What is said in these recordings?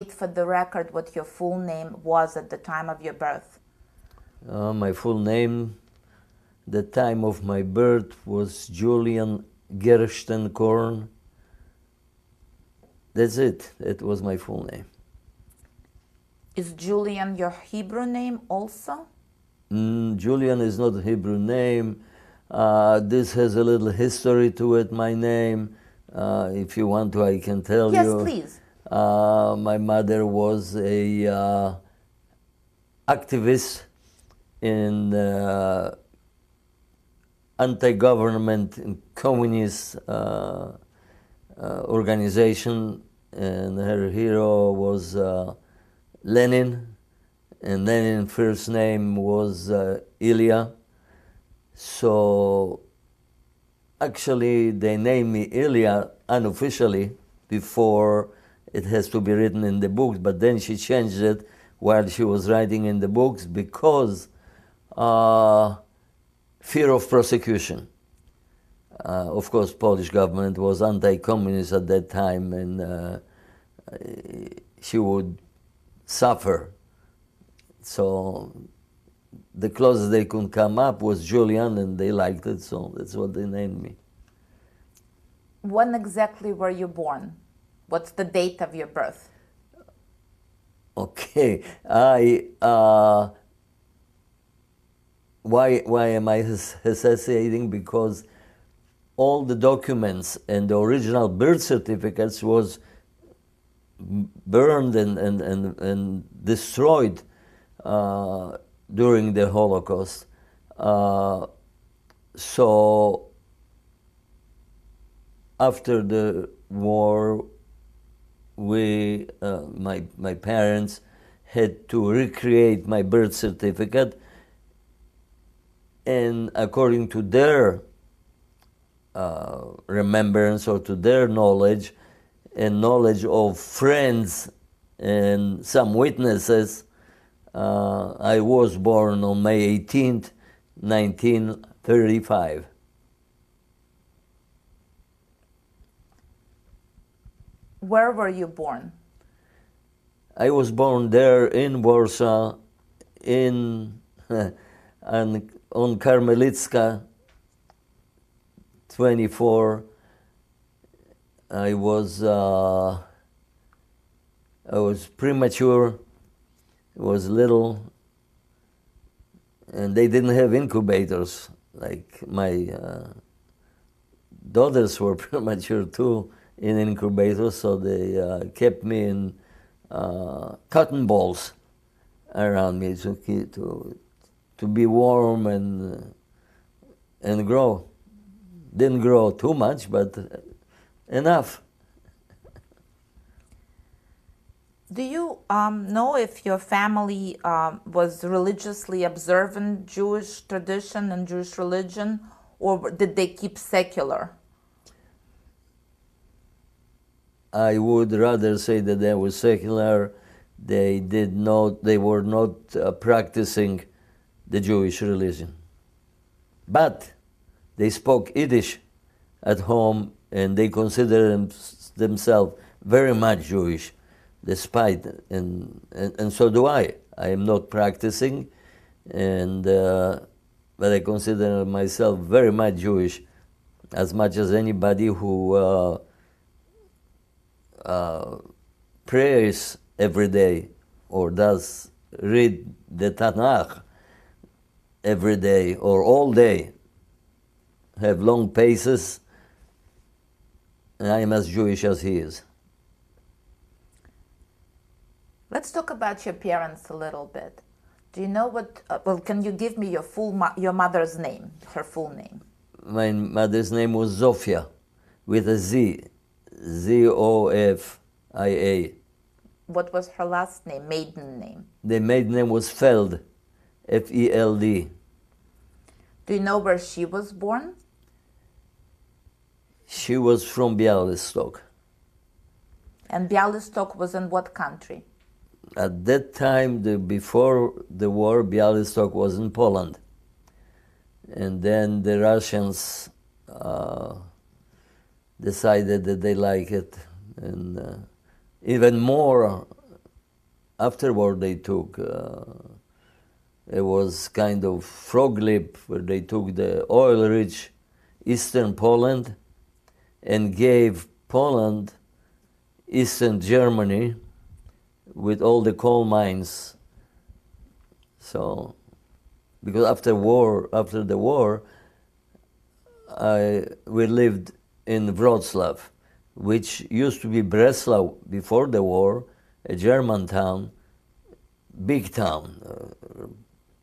For the record, what your full name was at the time of your birth? My full name, the time of my birth, was Julian Goren. That's it. That was my full name. Is Julian your Hebrew name also? Julian is not a Hebrew name. This has a little history to it, my name. If you want to, I can tell you. Yes, please. My mother was a activist in anti-government and communist organization, and her hero was Lenin, and Lenin's first name was Ilya. So actually they named me Ilya unofficially before it has to be written in the books, but then she changed it while she was writing in the books because fear of prosecution. Of course, Polish government was anti-communist at that time, and she would suffer. So the closest they could come up was Julian, and they liked it, so that's what they named me. When exactly were you born? What's the date of your birth? Okay, why am I hesitating? Because all the documents and the original birth certificates was burned and destroyed during the Holocaust. So after the war, my parents had to recreate my birth certificate, and according to their remembrance or to their knowledge and knowledge of friends and some witnesses, I was born on May 18th, 1935. Where were you born? I was born there in Warsaw, on Karmelitska 24. I was premature, was little, and they didn't have incubators. Like my daughters were premature too in incubators, so they kept me in cotton balls around me to be warm and grow. Didn't grow too much, but enough. Do you know if your family was religiously observant Jewish tradition and Jewish religion, or did they keep secular? I would rather say that they were secular. They were not practicing the Jewish religion. But they spoke Yiddish at home, and they consider themselves very much Jewish, despite, and so do I. I am not practicing, but I consider myself very much Jewish, as much as anybody who prays every day or does read the Tanakh every day or all day, have long paces, and I am as Jewish as he is. Let's talk about your parents a little bit. Do you know what, can you give me your mother's name, her full name? My mother's name was Zofia, with a Z, Zofia. What was her last name, maiden name? The maiden name was Feld, Feld. Do you know where she was born? She was from Białystok. And Białystok was in what country? At that time, before the war, Białystok was in Poland. And then the Russians decided that they like it. And even more afterward they took, it was kind of frog lip where they took the oil-rich eastern Poland and gave Poland eastern Germany with all the coal mines. So, because after the war, we lived in Wrocław, which used to be Breslau before the war, a German town, big town,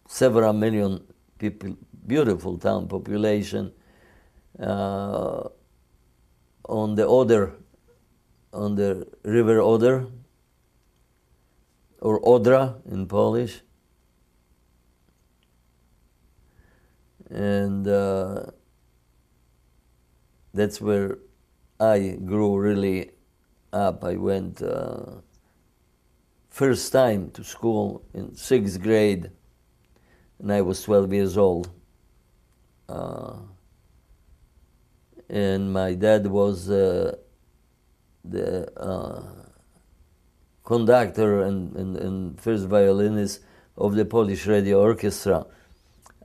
several million people, beautiful town, population, on the Oder, on the river Oder, or Odra in Polish. And that's where I grew really up. I went first time to school in 6th grade, and I was 12 years old. And my dad was the conductor and first violinist of the Polish Radio Orchestra,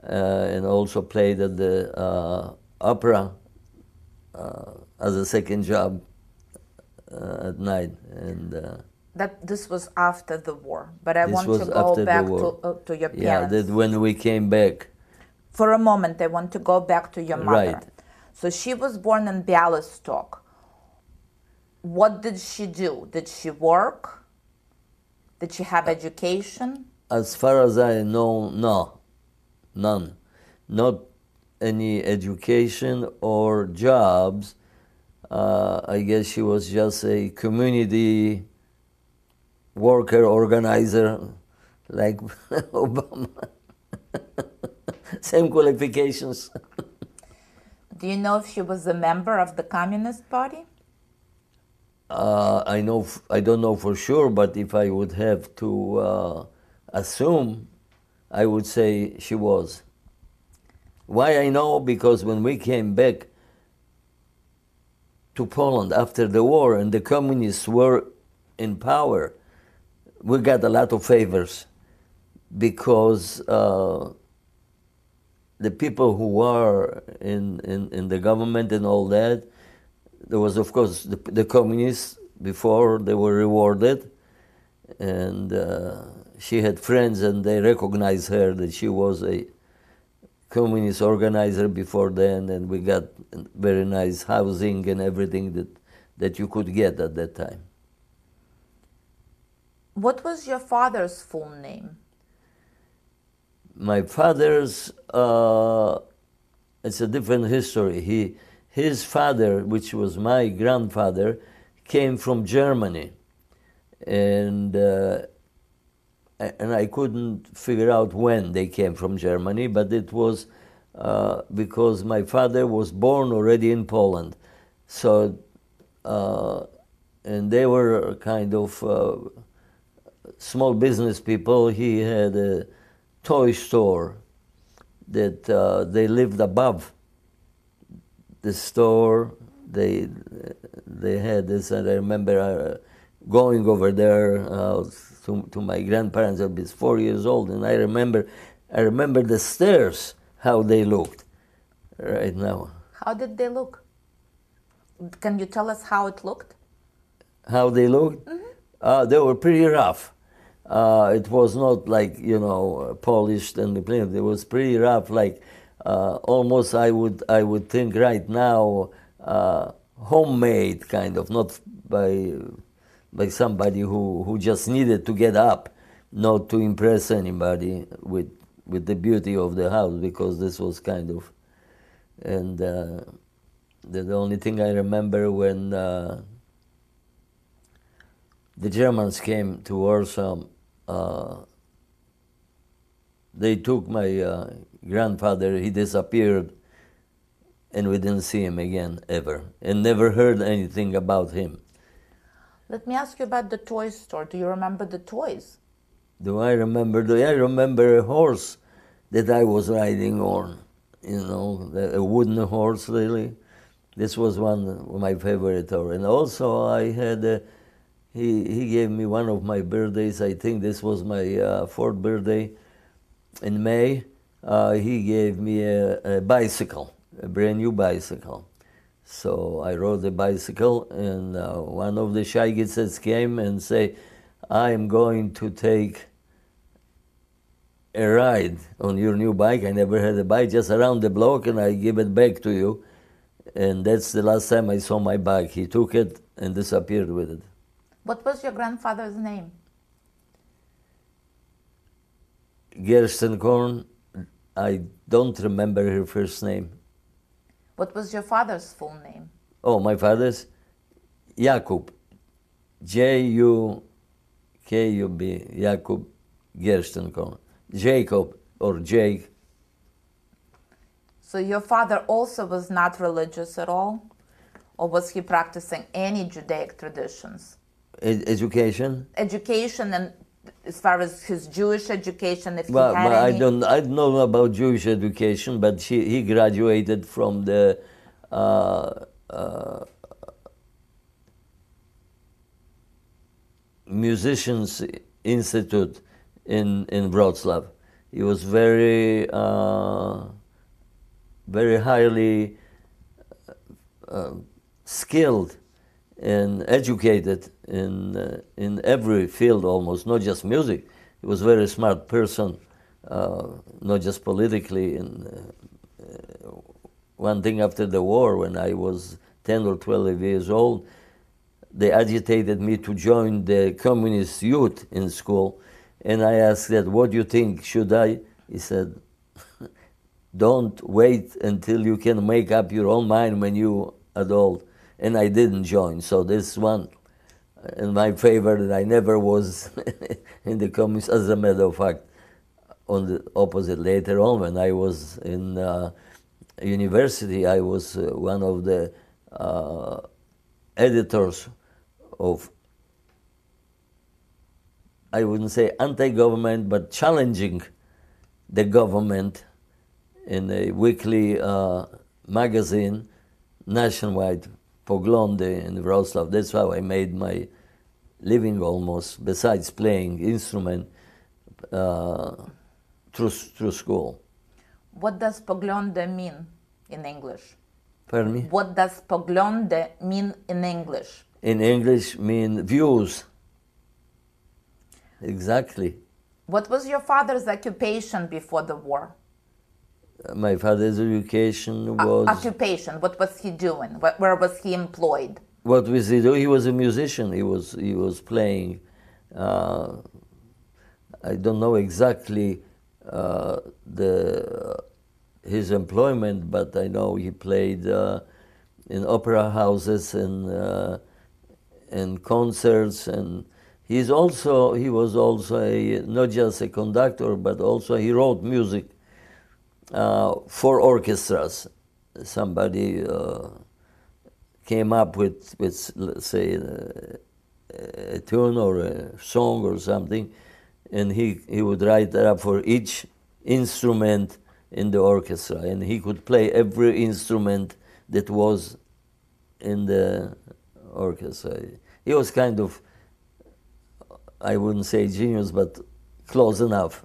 and also played at the opera as a second job at night. And that this was after the war, but I want was to go after back the war. to your Yeah, parents. that when we came back. For a moment, I want to go back to your mother. Right. So she was born in Białystok. What did she do? Did she work? Did she have education? As far as I know, no, none. Not any education or jobs. I guess she was just a community worker, organizer, like Obama. Same qualifications. Do you know if she was a member of the Communist Party? I don't know for sure, but if I would have to assume, I would say she was. Why I know? Because when we came back to Poland after the war and the communists were in power, we got a lot of favors because the people who were in the government and all that, there was, of course, the communists before they were rewarded, and she had friends and they recognized her that she was a communist organizer before then, and we got very nice housing and everything that you could get at that time. What was your father's full name? My father's, it's a different history. His father, which was my grandfather, came from Germany, and I couldn't figure out when they came from Germany, but it was because my father was born already in Poland. So, and they were kind of small business people. He had a toy store that they lived above the store. They had this, and I remember going over there to my grandparents. I was 4 years old, and I remember the stairs, how they looked right now. How did they look? Can you tell us how it looked? How they looked? Mm-hmm. They were pretty rough. It was not like, polished and clean. It was pretty rough, like almost I would think right now homemade kind of, not by somebody who just needed to get up, not to impress anybody with the beauty of the house, because this was kind of, and the only thing I remember when the Germans came to Warsaw, they took my grandfather. He disappeared, and we didn't see him again ever, and never heard anything about him. Let me ask you about the toy store. Do you remember the toys? Do I remember? I remember a horse that I was riding on, a wooden horse, really. This was one of my favorite toys. And also I had He gave me one of my birthdays. I think this was my fourth birthday in May. He gave me a bicycle, a brand new bicycle. So I rode the bicycle, and one of the shaygitzes came and say, "I am going to take a ride on your new bike. I never had a bike, just around the block, and I give it back to you." And that's the last time I saw my bike. He took it and disappeared with it. What was your grandfather's name? Gerstenkorn, I don't remember her first name. What was your father's full name? Oh, my father's? Jakub. J-U-K-U-B, Jakub Gerstenkorn. Jacob, or Jake. So your father also was not religious at all? Or was he practicing any Judaic traditions? Education? Education, and as far as his Jewish education, if Well, he had I any... don't know about Jewish education, but he graduated from the Musicians Institute in Wrocław. He was very highly skilled and educated in every field almost, not just music. He was a very smart person, not just politically. And one thing after the war, when I was 10 or 12 years old, they agitated me to join the communist youth in school. And I asked that, "What do you think, should I?" He said, "Don't wait until you can make up your own mind when you adult." And I didn't join. So this one, in my favor, that I never was in the communist. As a matter of fact, on the opposite, later on, when I was in university, I was one of the editors of, I wouldn't say anti-government, but challenging the government in a weekly magazine, nationwide, Poglądy in Wrocław. That's how I made my living almost, besides playing instrument through school. What does Poglądy mean in English? Pardon me? What does Poglądy mean in English? In English mean views. Exactly. What was your father's occupation before the war? My father's education was... Occupation, what was he doing? Where was he employed? What was he doing? He was a musician. He was playing. I don't know exactly his employment, but I know he played in opera houses and concerts, and he was also not just a conductor, but also he wrote music for orchestras. Somebody came up with let's say a tune or a song or something, and he would write that up for each instrument in the orchestra, and he could play every instrument that was in the orchestra. He was kind of, I wouldn't say genius, but close enough.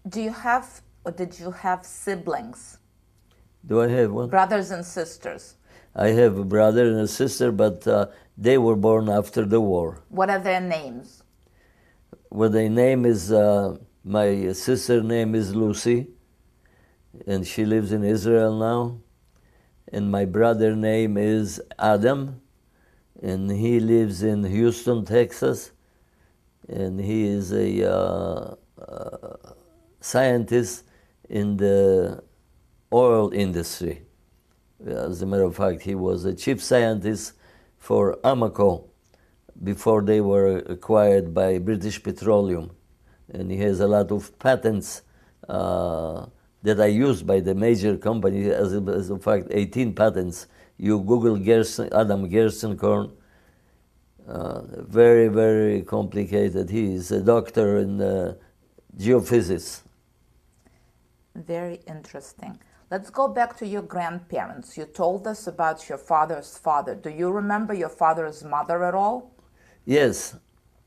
Do you have, or did you have siblings? Do I have one? Brothers and sisters. I have a brother and a sister, but they were born after the war. What are their names? Well, their name is, my sister's name is Lucy, and she lives in Israel now. And my brother's name is Adam, and he lives in Houston, Texas. And he is a scientist in the oil industry. As a matter of fact, he was a chief scientist for Amoco before they were acquired by British Petroleum. And he has a lot of patents that are used by the major companies. As a fact, 18 patents. You Google Adam Gerstenkorn, very, very complicated. He is a doctor in geophysics. Very interesting. Let's go back to your grandparents. You told us about your father's father. Do you remember your father's mother at all? Yes,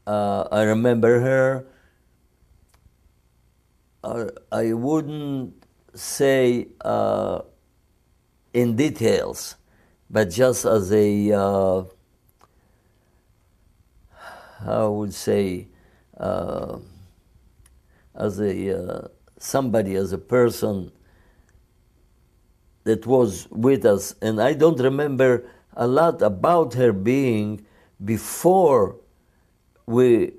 I remember her. I wouldn't say in details, but just as a, I would say, as a somebody, as a person that was with us. And I don't remember a lot about her being before we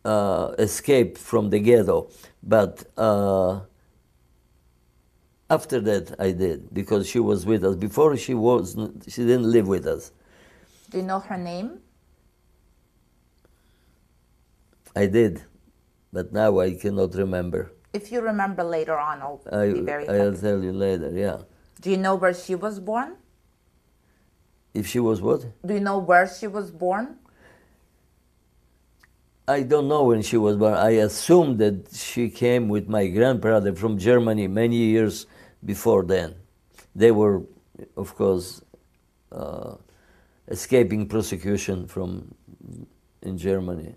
escaped from the ghetto, but after that I did, because she was with us. Before she didn't live with us. Do you know her name? I did, but now I cannot remember. If you remember later on, I'll be very happy. I'll tell you later, yeah. Do you know where she was born? If she was what? Do you know where she was born? I don't know when she was born. I assume that she came with my grandfather from Germany many years before then. They were, of course, escaping prosecution in Germany.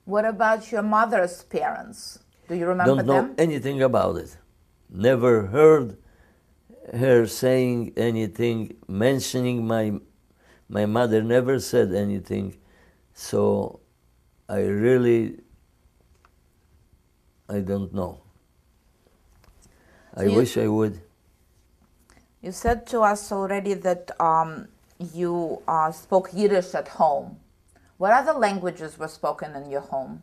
What about your mother's parents? Do you remember them? Don't know anything about it. Never heard her saying anything, mentioning my mother. Never said anything. So I don't know. I wish I would. You said to us already that you spoke Yiddish at home. What other languages were spoken in your home?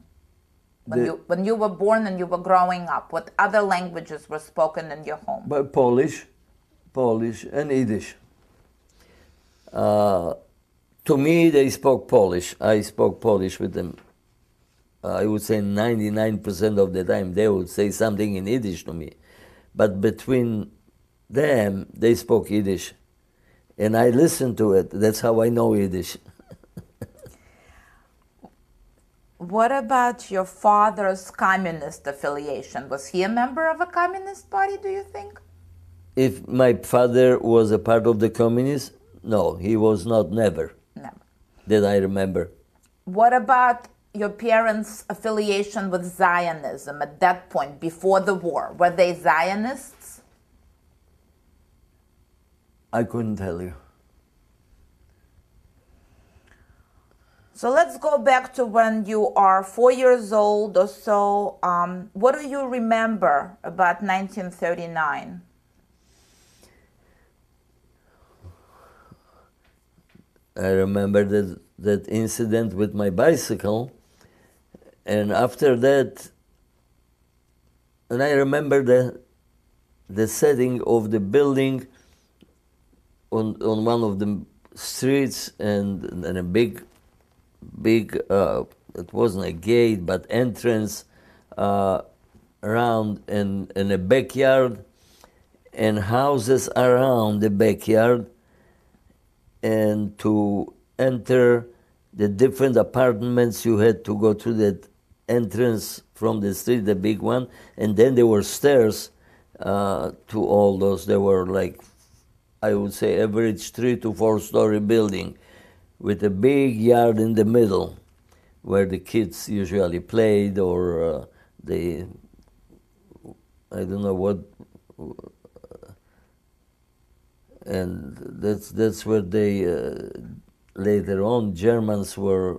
When you were born and you were growing up, what other languages were spoken in your home? But Polish, and Yiddish. To me, they spoke Polish. I spoke Polish with them. I would say 99% of the time they would say something in Yiddish to me. But between them, they spoke Yiddish. And I listened to it. That's how I know Yiddish. What about your father's communist affiliation? Was he a member of a communist party, do you think? If my father was a part of the communists, no, he was not, never. Never. That I remember. What about your parents' affiliation with Zionism at that point, before the war? Were they Zionists? I couldn't tell you. So let's go back to when you are 4 years old or so. What do you remember about 1939? I remember that incident with my bicycle, and after that, and I remember the setting of the building on one of the streets, and a big it wasn't a gate but entrance around, and a backyard, and houses around the backyard. And to enter the different apartments, you had to go through that entrance from the street, the big one, and then there were stairs to all those. There were, like, I would say, average 3 to 4 story building with a big yard in the middle where the kids usually played, or I don't know what. And that's where they later on Germans were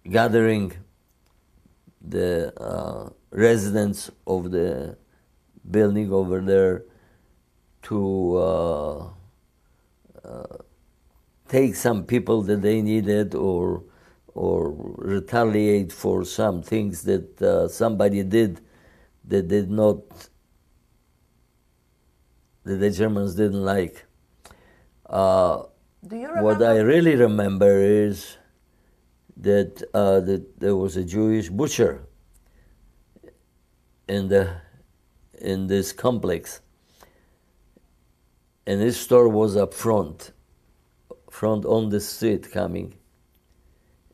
gathering the residents of the building over there to take some people that they needed, or retaliate for some things that somebody did that the Germans didn't like. Do you remember? What I really remember is that there was a Jewish butcher in this complex, and his store was up front on the street coming,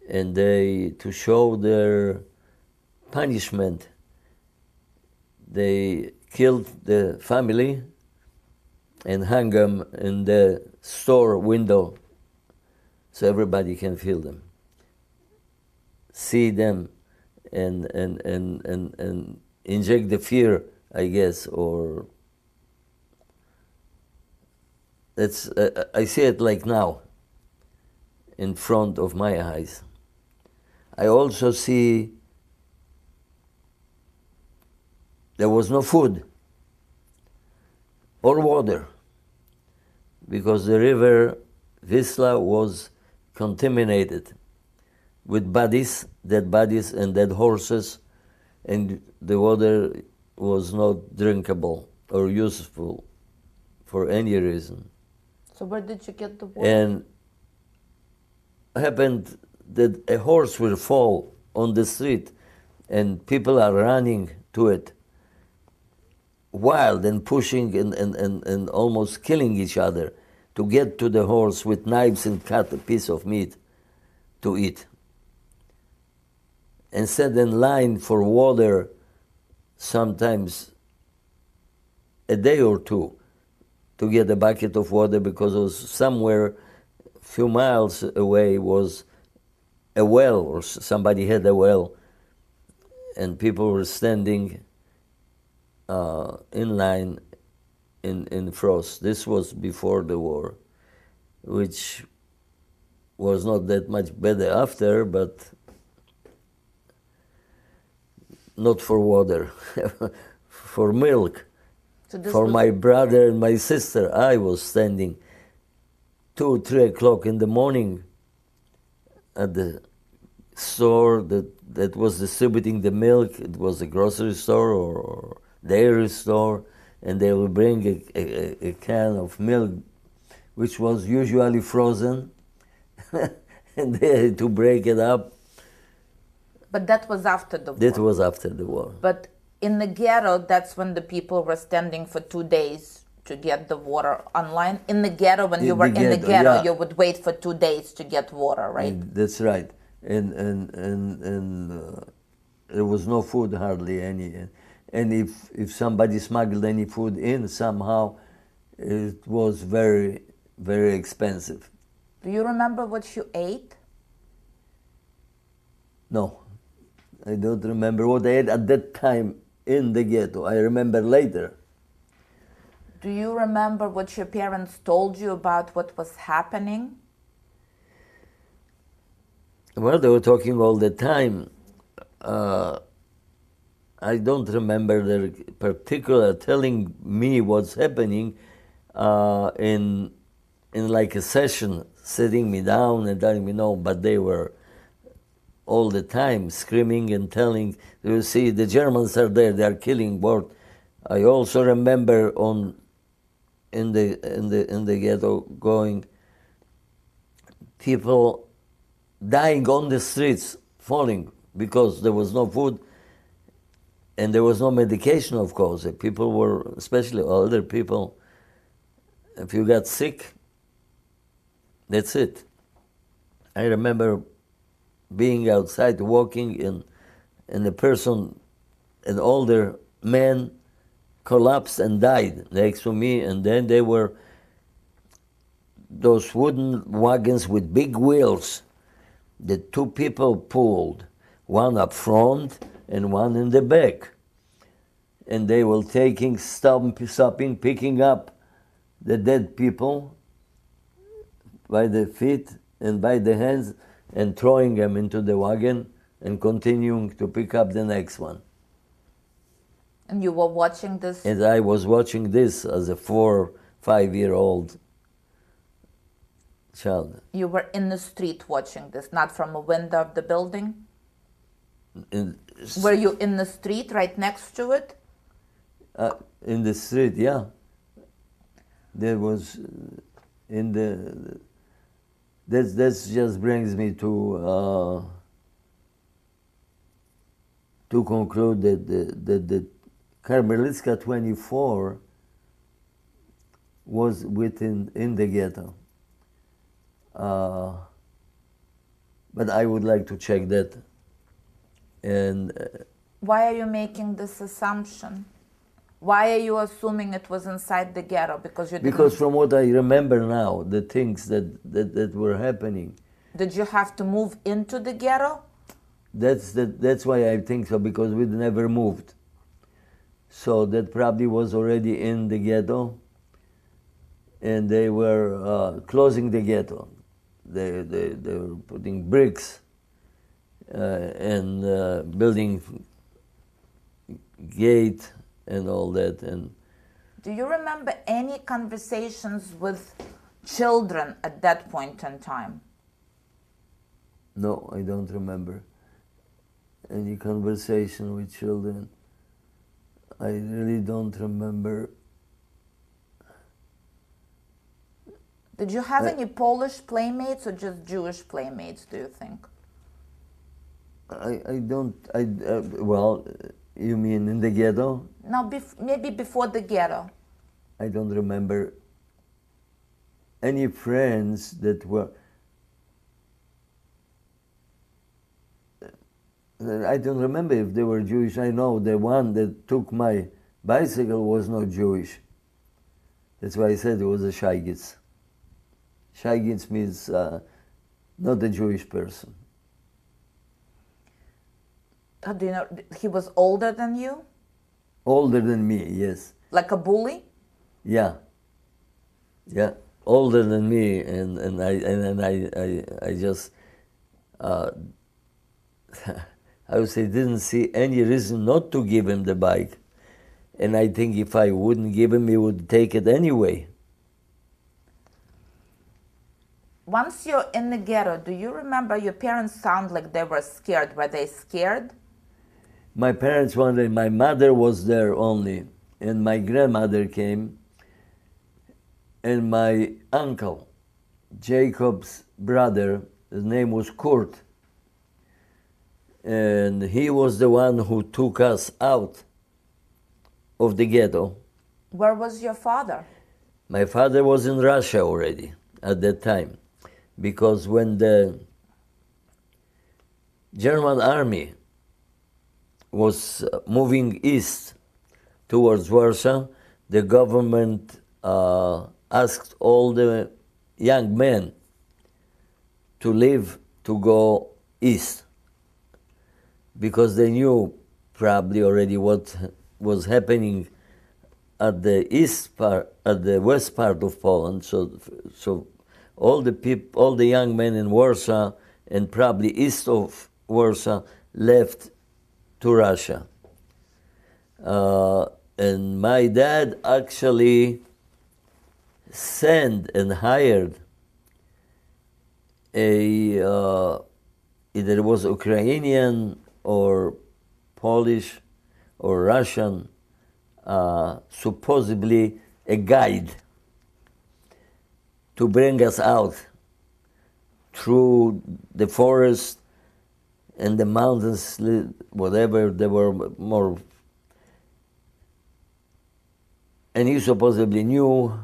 and they, to show their punishment, they killed the family and hung them in the store window so everybody can feel them, see them, and inject the fear, I guess, or that's I see it like now in front of my eyes. I also see there was no food or water because the river Wisla was contaminated with bodies, dead bodies and dead horses, and the water was not drinkable or useful for any reason. So where did you get the water? And happened that a horse will fall on the street and people are running to it, wild and pushing and almost killing each other to get to the horse with knives and cut a piece of meat to eat. And stand in line for water sometimes a day or two to get a bucket of water because it was somewhere a few miles away was a well, or somebody had a well, and people were standing in line in frost. This was before the war, which was not that much better after, but not for water, for milk. So For my brother and my sister, I was standing 2 or 3 o'clock in the morning at the store that was distributing the milk. It was a grocery store or dairy store, and they would bring a can of milk, which was usually frozen, and they had to break it up. But that was after the war. That was after the war. But in the ghetto, that's when the people were standing for 2 days to get the water online. In the ghetto, when you were in the ghetto, yeah. you would wait for 2 days to get water, right? That's right. And there was no food, hardly any. And if somebody smuggled any food in somehow, it was very, very expensive. Do you remember what you ate? No, I don't remember what I ate at that time in the ghetto. I remember later. Do you remember what your parents told you about what was happening? Well, they were talking all the time. I don't remember their particular telling me what's happening in like a session, sitting me down and telling me no, but they were all the time screaming and telling, you see, the Germans are there, they are killing board. I also remember in the ghetto going, people dying on the streets, falling because there was no food and there was no medication, of course. People were, especially older people, if you got sick, that's it. I remember being outside walking and a person, an older man, collapsed and died next to me, and then there were those wooden wagons with big wheels that 2 people pulled, one up front and one in the back. And they were stopping, picking up the dead people by the feet and by the hands and throwing them into the wagon and continuing to pick up the next one. And you were watching this? And I was watching this as a 4 or 5-year-old child. You were in the street watching this, not from a window of the building? Were you in the street right next to it? In the street, yeah. There was in the... That just brings me to conclude that the Karmelitska 24 was in the ghetto. But I would like to check that. And why are you making this assumption? Why are you assuming it was inside the ghetto? Because you didn't... Because from what I remember now, the things that were happening. Did you have to move into the ghetto? That's why I think so, because we never moved. So that probably was already in the ghetto, and they were closing the ghetto. They were putting bricks and building gate and all that. And do you remember any conversations with children at that point in time? no, I don't remember any conversation with children. I really don't remember. Did you have any Polish playmates or just Jewish playmates, do you think? I don't, well, you mean in the ghetto? No, maybe before the ghetto. I don't remember any friends that were, I don't remember if they were Jewish. I know the one that took my bicycle was not Jewish. That's why I said it was a Shaygitz. Shaygitz means not a Jewish person. How do you know? He was older than you? Older than me, yes. Like a bully? Yeah. Yeah, older than me, and I just I would say didn't see any reason not to give him the bike, and I think if I wouldn't give him, he would take it anyway. Once you're in the ghetto, do you remember your parents sound like they were scared? Were they scared? My parents wanted, my mother was there only, and my grandmother came, and my uncle, Jacob's brother, his name was Kurt, and he was the one who took us out of the ghetto. Where was your father? My father was in Russia already at that time, because when the German army was moving east towards Warsaw, the government asked all the young men to leave to go east, because they knew probably already what was happening at the east part, at the west part of Poland. So all the young men in Warsaw and probably east of Warsaw left to Russia. And my dad actually sent and hired either it was Ukrainian or Polish or Russian, supposedly a guide to bring us out through the forest and the mountains, whatever, they were more. And he supposedly knew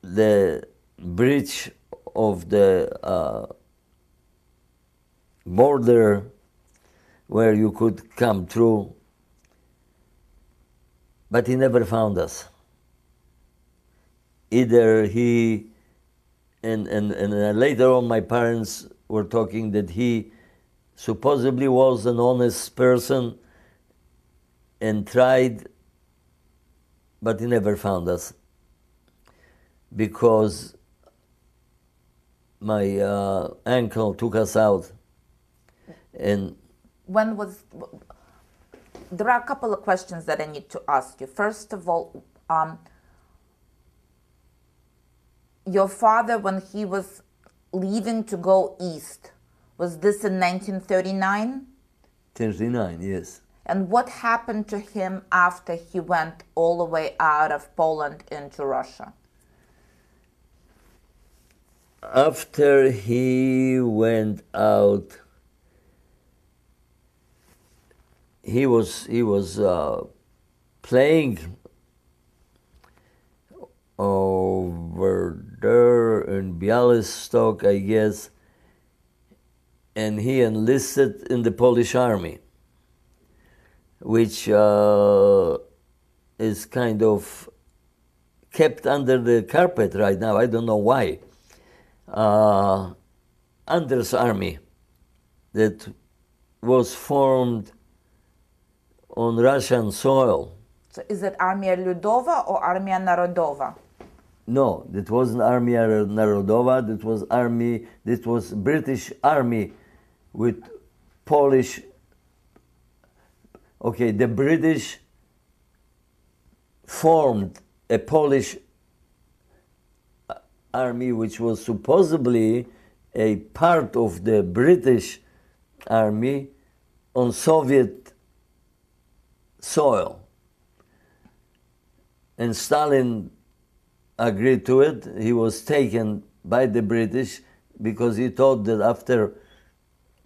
the bridge of the border where you could come through, but he never found us. Either he, and later on my parents were talking that he supposedly was an honest person and tried, but he never found us, because my uncle took us out. And when was, there are a couple of questions that I need to ask you. First of all, your father, when he was leaving to go east, was this in 1939? 39, yes. And what happened to him after he went all the way out of Poland into Russia? After he went out, he was playing over there in Białystok, I guess, and he enlisted in the Polish army. which is kind of kept under the carpet right now. I don't know why. Anders Army that was formed on Russian soil. So is it Armia Ludova or Armia Narodova? No, that wasn't Armia Narodova. That was British Army with Polish. Okay, the British formed a Polish army which was supposedly a part of the British army on Soviet soil. And Stalin agreed to it. He was taken by the British because he thought that after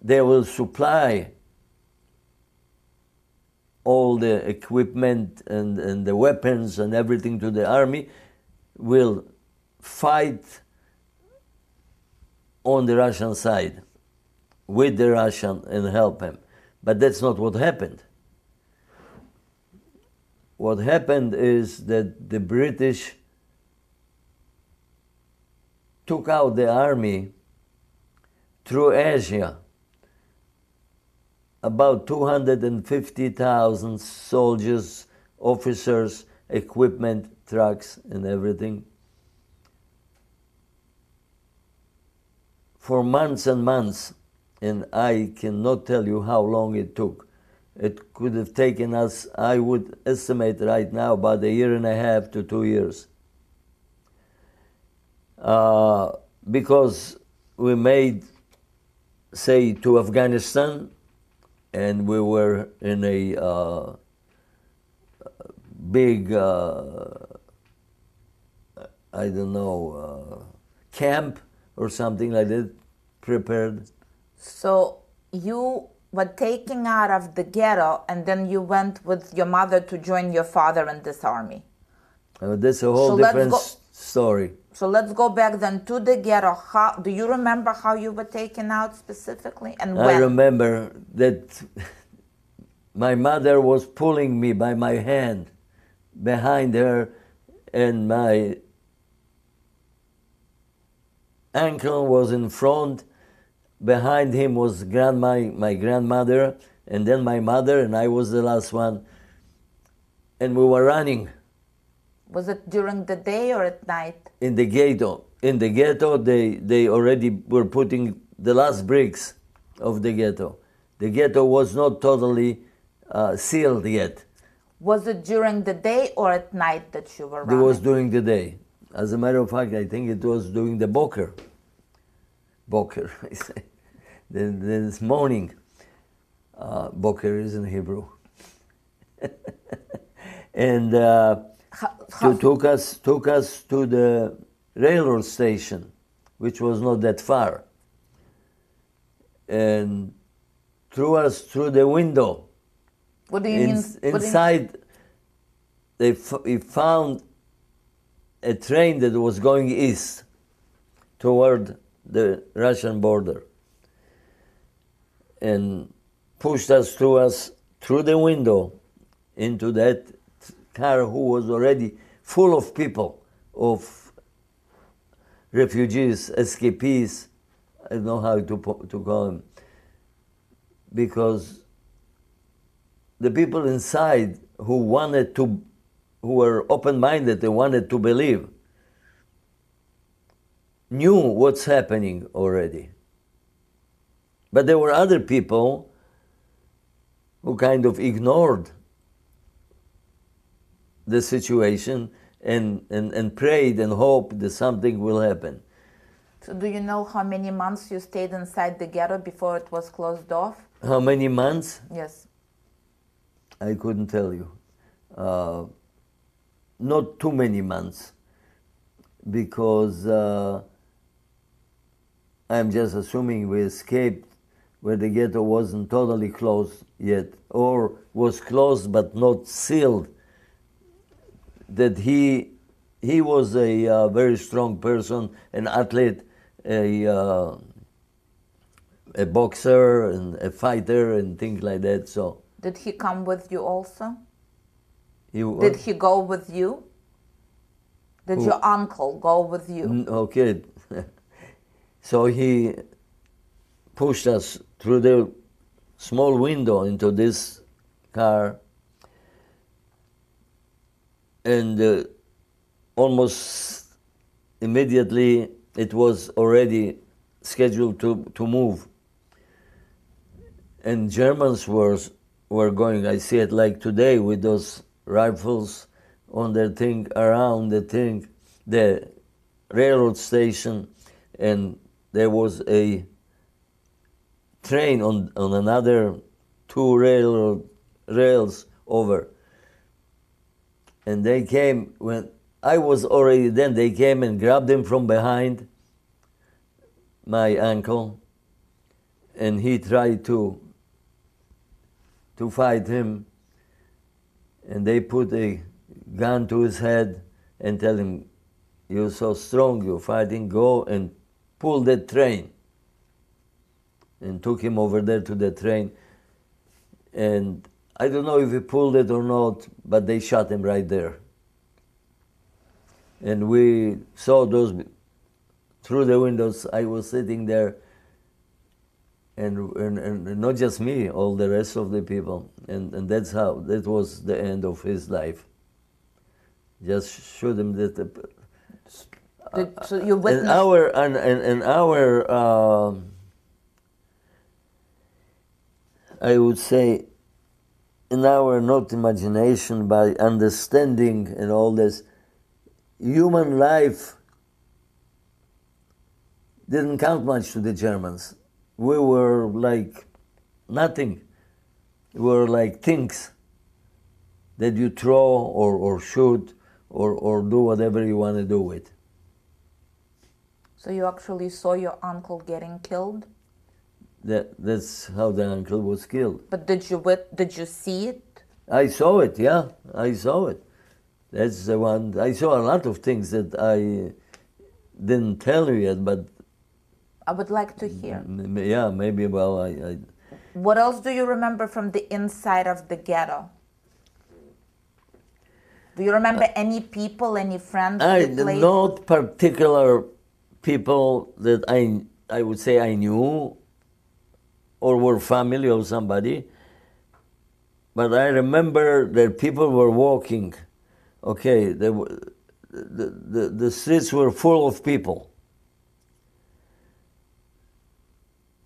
they will supply all the equipment and the weapons and everything to the army, will fight on the Russian side with the Russian and help him. But that's not what happened. What happened is that the British took out the army through Asia. About 250,000 soldiers, officers, equipment, trucks, and everything. For months and months, and I cannot tell you how long it took. It could have taken us, I would estimate right now, about 1.5 to 2 years. Because we made, say, to Afghanistan, and we were in a big, I don't know, camp or something like that, prepared. So you were taken out of the ghetto, and then you went with your mother to join your father in this army. That's a whole different story. So let's go back then to the ghetto. How do you remember how you were taken out specifically, and when? I remember that my mother was pulling me by my hand behind her, and my uncle was in front. Behind him was my grandmother, and then my mother, and I was the last one. And we were running. Was it during the day or at night? In the ghetto. In the ghetto, they already were putting the last bricks of the ghetto. The ghetto was not totally sealed yet. Was it during the day or at night that you were running? It was during the day. As a matter of fact, I think it was during the boker. Boker, I say. This morning. Boker is in Hebrew. And took us to the railroad station, which was not that far, and threw us through the window. What do you mean? Inside, he found a train that was going east toward the Russian border, and pushed us through the window into that car who was already full of people, of refugees, escapees, I don't know how to call them, because the people inside who were open-minded, they wanted to believe, knew what's happening already. But there were other people who kind of ignored the situation and prayed and hoped that something will happen. So do you know how many months you stayed inside the ghetto before it was closed off? How many months? Yes. I couldn't tell you. Not too many months, because I'm just assuming we escaped where the ghetto wasn't totally closed yet, or was closed but not sealed. That he was a very strong person, an athlete, a boxer and a fighter and things like that. So Did he come with you also? What? Did he go with you? Did Who? your uncle go with you? Okay. So he pushed us through the small window into this car, and almost immediately it was already scheduled to move. And Germans were going, I see it like today, with those rifles on their thing, around the railroad station, and there was a train on another two rails over. And they came, when I was already then, they came and grabbed him from behind, my uncle, and he tried to fight him, and they put a gun to his head and tell him, "You're so strong, you're fighting, go and pull that train." And took him over there to the train, and I don't know if he pulled it or not, but they shot him right there. And we saw those through the windows. I was sitting there, and not just me, all the rest of the people. And that was the end of his life. Just shoot him. So you witnessed... I would say, in our not imagination, by understanding and all this, human life didn't count much to the Germans. We were like nothing. We were like things that you throw or shoot or do whatever you want to do with. So you actually saw your uncle getting killed? That's how the uncle was killed. But did you see it? I saw it, yeah. I saw it. That's the one. I saw a lot of things that I didn't tell you yet, but... I would like to hear. Yeah, maybe, well, I... What else do you remember from the inside of the ghetto? Do you remember any people, any friends you played not with? particular people that I would say I knew or were family of somebody, but I remember that people were walking. Okay, the streets were full of people.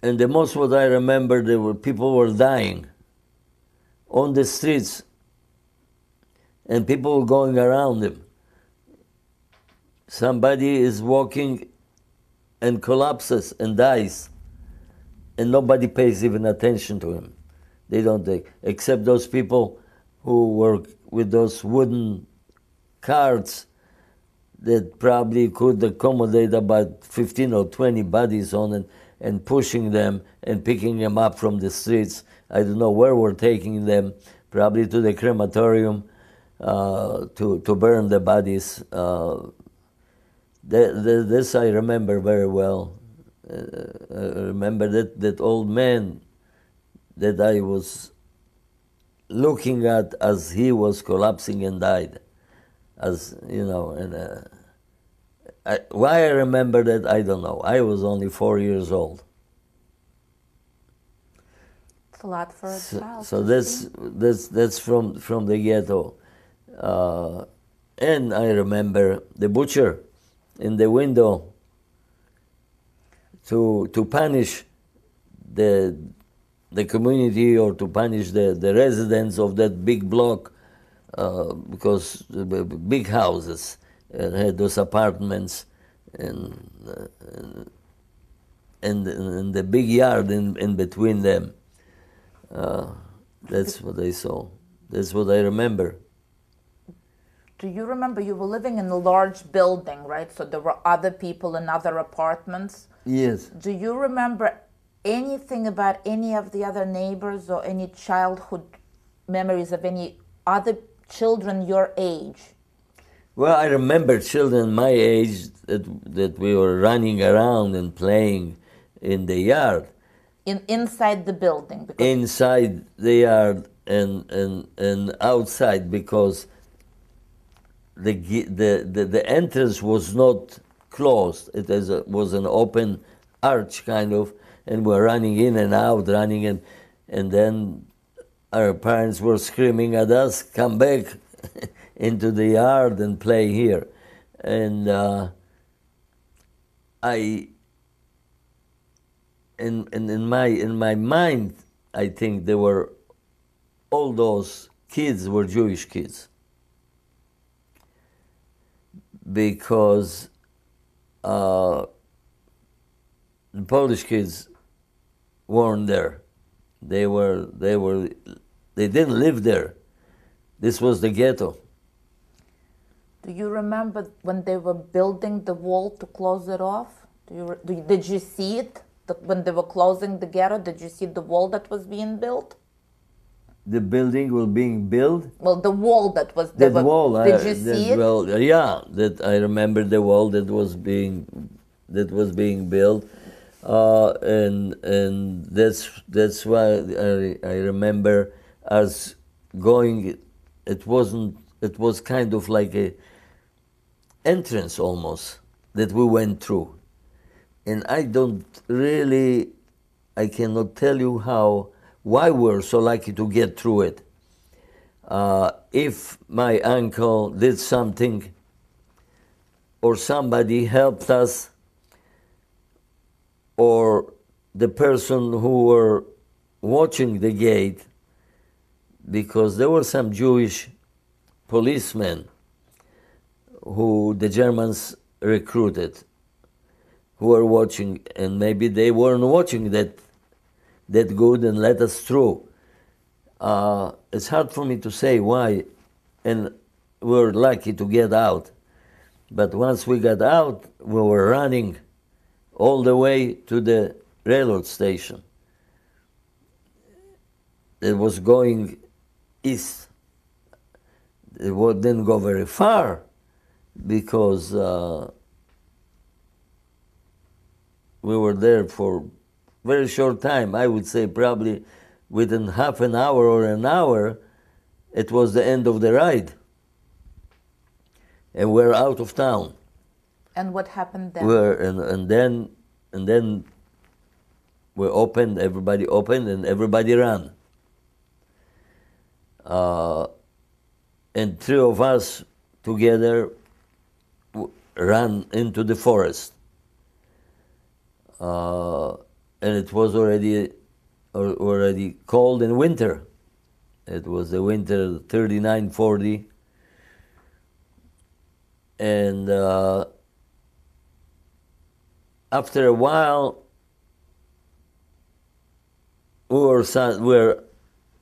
And the most what I remember, people were dying on the streets, and people were going around them. Somebody is walking and collapses and dies, and nobody pays even attention to him. They don't take, except those people who were with those wooden carts that probably could accommodate about 15 or 20 bodies on it, and pushing them and picking them up from the streets. I don't know where we're taking them, probably to the crematorium to burn the bodies. This I remember very well. I remember that old man that I was looking at as he was collapsing and died. As you know, and why I remember that, I don't know. I was only 4 years old. It's a lot for a child. So that's from the ghetto, and I remember the butcher in the window to punish the community or to punish the residents of that big block, because the big houses had those apartments and the big yard in between them. That's what I saw. That's what I remember. Do you remember you were living in a large building, right? So there were other people in other apartments? Yes. Do you remember anything about any of the other neighbors or any childhood memories of any other children your age? Well, I remember children my age that we were running around and playing in the yard. Inside the building? Inside the yard, and outside, because the entrance was not closed. It was an open arch kind of, and we're running in and out, running in, and then our parents were screaming at us, "Come back into the yard and play here." And in my mind, I think there were all those kids were Jewish kids, because the Polish kids weren't there. They didn't live there. This was the ghetto. Do you remember when they were building the wall to close it off? Did you see it when they were closing the ghetto? Did you see the wall that was being built? The building was being built. Well, the wall that was. That wall. Did you see it? Well, yeah, that I remember the wall that was being built, and that's why I remember us going. It was kind of like a entrance almost that we went through, and I cannot tell you why we're so lucky to get through it. If my uncle did something, or somebody helped us, or the person who were watching the gate, because there were some Jewish policemen who the Germans recruited, who were watching, and maybe they weren't watching that good and let us through. It's hard for me to say why, and we were lucky to get out. But once we got out, we were running all the way to the railroad station. It was going east. It didn't go very far, because we were there for very short time. I would say probably within half an hour or an hour, it was the end of the ride. And we're out of town. And what happened then? And then we opened, everybody opened, and everybody ran. And three of us together ran into the forest. And it was already cold in winter. It was the winter 39, 40. And after a while, we were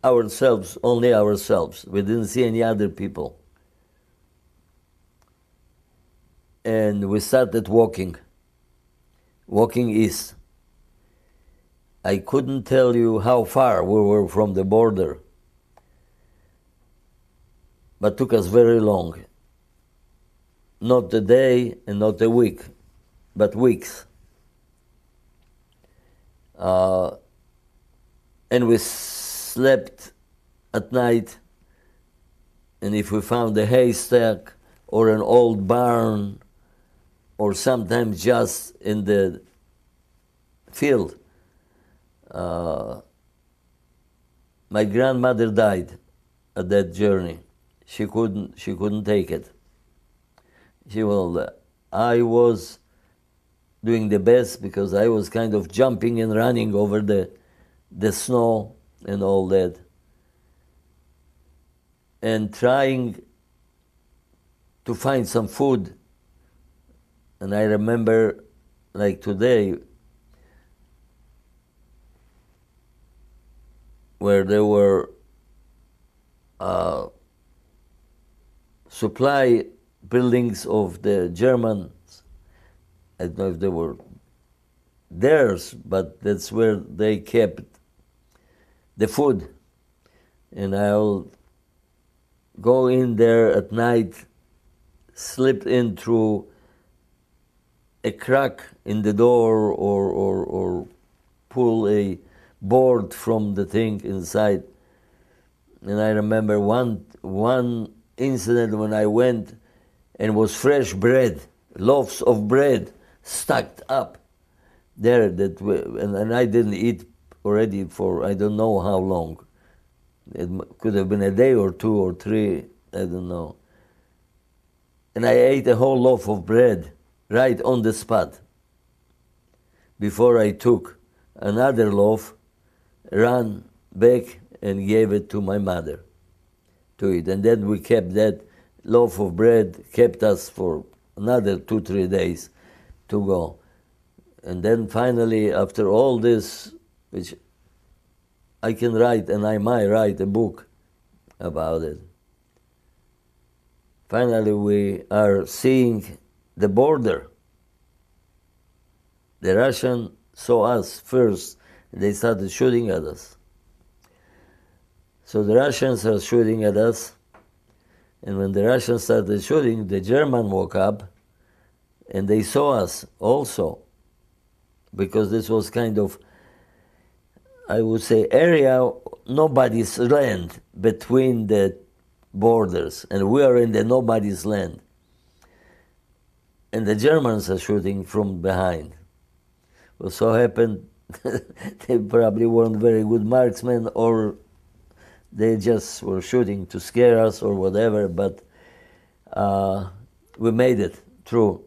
ourselves, only ourselves. We didn't see any other people. And we started walking east. I couldn't tell you how far we were from the border, but took us very long. Not a day and not a week, but weeks. And we slept at night, and if we found a haystack or an old barn, or sometimes just in the field. My grandmother died at that journey. She couldn't take it. I was doing the best, because I was kind of jumping and running over the snow and all that, and trying to find some food. And I remember, like today, where there were supply buildings of the Germans. I don't know if they were theirs, but that's where they kept the food. And I'll go in there at night, slip in through a crack in the door, or pull a board from the thing inside, And I remember one incident when I went and was fresh bread, loaves of bread stacked up there, and I didn't eat already for I don't know how long. It could have been a day or 2 or 3, I don't know. And I ate a whole loaf of bread right on the spot. Before I took another loaf, ran back and gave it to my mother to eat. And then we kept that loaf of bread, kept us for another 2-3 days to go. And then finally, after all this, which I can write, and I might write a book about it, finally we are seeing the border. The Russians saw us first, and they started shooting at us. So the Russians are shooting at us, and when the Russians started shooting, the German woke up, and they saw us also, because this was kind of, I would say, area, nobody's land between the borders, and we are in the nobody's land. And the Germans are shooting from behind. Well, so happened they probably weren't very good marksmen, or they just were shooting to scare us or whatever, but we made it through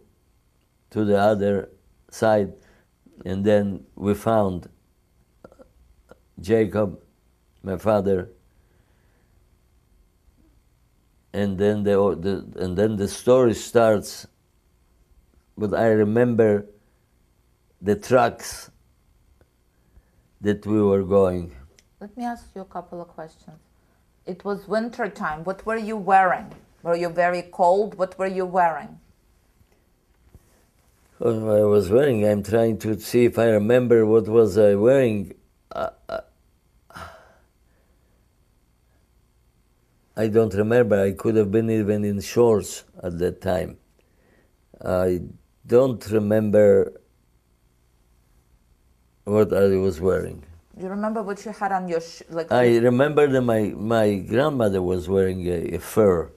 to the other side, and then we found Jacob, my father, and then the story starts. But I remember the trucks that we were going. Let me ask you a couple of questions. It was winter time. What were you wearing? Were you very cold? What were you wearing? What I was wearing, I'm trying to see if I remember what was I wearing. I don't remember. I could have been even in shorts at that time. I don't remember what I was wearing. Do you remember what you had on your I remember that my grandmother was wearing a fur.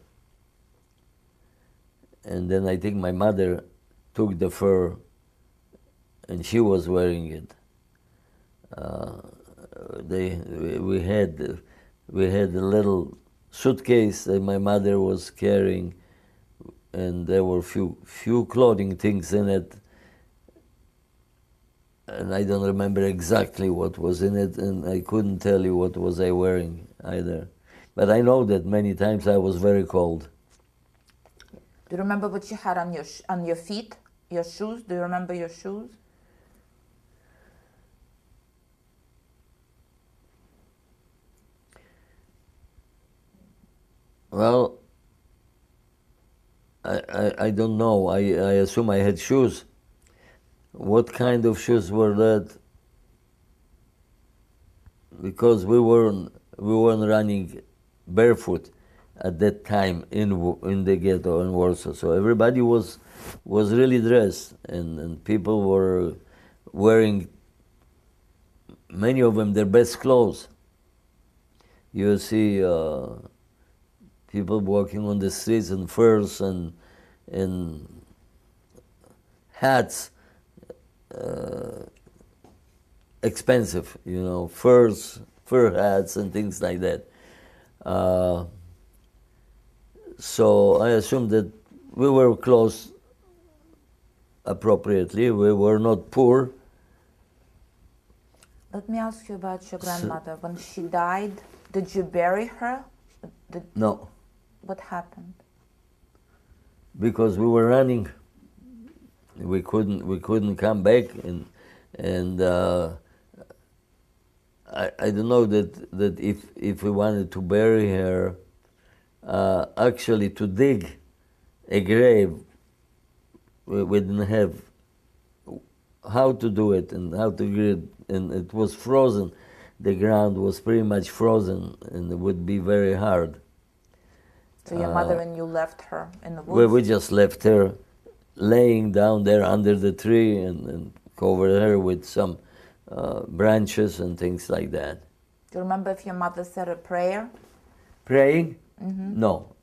And then I think my mother took the fur and she was wearing it. We had a little suitcase that my mother was carrying, and there were few clothing things in it, and I don't remember exactly what was in it, and I couldn't tell you what was I wearing either. But I know that many times I was very cold. Do you remember what you had on your feet, your shoes? Do you remember your shoes? Well, I don't know. I assume I had shoes. What kind of shoes were that? Because we weren't running barefoot at that time in the ghetto in Warsaw. So everybody was really dressed, and people were wearing, many of them, their best clothes. You see people walking on the streets in furs and hats, expensive, fur hats and things like that. So I assume that we were clothed appropriately. We were not poor. Let me ask you about your grandmother. When she died, did you bury her? No. What happened? Because we were running. We couldn't come back, and I don't know that if we wanted to bury her, actually to dig a grave, we didn't have how to do it and how to get it, and it was frozen. The ground was pretty much frozen, and it would be very hard. So your mother and you left her in the woods? We just left her laying down there under the tree and covered her with some branches and things like that. Do you remember if your mother said a prayer? Praying? No.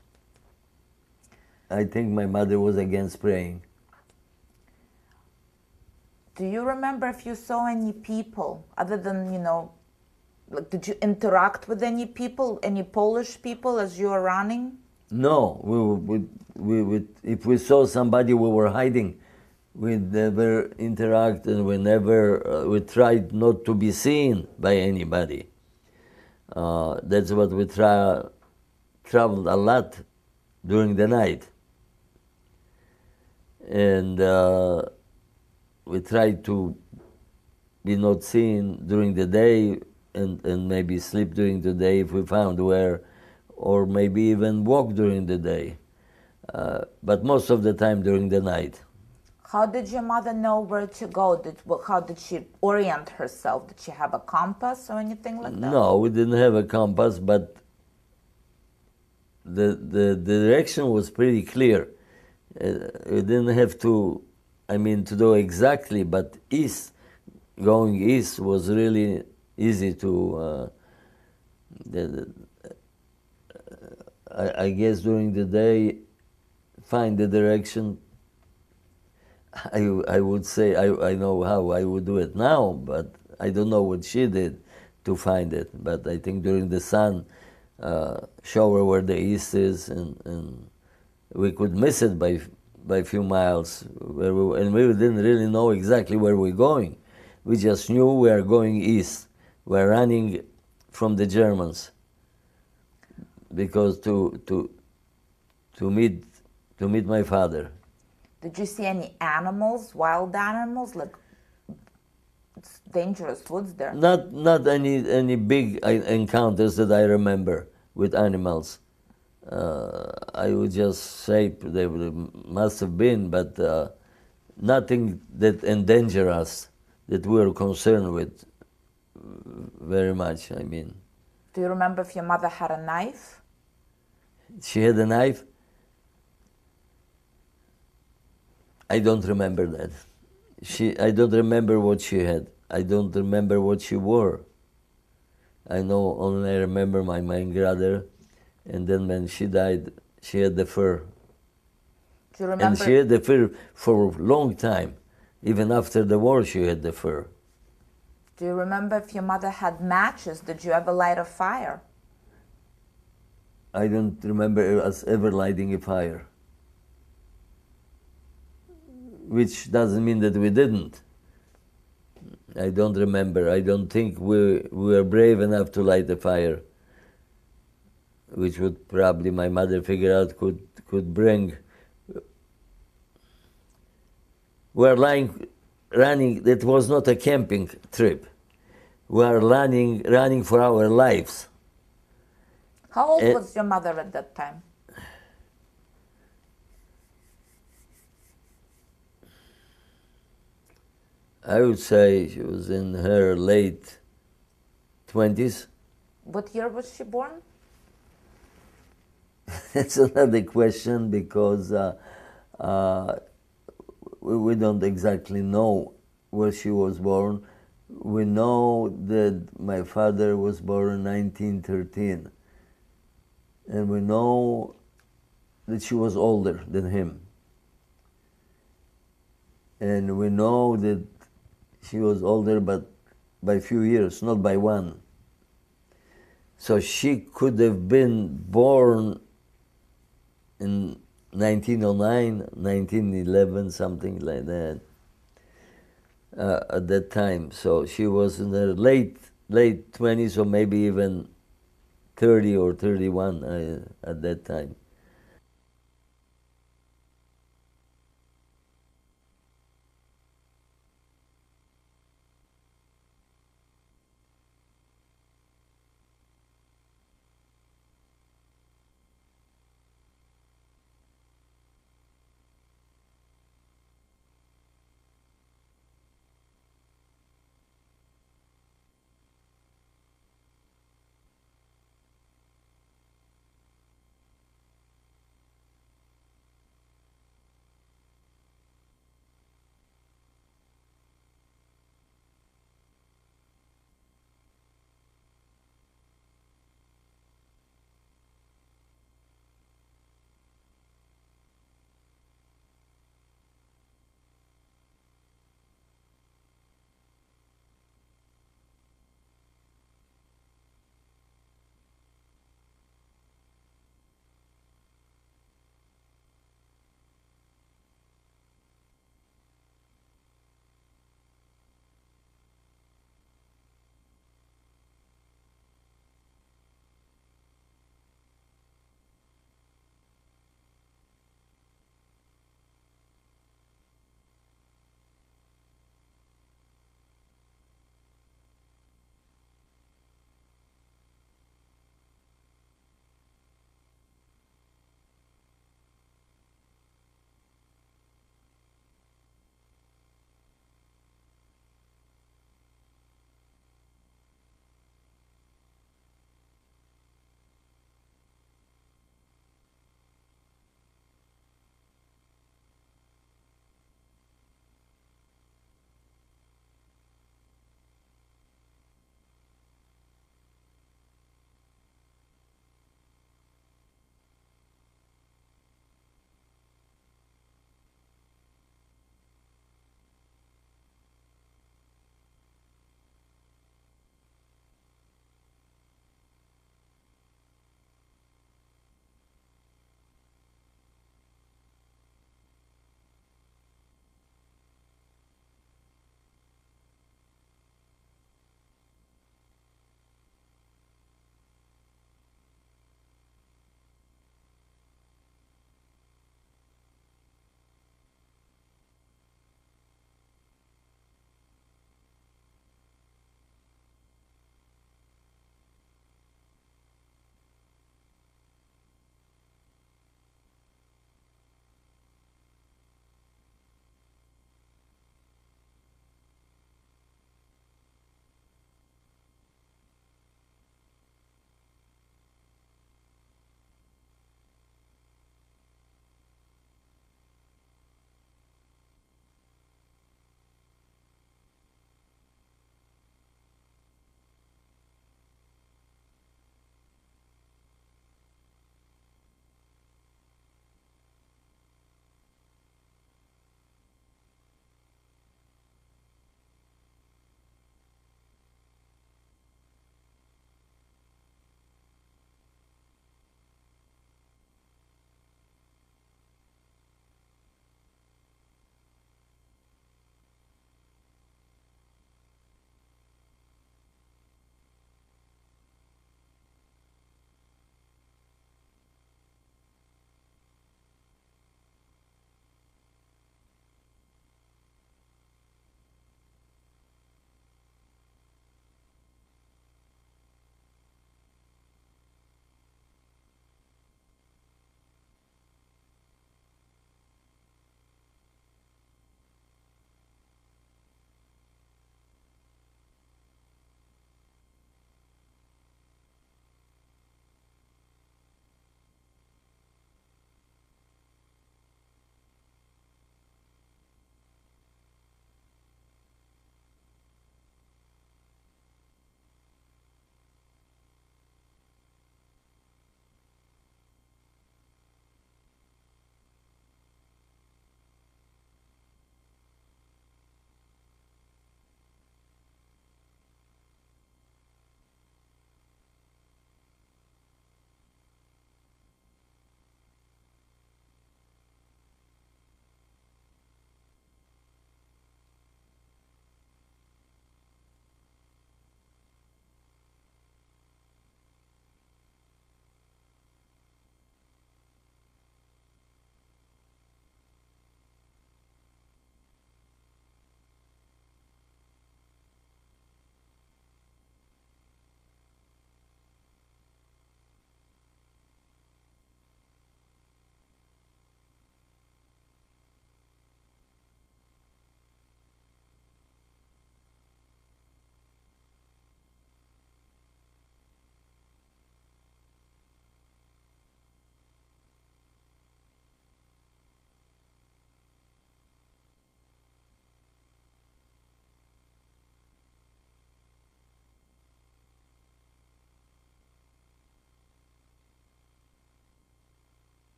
I think my mother was against praying. Do you remember if you saw any people other than, like, did you interact with any people, any Polish people as you were running? No, if we saw somebody, we were hiding. We never interact, and we tried not to be seen by anybody. That's what we traveled a lot during the night. And we tried to be not seen during the day and maybe sleep during the day if we found where, or maybe even walk during the day. But most of the time during the night. How did your mother know where to go? How did she orient herself? Did she have a compass or anything like that? No, we didn't have a compass, but the direction was pretty clear. We didn't have to do exactly, but going east was really easy to, I guess during the day, find the direction. I would say I know how I would do it now, but I don't know what she did to find it. But I think during the sun, show her where the east is, and we could miss it by a few miles, and we didn't really know exactly where we're going. We just knew we are going east. We're running from the Germans because to meet my father. Did you see any animals, wild animals, like it's dangerous woods there? Not any big encounters that I remember with animals. I would just say there must have been, but nothing that endanger us, that we are concerned with very much. Do you remember if your mother had a knife? She had a knife? I don't remember that. I don't remember what she had. I don't remember what she wore. I know only I remember my grandmother, and then when she died, she had the fur. Do you remember? And she had the fur for a long time. Even after the war, she had the fur. Do you remember if your mother had matches? Did you ever light a fire? I don't remember us ever lighting a fire. Which doesn't mean that we didn't. I don't remember. I don't think we were brave enough to light a fire, which would probably my mother figure out could bring. We are running. That was not a camping trip. We are running for our lives. How old was your mother at that time? I would say she was in her late 20s. What year was she born? That's another question because we don't exactly know where she was born. We know that my father was born in 1913, and we know that she was older than him. And we know that she was older, but by a few years, not by one. So she could have been born in 1909, 1911, something like that, at that time. So she was in her late 20s, or maybe even 30 or 31 at that time.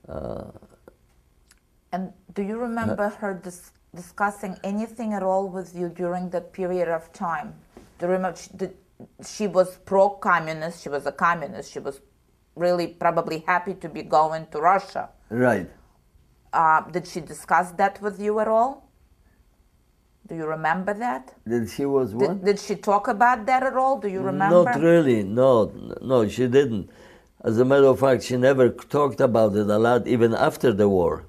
And do you remember her discussing anything at all with you during that period of time? Do you remember she was pro-communist, she was a communist, she was really probably happy to be going to Russia. Right. Did she discuss that with you at all? Do you remember that? That she was what? Did she talk about that at all? Do you remember? Not really, no, she didn't. As a matter of fact, she never talked about it a lot, even after the war.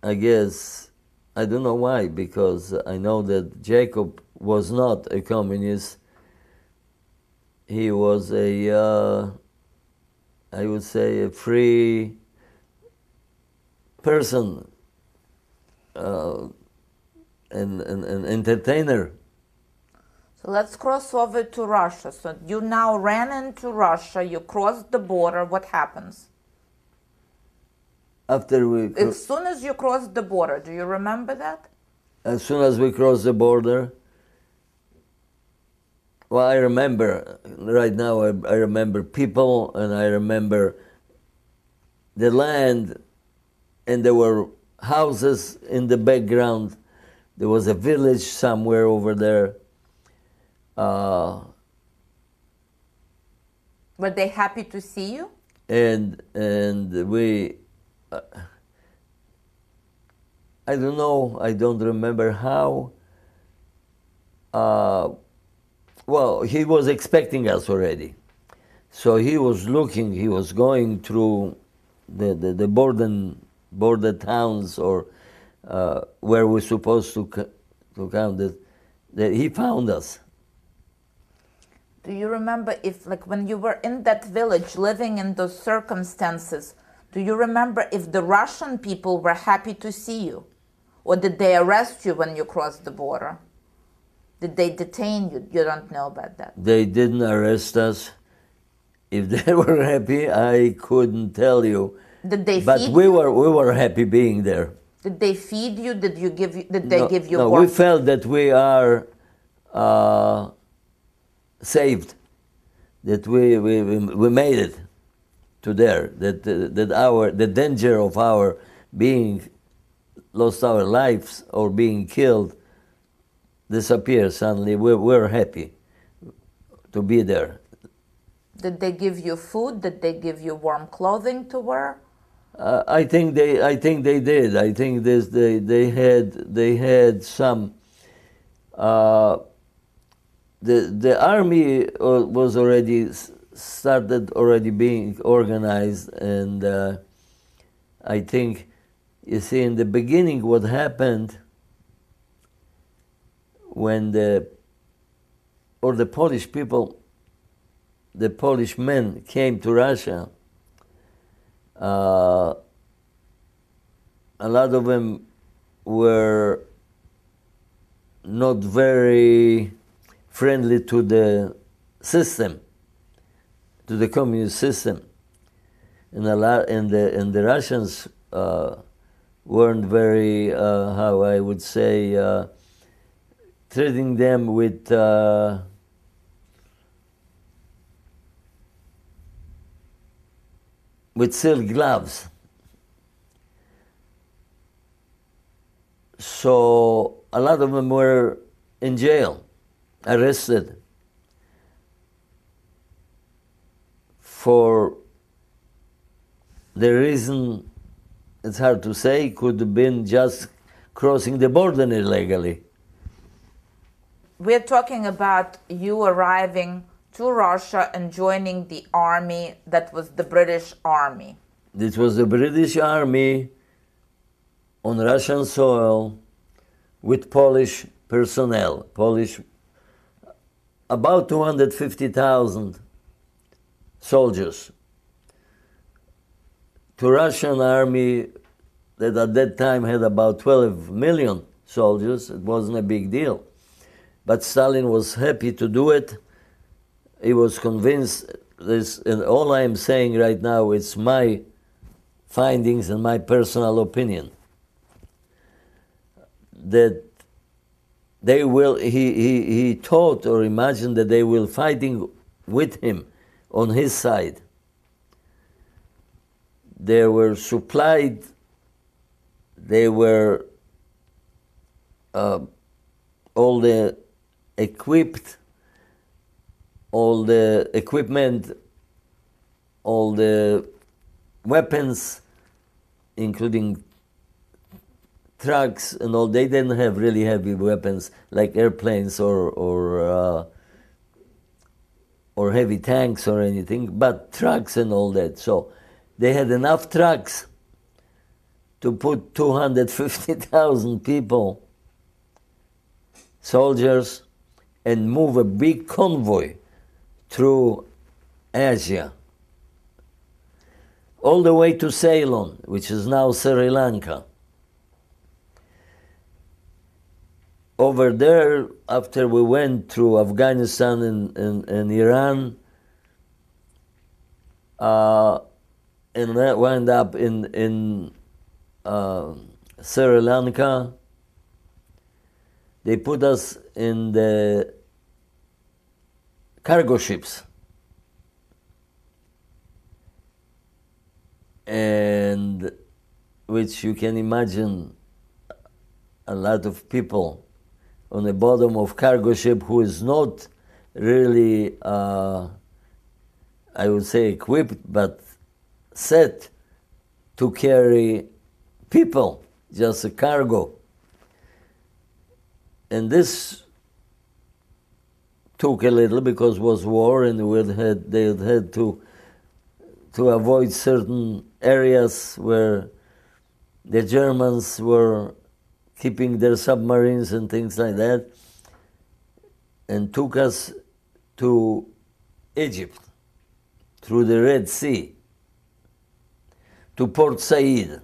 I guess, I don't know why, because I know that Jacob was not a communist. He was I would say, a free person, an entertainer. So let's cross over to Russia. So you now ran into Russia, you crossed the border, what happens? As soon as you crossed the border, do you remember that? As soon as we crossed the border, well, I remember, right now I remember people, and I remember the land, and there were houses in the background. There was a village somewhere over there. Were they happy to see you? And we, I don't know, I don't remember how. Well, he was expecting us already. So he was looking, he was going through the border towns, or where we're supposed to come, that he found us. Do you remember if, like, when you were in that village, living in those circumstances, do you remember if the Russian people were happy to see you? Or did they arrest you when you crossed the border? Did they detain you? You don't know about that. They didn't arrest us. If they were happy, I couldn't tell you. Did they but feed we you? we were happy being there. Did they feed you? Did they give you No, work? we felt that we are saved, that we made it to there, that the danger of our being lost our lives or being killed disappeared suddenly. We're happy to be there. Did they give you food? Did they give you warm clothing to wear? I think they did. I think they had some. The army was already started being organized, and I think, you see, in the beginning, what happened when the Polish people, the Polish men came to Russia, a lot of them were not very friendly to the system, to the communist system, and the Russians weren't very, how I would say, treating them with silk gloves. So a lot of them were in jail, arrested for the reason, it's hard to say, could have been just crossing the border illegally. We're talking about you arriving to Russia and joining the army that was the British Army. This was the British Army on Russian soil with Polish personnel, about 250,000 soldiers. To Russian army that at that time had about 12 million soldiers, it wasn't a big deal. But Stalin was happy to do it. He was convinced, and all I am saying right now, it's my findings and my personal opinion, that they will, he thought or imagined that they will fighting with him on his side they were supplied, they were all the equipped, all the equipment, all the weapons, including trucks and all. They didn't have really heavy weapons like airplanes or heavy tanks or anything, but trucks and all that. So they had enough trucks to put 250,000 people, soldiers, and move a big convoy through Asia, all the way to Ceylon, which is now Sri Lanka. Over there, after we went through Afghanistan and Iran, and wound up in Sri Lanka, they put us in the cargo ships. And which you can imagine a lot of people on the bottom of cargo ship who is not really, I would say, equipped, but set to carry people, just a cargo. And this took a little because it was war, and they had to avoid certain areas where the Germans were keeping their submarines and things like that, and took us to Egypt through the Red Sea to Port Said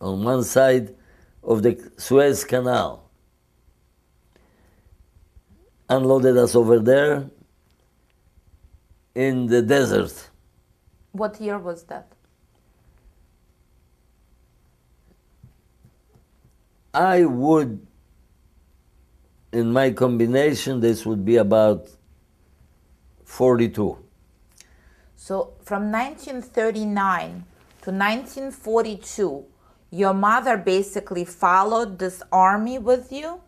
on one side of the Suez Canal. Unloaded us over there in the desert. What year was that? I would, in my combination, this would be about 42. So from 1939 to 1942, your mother basically followed this army with you?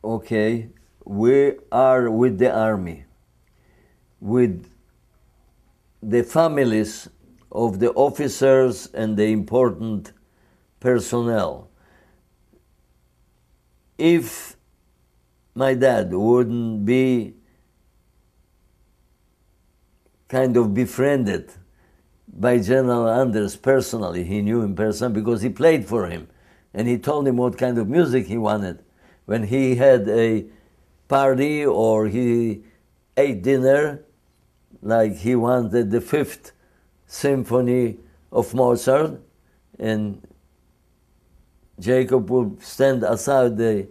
Okay, we are with the army, with the families of the officers and the important personnel. If my dad wouldn't be kind of befriended by General Anders personally, he knew him personally because he played for him, and he told him what kind of music he wanted. When he had a party or he ate dinner, like he wanted the Fifth Symphony of Mozart, and Jacob would stand outside the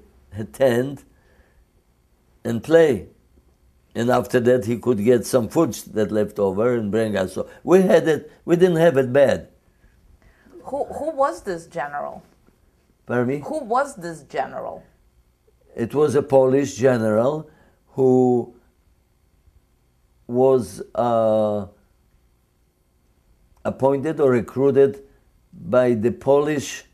tent and play. And after that, he could get some food that left over and bring us. So we had it. We didn't have it bad. Who was this general? Pardon me? Who was this general? It was a Polish general who was appointed or recruited by the Polish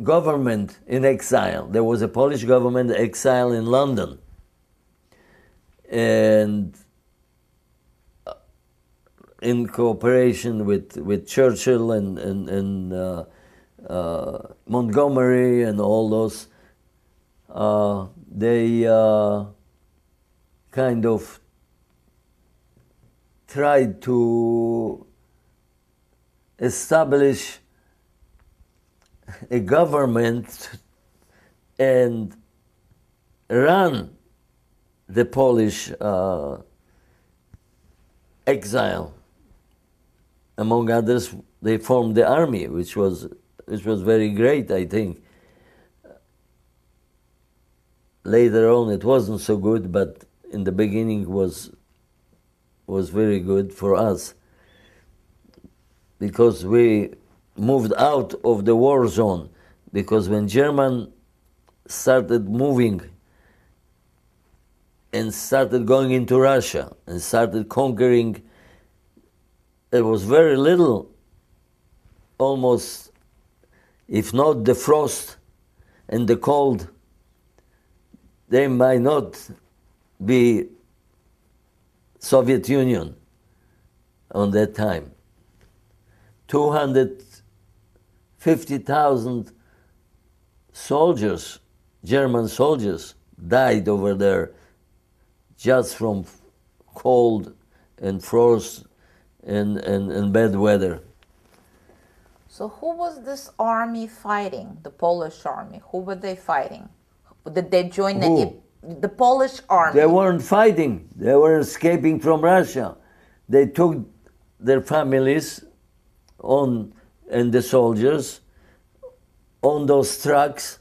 government in exile. There was a Polish government exile in London. And in cooperation with Churchill and Montgomery and all those, they kind of tried to establish a government and run the Polish exile. Among others, they formed the army, which was very great, I think. Later on, it wasn't so good, but in the beginning was very good for us because we moved out of the war zone. Because when German started moving and started going into Russia and started conquering there was very little, almost, if not the frost and the cold, they might not be Soviet Union on that time. 250,000 soldiers, German soldiers, died over there just from cold and frost and bad weather. So who was this army fighting, the Polish army? Who were they fighting? Did they join the Polish army? They weren't fighting. They were escaping from Russia. They took their families on, and the soldiers on those trucks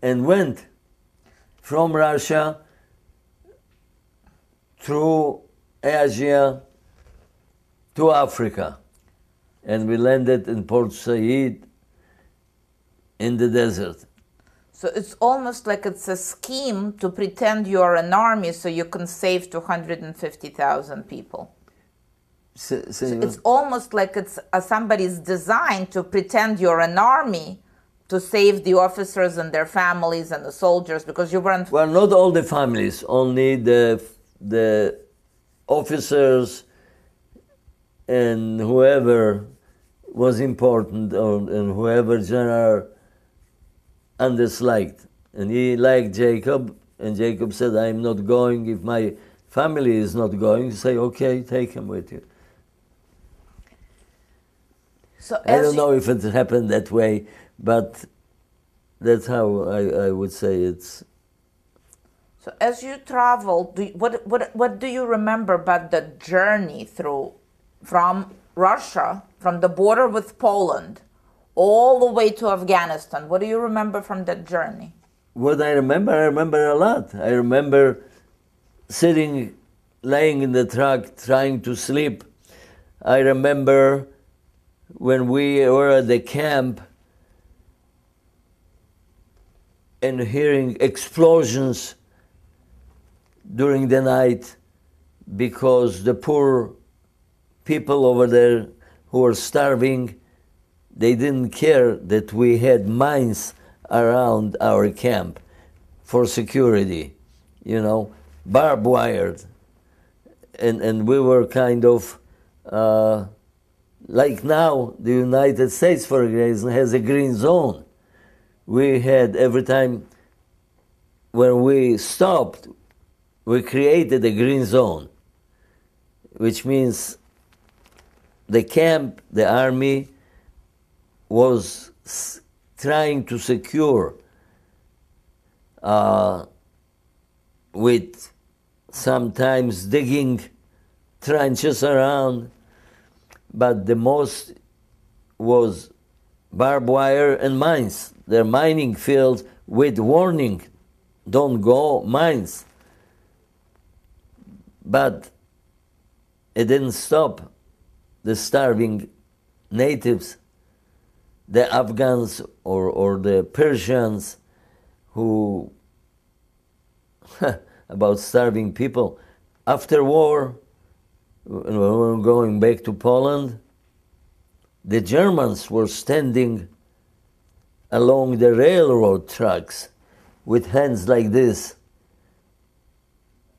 and went from Russia through Asia to Africa. And we landed in Port Said in the desert. So it's almost like it's a scheme to pretend you're an army so you can save 250,000 people. So it's almost like it's somebody's design to pretend you're an army to save the officers and their families and the soldiers, because you weren't... Well, not all the families, only the officers and whoever was important, and whoever general Anders liked. And he liked Jacob, and Jacob said, I'm not going. If my family is not going, say, okay, take him with you. So I don't know if it happened that way, but that's how I would say it's. So as you traveled, what do you remember about the journey through from Russia, from the border with Poland, all the way to Afghanistan? What do you remember from that journey? What I remember a lot. I remember laying in the truck, trying to sleep. I remember when we were at the camp and hearing explosions during the night, because the poor people over there who were starving, they didn't care that we had mines around our camp for security, barbed wired. And we were kind of, like now, the United States, for example, has a green zone. We had, every time when we stopped, we created a green zone, which means the camp, the army, was trying to secure with sometimes digging trenches around, but the most was barbed wire and mines. They're mining fields with warning, don't go mines. But it didn't stop the starving natives, the Afghans or the Persians, who, about starving people. After war, when we were going back to Poland, the Germans were standing along the railroad tracks with hands like this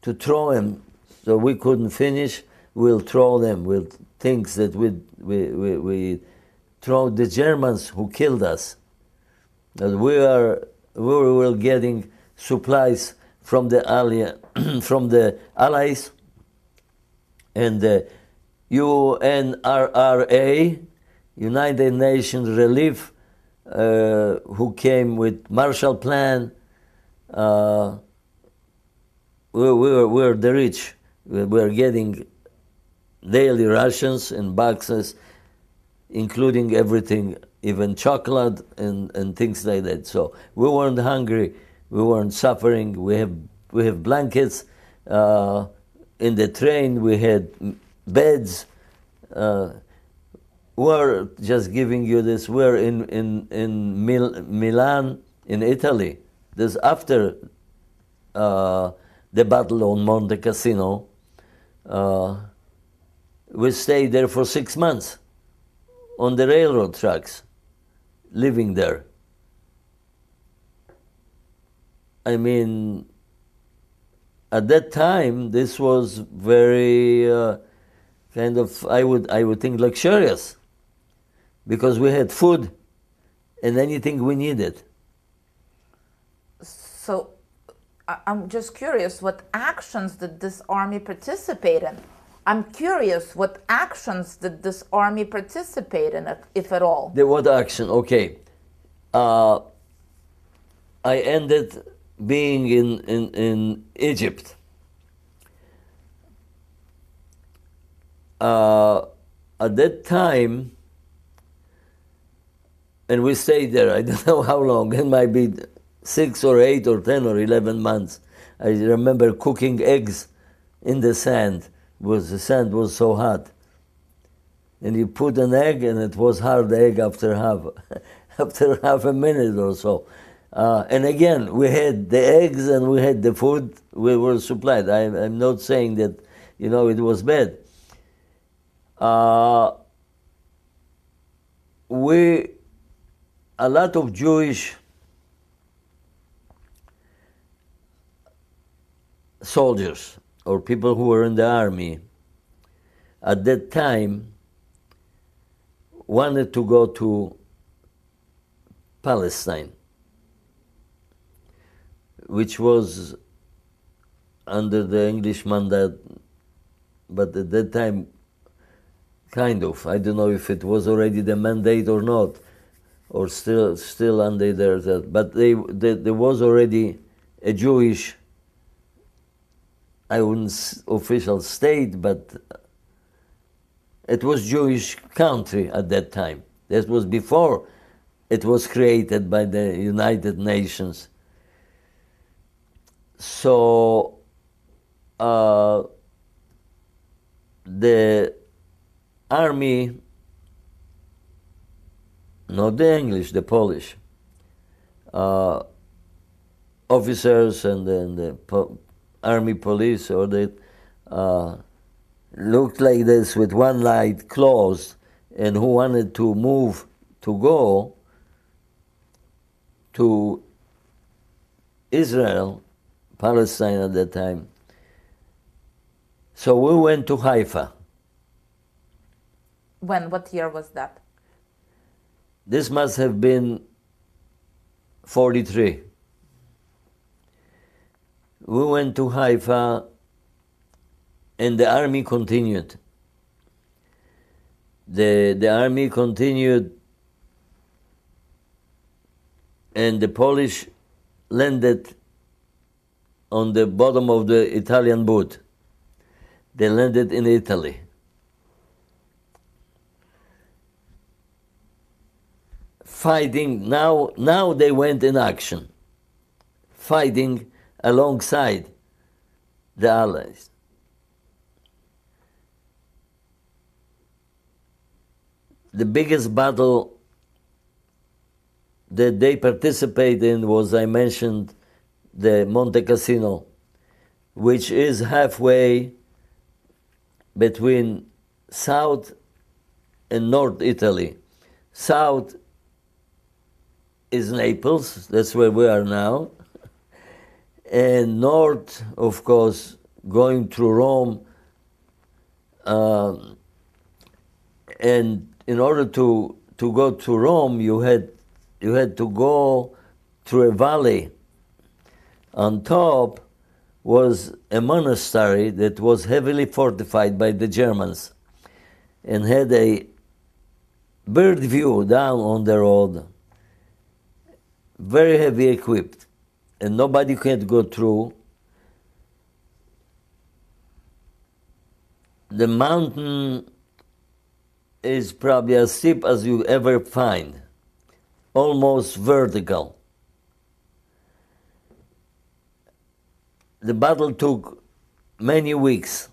to throw them. So we couldn't finish, we'll throw them with things that we throw the Germans who killed us. And we were getting supplies from the Allies and the UNRRA, United Nations Relief, who came with Marshall Plan. We were the rich. We were getting daily rations and boxes, including everything, even chocolate and things like that. So we weren't hungry, we weren't suffering. We have blankets. In the train we had beds. We're just giving you this. We're in Milan, in Italy. This after the battle on Monte Cassino. we stayed there for 6 months on the railroad tracks, living there. I mean, at that time, this was very kind of, I would think, luxurious, because we had food and anything we needed. So I'm just curious, what actions did this army participate in? I'm curious, what actions did this army participate in, if at all? What action? Okay. I ended being in Egypt. At that time, and we stayed there, I don't know how long, it might be 6 or 8 or 10 or 11 months. I remember cooking eggs in the sand. The sand was so hot. And you put an egg, and it was hard egg after half a minute or so. And again, we had the eggs and we had the food. We were supplied. I'm not saying that, it was bad. A lot of Jewish soldiers or people who were in the army at that time wanted to go to Palestine, which was under the English mandate, but at that time, kind of. I don't know if it was already the mandate or not, or still under there. But there was already a Jewish, I wouldn't official state, but it was Jewish country at that time. That was before it was created by the United Nations. So the army, not the English, the Polish officers and the army police, or they looked like this with one light closed, and who wanted to move to go to Israel, Palestine at that time. So we went to Haifa. What year was that? This must have been 43. We went to Haifa, and the army continued. The army continued, and the Polish landed on the bottom of the Italian boat. They landed in Italy. Fighting, now they went in action, fighting alongside the Allies. The biggest battle that they participated in was, I mentioned, the Monte Cassino, which is halfway between South and North Italy. South is Naples, that's where we are now, and north, of course, going through Rome, and in order to go to Rome, you had to go through a valley. On top was a monastery that was heavily fortified by the Germans and had a bird view down on the road, very heavy equipped, and nobody could go through. The mountain is probably as steep as you ever find, almost vertical. The battle took many weeks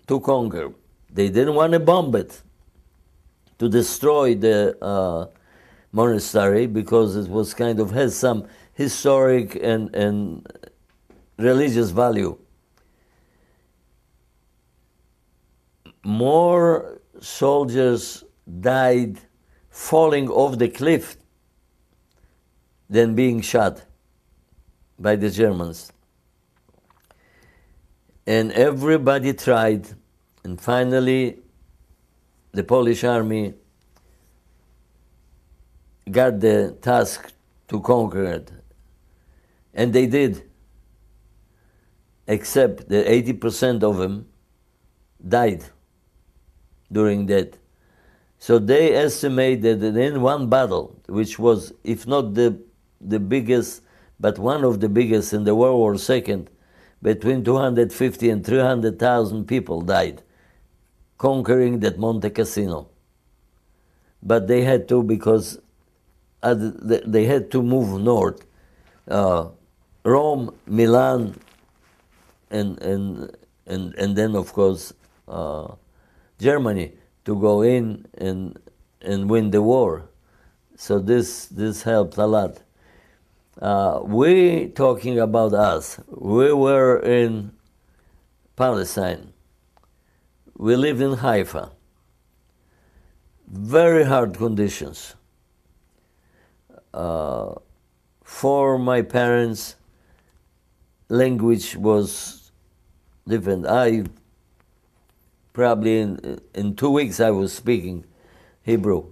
to conquer. They didn't want to bomb it, to destroy the monastery, because it was kind of has some historic and religious value. more soldiers died falling off the cliff than being shot by the Germans. And everybody tried, and finally the Polish army got the task to conquer it. And they did, except that 80% of them died during that. So they estimated that in one battle, which was, if not the biggest, but one of the biggest in the World War II, between 250 and 300,000 people died conquering that Monte Cassino. But they had to, because they had to move north. Rome, Milan, and then of course Germany to go in and win the war. So this helped a lot. We talking about us. We were in Palestine. We lived in Haifa. Very hard conditions. For my parents, language was different. I probably in 2 weeks I was speaking Hebrew,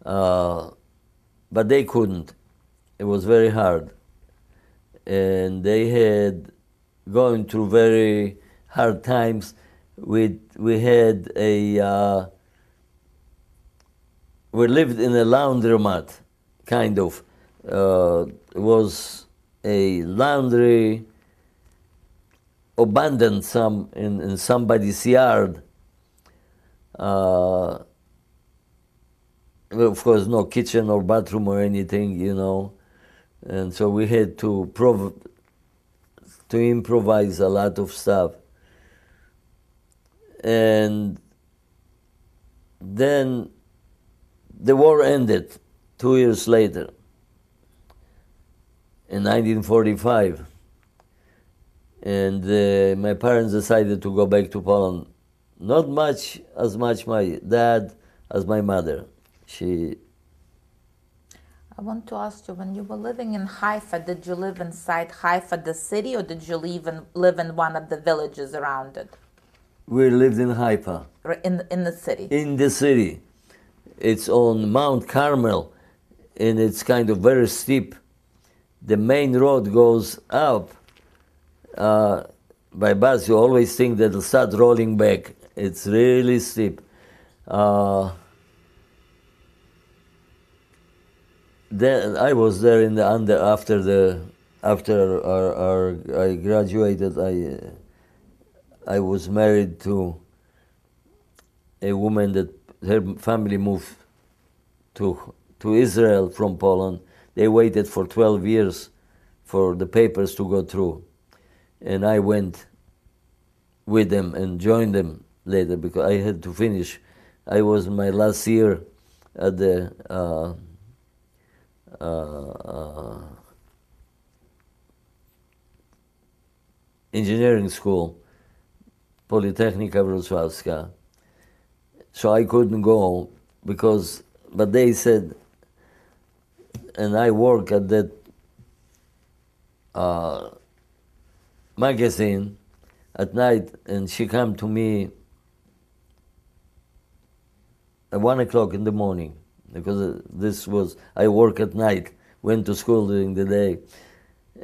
but they couldn't. It was very hard, and they had going through very hard times. We had a we lived in a laundromat, kind of. It was a laundry abandoned some in somebody's yard. Of course, no kitchen or bathroom or anything, you know. And so we had to improvise a lot of stuff. And then the war ended 2 years later, in 1945. And my parents decided to go back to Poland. Not as much my dad as my mother. I want to ask you, when you were living in Haifa, did you live inside Haifa, the city, or did you live in one of the villages around it? We lived in Haifa. In the city? In the city. It's on Mount Carmel, and it's kind of very steep. The main road goes up. By bus, you always think that it'll start rolling back. It's really steep. Then I was there after I graduated. I was married to a woman that her family moved to Israel from Poland. They waited for 12 years for the papers to go through, and I went with them and joined them later because I had to finish. I was in my last year at the engineering school, Politechnika Wrocławska. So I couldn't go but they said, and I work at that magazine at night, and she came to me at 1 o'clock in the morning, because I work at night, went to school during the day,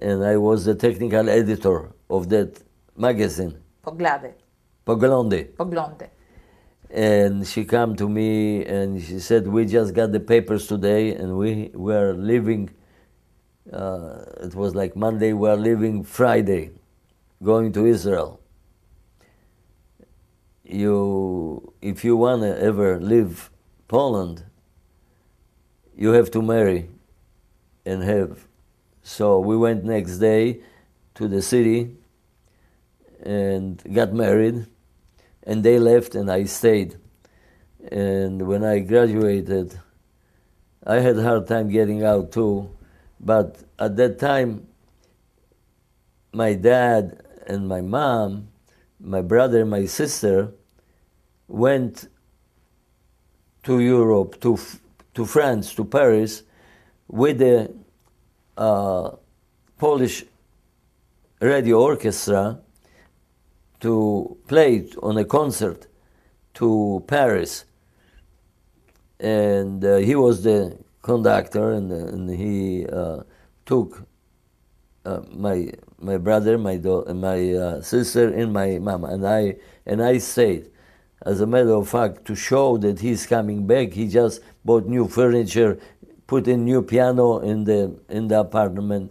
and I was the technical editor of that magazine. Poglądy. And she came to me and she said, we just got the papers today, and we were leaving, it was like Monday, we are leaving Friday, going to Israel. If you want to ever leave Poland, you have to marry and have. So we went next day to the city and got married, and they left and I stayed. And when I graduated, I had a hard time getting out too, but at that time, my dad and my mom, my brother and my sister, went to Europe, to France, to Paris, with the Polish radio orchestra to play it on a concert to Paris. And he was the conductor, and he took my brother, my sister, and my mom, and I stayed. As a matter of fact, to show that he's coming back, he just bought new furniture, put a new piano in the apartment.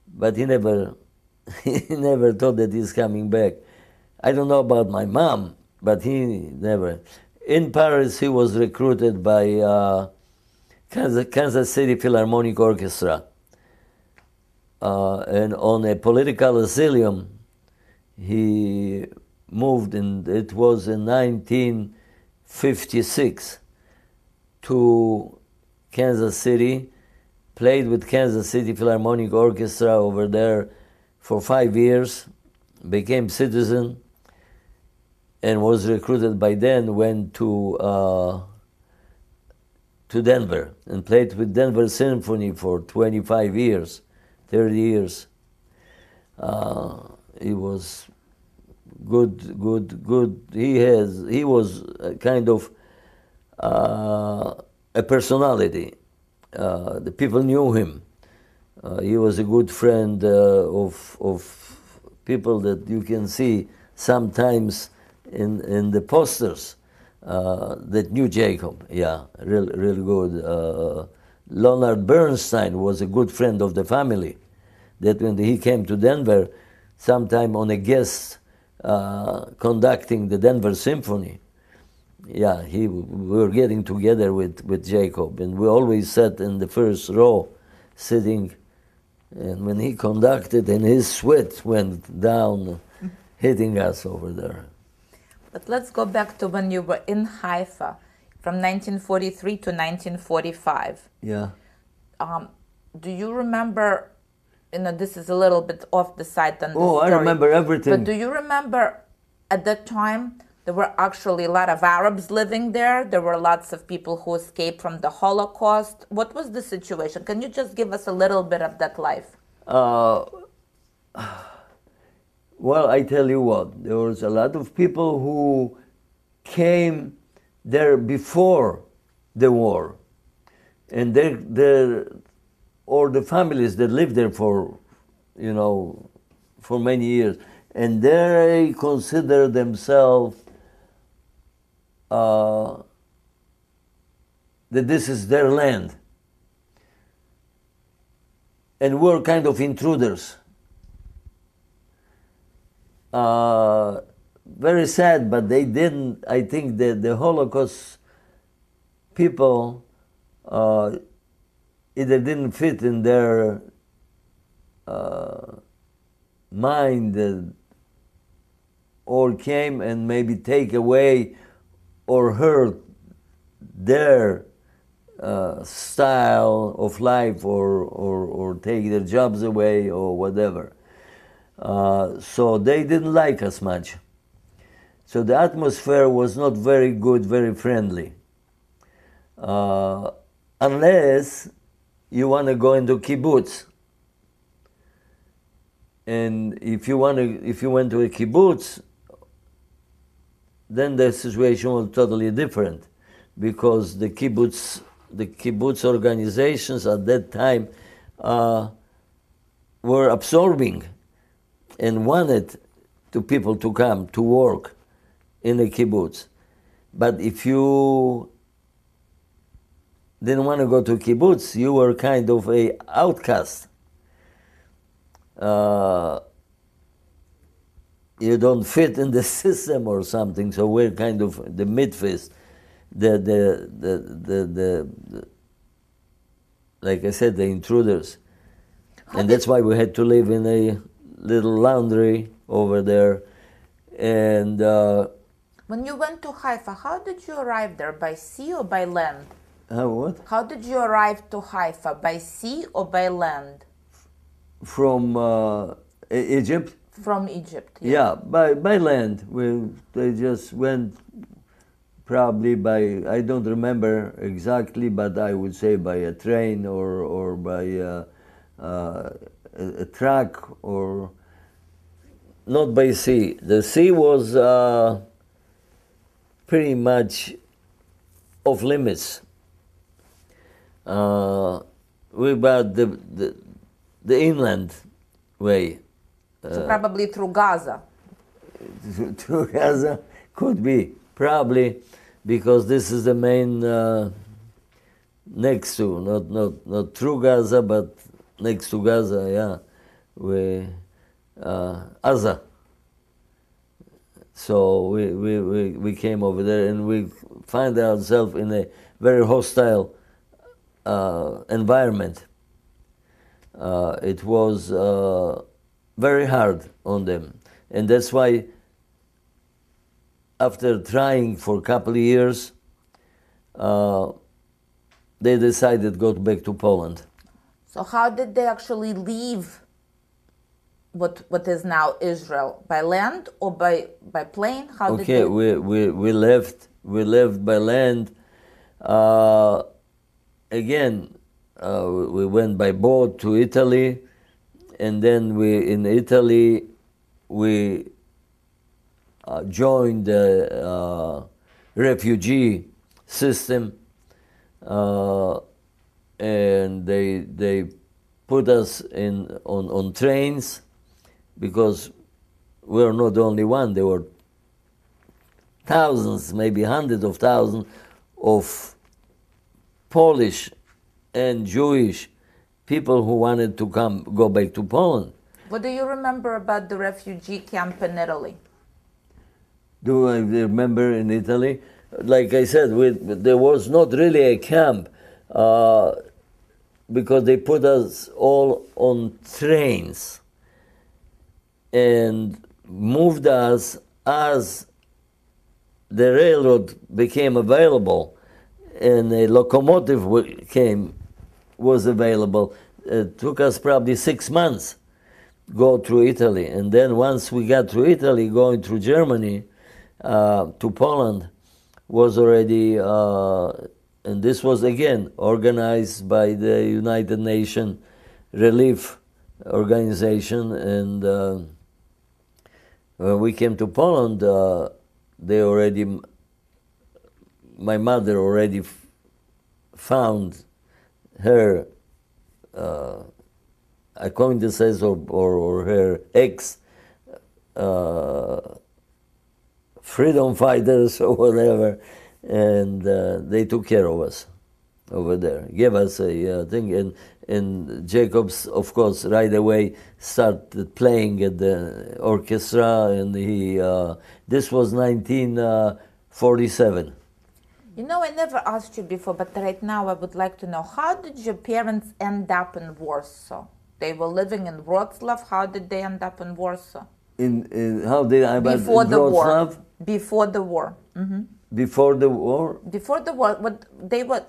But he never thought that he's coming back. I don't know about my mom, but he never. In Paris, he was recruited by Kansas City Philharmonic Orchestra. And on a political asylum, he moved, and it was in 1956, to Kansas City, played with Kansas City Philharmonic Orchestra over there for 5 years, became citizen, and was recruited by then, went to Denver and played with Denver Symphony for 25 years, 30 years. He was good. He was a kind of a personality. The people knew him. He was a good friend of people that you can see sometimes in the posters that knew Jacob. Yeah, real good. Leonard Bernstein was a good friend of the family. That when he came to Denver, sometime on a guest conducting the Denver Symphony, yeah, we were getting together with Jacob, and we always sat in the first row, sitting. And when he conducted, and his sweat went down, hitting us over there. But let's go back to when you were in Haifa, from 1943 to 1945. Yeah. Do you remember? This is a little bit off the side than the story. I remember everything. But do you remember at that time there were actually a lot of Arabs living there? There were lots of people who escaped from the Holocaust. What was the situation? Can you just give us a little bit of that life? Well, I tell you what, there was a lot of people who came there before the war, and or the families that lived there for many years, and they consider themselves that this is their land, and we're kind of intruders. Very sad, but they didn't. I think that the Holocaust people either didn't fit in their mind, or came and maybe take away or hurt their style of life, or take their jobs away or whatever. So they didn't like us much. So the atmosphere was not very good, very friendly. Unless you want to go into kibbutz. And if you went to a kibbutz, then the situation was totally different, because the kibbutz organizations at that time were absorbing and wanted people to come to work in a kibbutz. But if you didn't want to go to kibbutz, you were kind of a outcast. You don't fit in the system or something, so we're kind of the midfist, like I said, the intruders. And that's why we had to live in a little laundry over there. And when you went to Haifa, how did you arrive there? By sea or by land? What? How did you arrive to Haifa? By sea or by land? From Egypt? From Egypt. Yeah, by land. They just went probably by, I don't remember exactly, but I would say by a train or by a truck, or not by sea. The sea was pretty much off limits. We about the inland way. So probably through Gaza. Through Gaza could be, probably, because this is the main next to, not through Gaza, but next to Gaza, yeah, Gaza. So we came over there, and we find ourselves in a very hostile environment. It was very hard on them, and that's why after trying for a couple of years, they decided to go back to Poland. So how did they actually leave what is now Israel? By land or by plane? How did they? we left by land. Again, we went by boat to Italy, and then in Italy we joined the refugee system, and they put us on trains, because we were not the only one. There were thousands, maybe hundreds of thousands of Polish and Jewish people who wanted to go back to Poland. What do you remember about the refugee camp in Italy? Do I remember in Italy? Like I said, there was not really a camp, because they put us all on trains and moved us as the railroad became available and a locomotive was available. It took us probably 6 months go through Italy, and then once we got through Italy, going through Germany to Poland was already, and this was again organized by the United Nations Relief Organization, and when we came to Poland, my mother already found her acquaintances or her ex freedom fighters or whatever, and they took care of us over there, gave us a thing, and Jacobs, of course, right away started playing at the orchestra, and this was 1947. You know, I never asked you before, but right now I would like to know, how did your parents end up in Warsaw? They were living in Wrocław. How did they end up in Warsaw? How did I before the Wrocław? war? Before the war. Mm-hmm. Before the war? Before the war, what they were,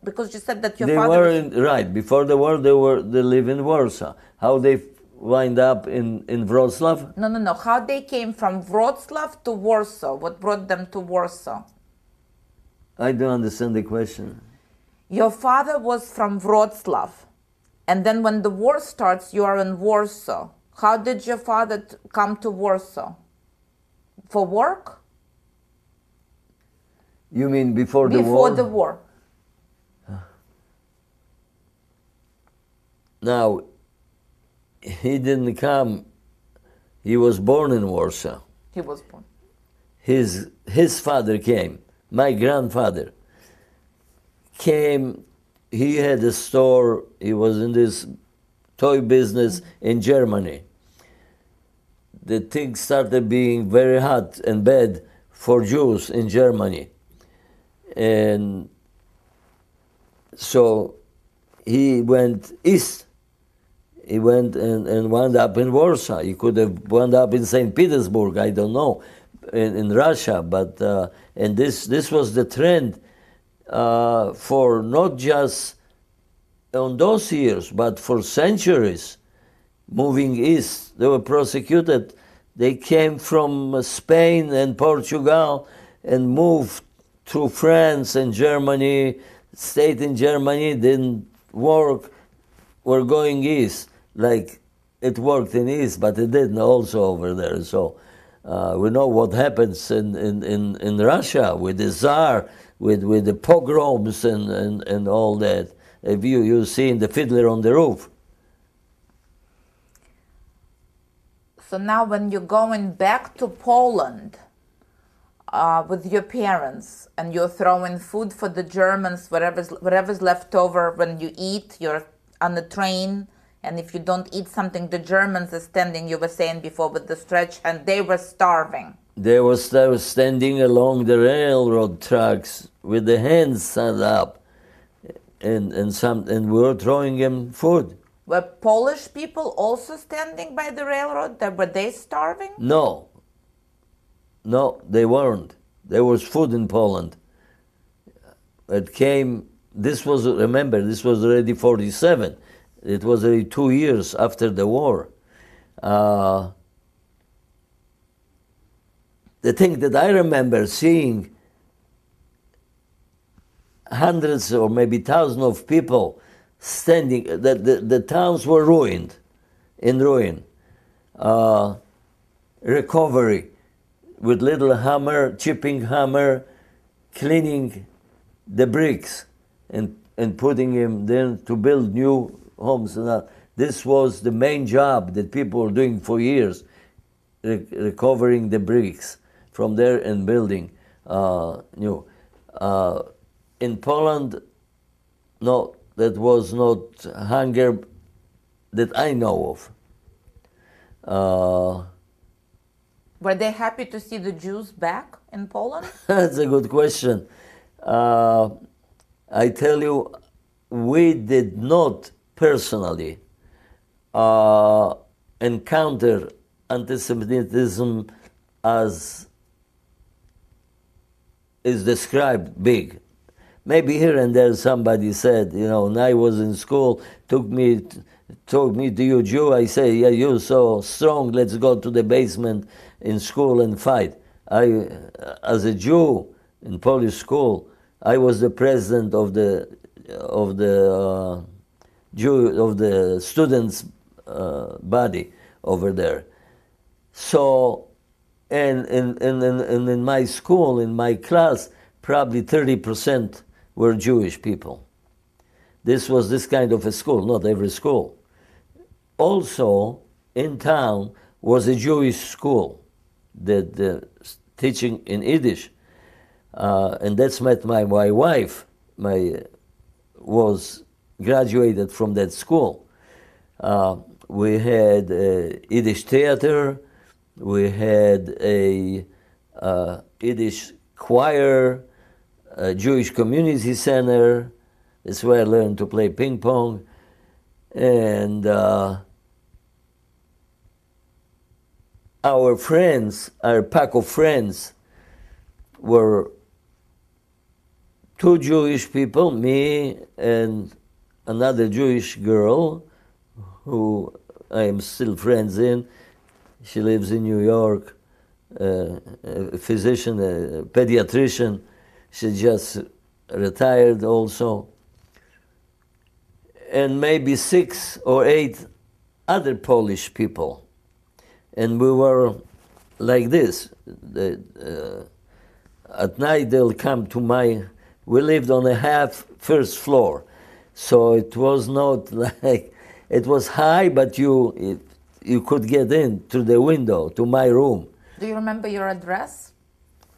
because you said that your they father. Right. Before the war, they live in Warsaw. How they wind up in Wrocław? No. How they came from Wrocław to Warsaw? What brought them to Warsaw? I don't understand the question. Your father was from Wrocław, and then when the war starts, you are in Warsaw. How did your father come to Warsaw? For work? You mean before the war? Before the war. Now, he didn't come. He was born in Warsaw. He was born. His father came. My grandfather came. He had a store. He was in this toy business in Germany. The thing started being very hot and bad for Jews in Germany. And so he went east. He went and wound up in Warsaw. He could have wound up in St. Petersburg, I don't know, in Russia. But and this was the trend for not just on those years, but for centuries. Moving east, they were persecuted. They came from Spain and Portugal and moved through France and Germany, stayed in Germany, didn't work, were going east, like it worked in east, but it didn't also over there. So we know what happens in Russia with the Tsar, with the pogroms and all that. If you see in the Fiddler on the Roof. So now when you're going back to Poland with your parents and you're throwing food for the Germans, whatever's left over when you eat, you're on the train, and if you don't eat something, the Germans are standing, you were saying before, with the stretch, and they were starving. They were standing along the railroad tracks with the hands set up, and we were throwing them food. Were Polish people also standing by the railroad? Were they starving? No, they weren't. There was food in Poland. It came, this was already 47. It was already 2 years after the war. The thing that I remember seeing hundreds or maybe thousands of people standing, the towns were ruined, in ruin. Recovery with little hammer, chipping hammer, cleaning the bricks and putting them then to build new homes. This was the main job that people were doing for years, recovering the bricks from there and building new. In Poland, no, that was not hunger that I know of. Were they happy to see the Jews back in Poland? That's a good question. I tell you, we did not personally encounter anti-Semitism as is described big. Maybe here and there somebody said, when I was in school, took me to you Jew, I say, yeah, you're so strong, let's go to the basement in school and fight. As a Jew in Polish school, I was the president of the students' body over there. So, and in my school, in my class, probably 30% were Jewish people. This was this kind of a school, not every school. Also, in town was a Jewish school that teaching in Yiddish, and that's met my wife. Was graduated from that school. We had a Yiddish theater. We had a Yiddish choir, a Jewish community center. That's where I learned to play ping pong. And our pack of friends, were two Jewish people, me and another Jewish girl, who I am still friends in. She lives in New York, a physician, a pediatrician. She just retired also. And maybe 6 or 8 other Polish people. And we were like this. At night they'll come to we lived on a first floor. So it was not like, it was high, but you could get in through the window to my room. Do you remember your address,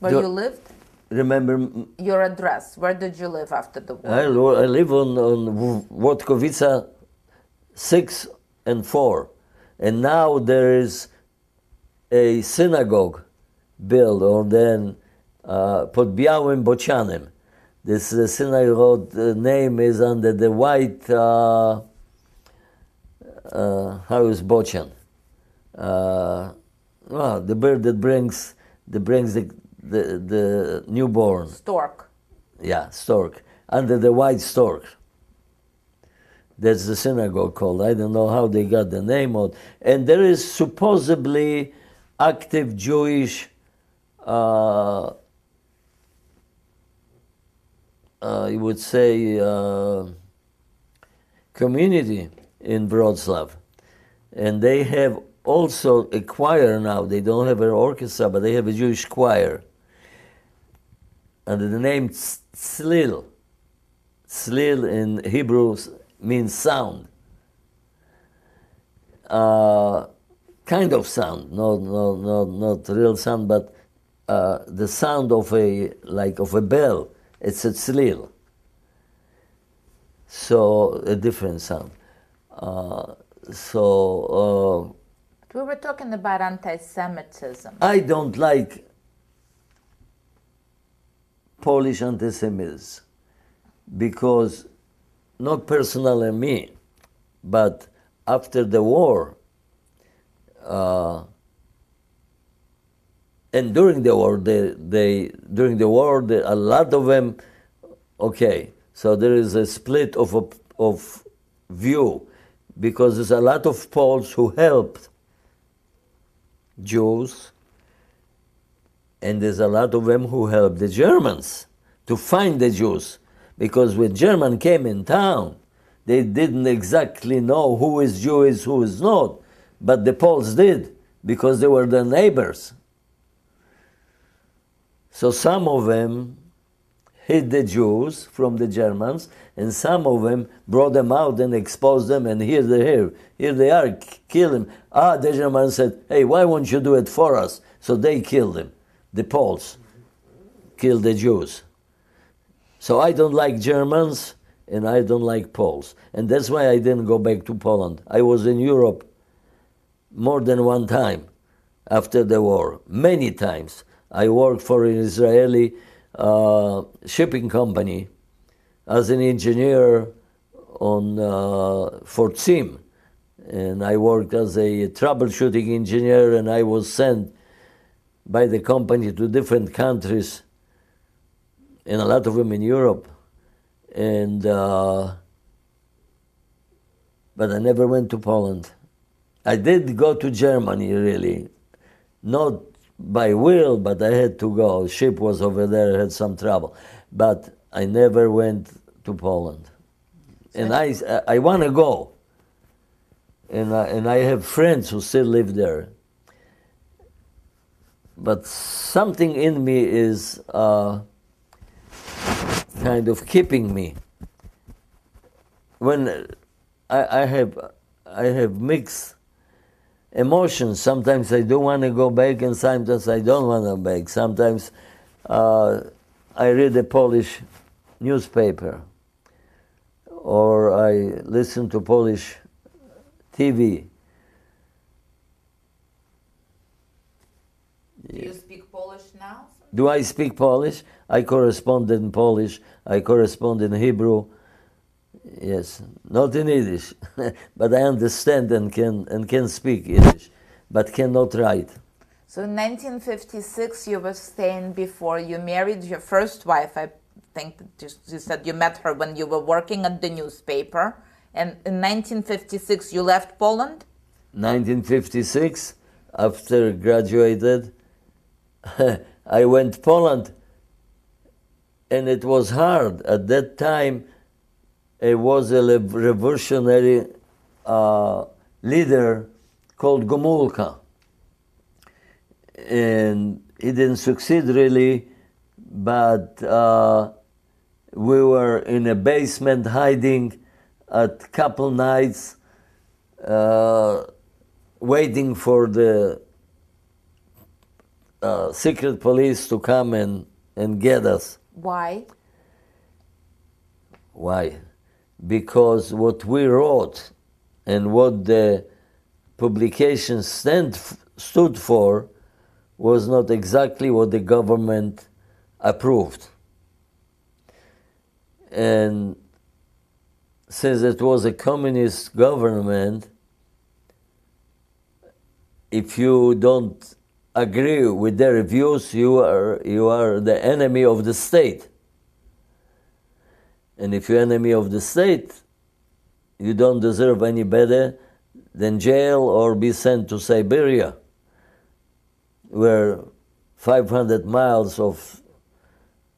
where you lived? Remember your address? Where did you live after the war? I live on Włodkowica 6 and 4. And now there is a synagogue built on then pod Białym Bocianem. This synagogue name is under the white house Bocian. The bird that brings the newborn. Stork. Yeah, stork. Under the white stork. That's the synagogue called. I don't know how they got the name of. And there is supposedly active Jewish you would say, community in Wrocław. And they have also a choir now. They don't have an orchestra, but they have a Jewish choir under the name Tzlil. Tzlil in Hebrew means sound. Kind of sound, not real sound, but the sound of a bell. It's a tzlil. So a different sound. We were talking about anti-Semitism. I don't like Polish anti-Semitism because, not personally me, but after the war, and during the war, a lot of them, okay, so there is a split of view, because there's a lot of Poles who helped Jews, and there's a lot of them who helped the Germans to find the Jews, because when German came in town, they didn't exactly know who is Jewish, who is not, but the Poles did, because they were their neighbors. So some of them hid the Jews from the Germans, and some of them brought them out and exposed them, and here they are, kill them. The Germans said, hey, why won't you do it for us? So they killed them. The Poles killed the Jews. So I don't like Germans, and I don't like Poles. And that's why I didn't go back to Poland. I was in Europe more than one time after the war, many times. I worked for an Israeli shipping company as an engineer for TSIM. And I worked as a troubleshooting engineer, and I was sent by the company to different countries, and a lot of them in Europe. And but I never went to Poland. I did go to Germany, really, not by will, but I had to go. Ship was over there, I had some trouble, but I never went to Poland. And I want to go, and I have friends who still live there. But something in me is kind of keeping me. When I have mixed emotions. Sometimes I do want to go back, and sometimes I don't want to go back. Sometimes I read a Polish newspaper, or I listen to Polish TV. Do you speak Polish now? Do I speak Polish? I correspond in Polish. I correspond in Hebrew. Yes, not in Yiddish, but I understand and can speak Yiddish, but cannot write. So in 1956, you were staying before you married your first wife. I think that you said you met her when you were working at the newspaper. And in 1956, you left Poland? 1956, after graduated, I went to Poland, and it was hard. At that time, it was a revolutionary leader called Gomulka. And he didn't succeed really, but we were in a basement hiding at couple nights, waiting for the secret police to come and get us. Why? Why? Because what we wrote and what the publication stood for was not exactly what the government approved. And since it was a communist government, if you don't agree with their views, you are the enemy of the state. And if you're enemy of the state, you don't deserve any better than jail or be sent to Siberia, where 500 miles of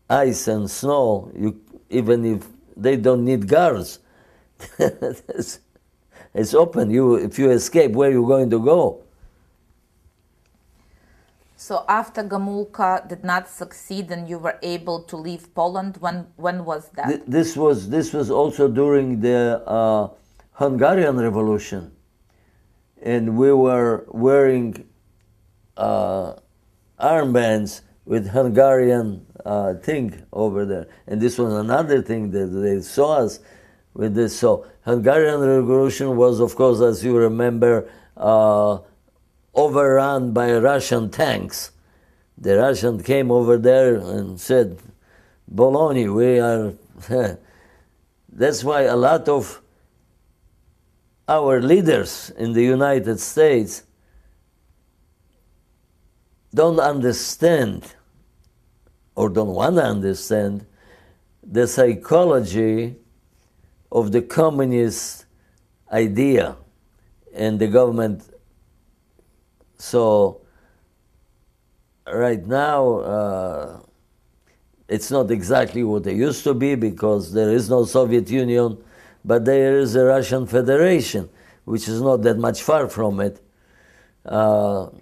ice and snow, even if they don't need guards. It's open. If you escape, where are you going to go? So after Gomulka did not succeed and you were able to leave Poland, when was that? This was also during the Hungarian Revolution, and we were wearing armbands with Hungarian thing over there. And this was another thing that they saw us with this. So Hungarian Revolution was, of course, as you remember, overrun by Russian tanks. The Russians came over there and said, Bologna, we are... That's why a lot of our leaders in the United States don't understand or don't want to understand the psychology of the communist idea and the government. So right now it's not exactly what it used to be because there is no Soviet Union, but there is a Russian Federation, which is not that much far from it. So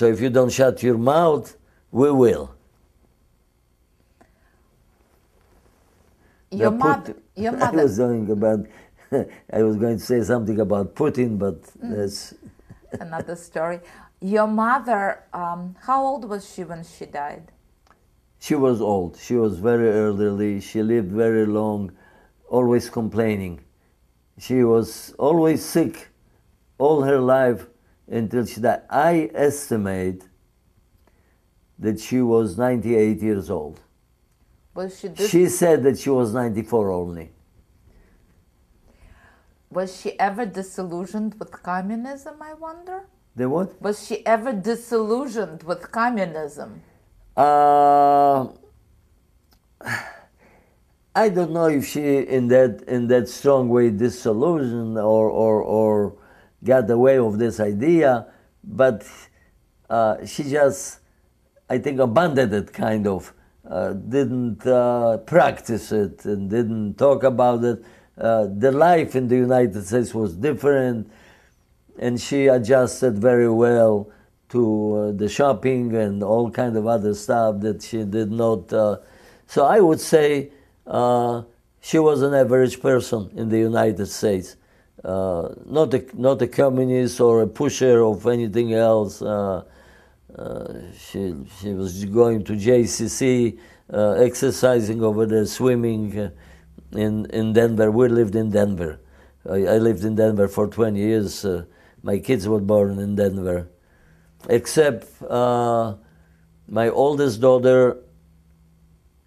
if you don't shut your mouth, we will. Your mother. I was going about. I was going to say something about Putin, but that's another story. Your mother. How old was she when she died? She was old. She was very elderly. She lived very long, always complaining. She was always sick all her life until she died. I estimate that she was 98 years old. Was she? She said that she was 94 only. Was she ever disillusioned with communism, I wonder? The what? Was she ever disillusioned with communism? I don't know if she in that strong way disillusioned or got away of this idea, but she just, I think, abandoned it kind of, didn't practice it and didn't talk about it. The life in the United States was different, and she adjusted very well to the shopping and all kind of other stuff that she did not. So I would say she was an average person in the United States, not a communist or a pusher of anything else. She was going to JCC, exercising over there, swimming in Denver. We lived in Denver. I lived in Denver for 20 years. My kids were born in Denver. Except my oldest daughter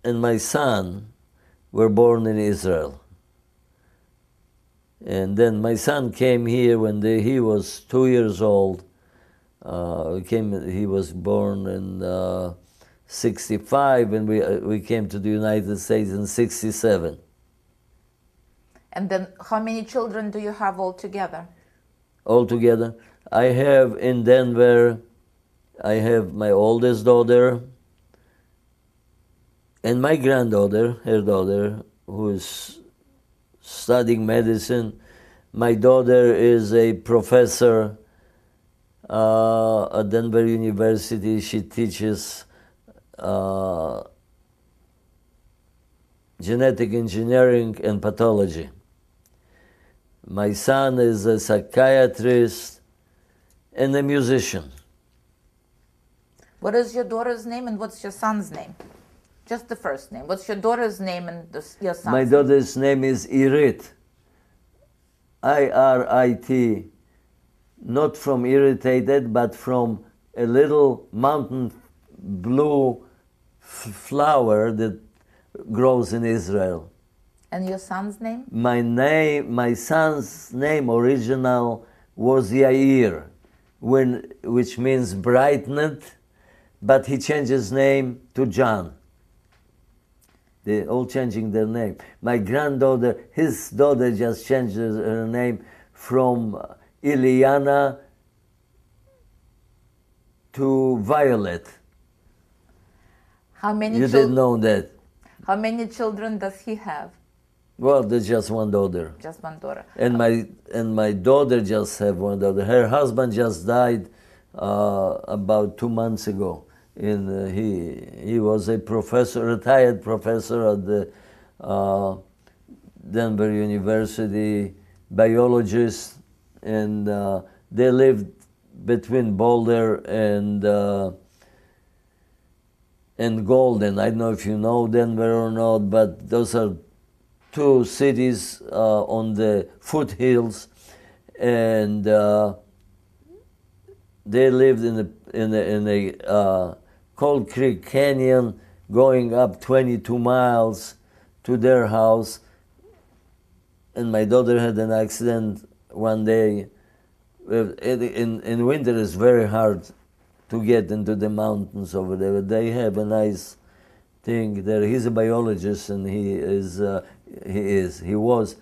and my son were born in Israel. And then my son came here when he was 2 years old. He was born in 65, and we came to the United States in 67. And then how many children do you have altogether? Altogether, I have in Denver, I have my oldest daughter and my granddaughter, her daughter, who is studying medicine. My daughter is a professor at Denver University. She teaches genetic engineering and pathology. My son is a psychiatrist and a musician. What is your daughter's name and what's your son's name? Just the first name. What's your daughter's name and your son's name? My daughter's name is Irit. I-R-I-T. Not from irritated, but from a little mountain blue flower that grows in Israel. And your son's name? My son's name original was Yair, which means brightened, but he changed his name to John. They're all changing their name. My granddaughter, his daughter just changed her name from Ileana to Violet. How many You didn't know that. How many children does he have? Well, there's just one daughter. Just one daughter. And my daughter just have one daughter. Her husband just died about 2 months ago. He was a professor, retired professor at the Denver University, biologist, and they lived between Boulder and Golden. I don't know if you know Denver or not, but those are two cities on the foothills, and they lived in a Cold Creek Canyon, going up 22 miles to their house. And my daughter had an accident one day. In winter, it's very hard to get into the mountains over there. They have a nice thing there. He's a biologist, and he was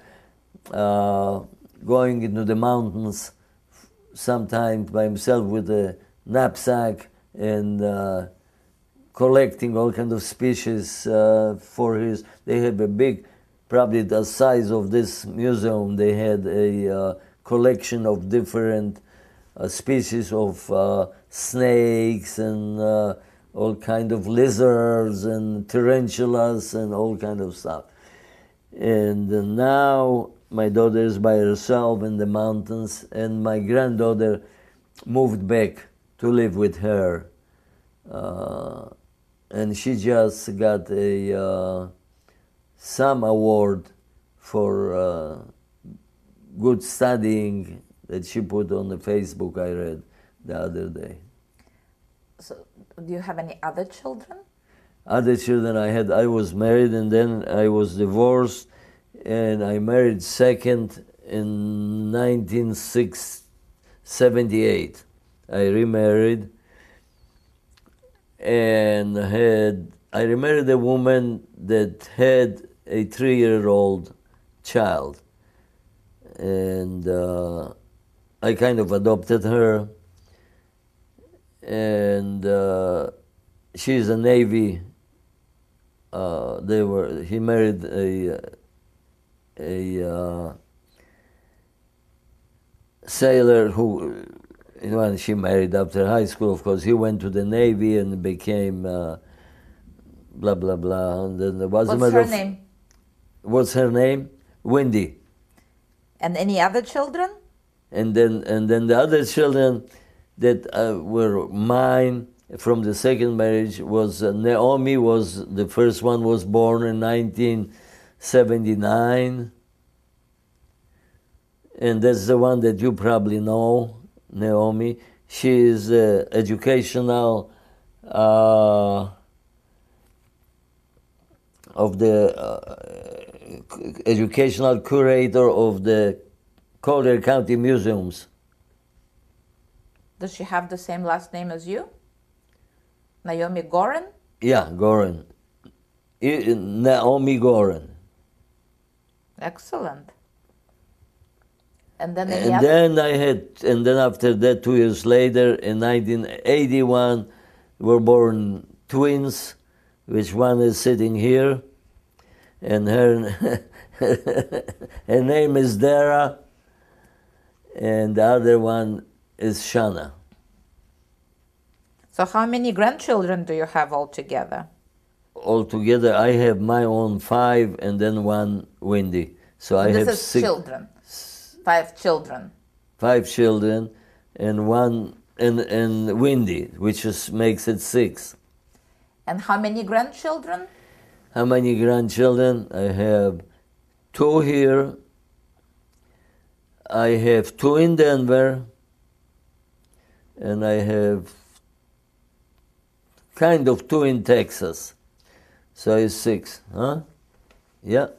going into the mountains sometimes by himself with a knapsack and collecting all kinds of species for his. They have a big, probably the size of this museum. They had a collection of different species of snakes and all kind of lizards and tarantulas and all kind of stuff. And now my daughter is by herself in the mountains, and my granddaughter moved back to live with her. And she just got some award for good studying that she put on the Facebook, I read the other day. So, do you have any other children? Other children I was married, and then I was divorced, and I married second in 1978. I remarried, and I remarried a woman that had a 3-year-old child, and I kind of adopted her, and she's a Navy. He married a sailor who, when she married after high school, of course, he went to the Navy and became blah blah blah. And then there was What's her name? What's her name? Wendy. And any other children? And then the other children that were mine from the second marriage was Naomi. Was the first one, was born in 1979, and that's the one that you probably know, Naomi. She is educational educational curator of the Collier County Museums. Does she have the same last name as you? Naomi Goren? Yeah, Goren. Naomi Goren. Excellent. And then and then after that, 2 years later, in 1981, were born twins, which one is sitting here, and her her name is Dara, and the other one is Shana. So how many grandchildren do you have altogether? Altogether, I have my own 5, and then one Wendy. So I have 6 children. 5 children. 5 children, and one and Wendy, which makes it 6. And how many grandchildren? How many grandchildren? I have 2 here. I have 2 in Denver, and I have kind of 2 in Texas. So it's 6, huh? Yeah.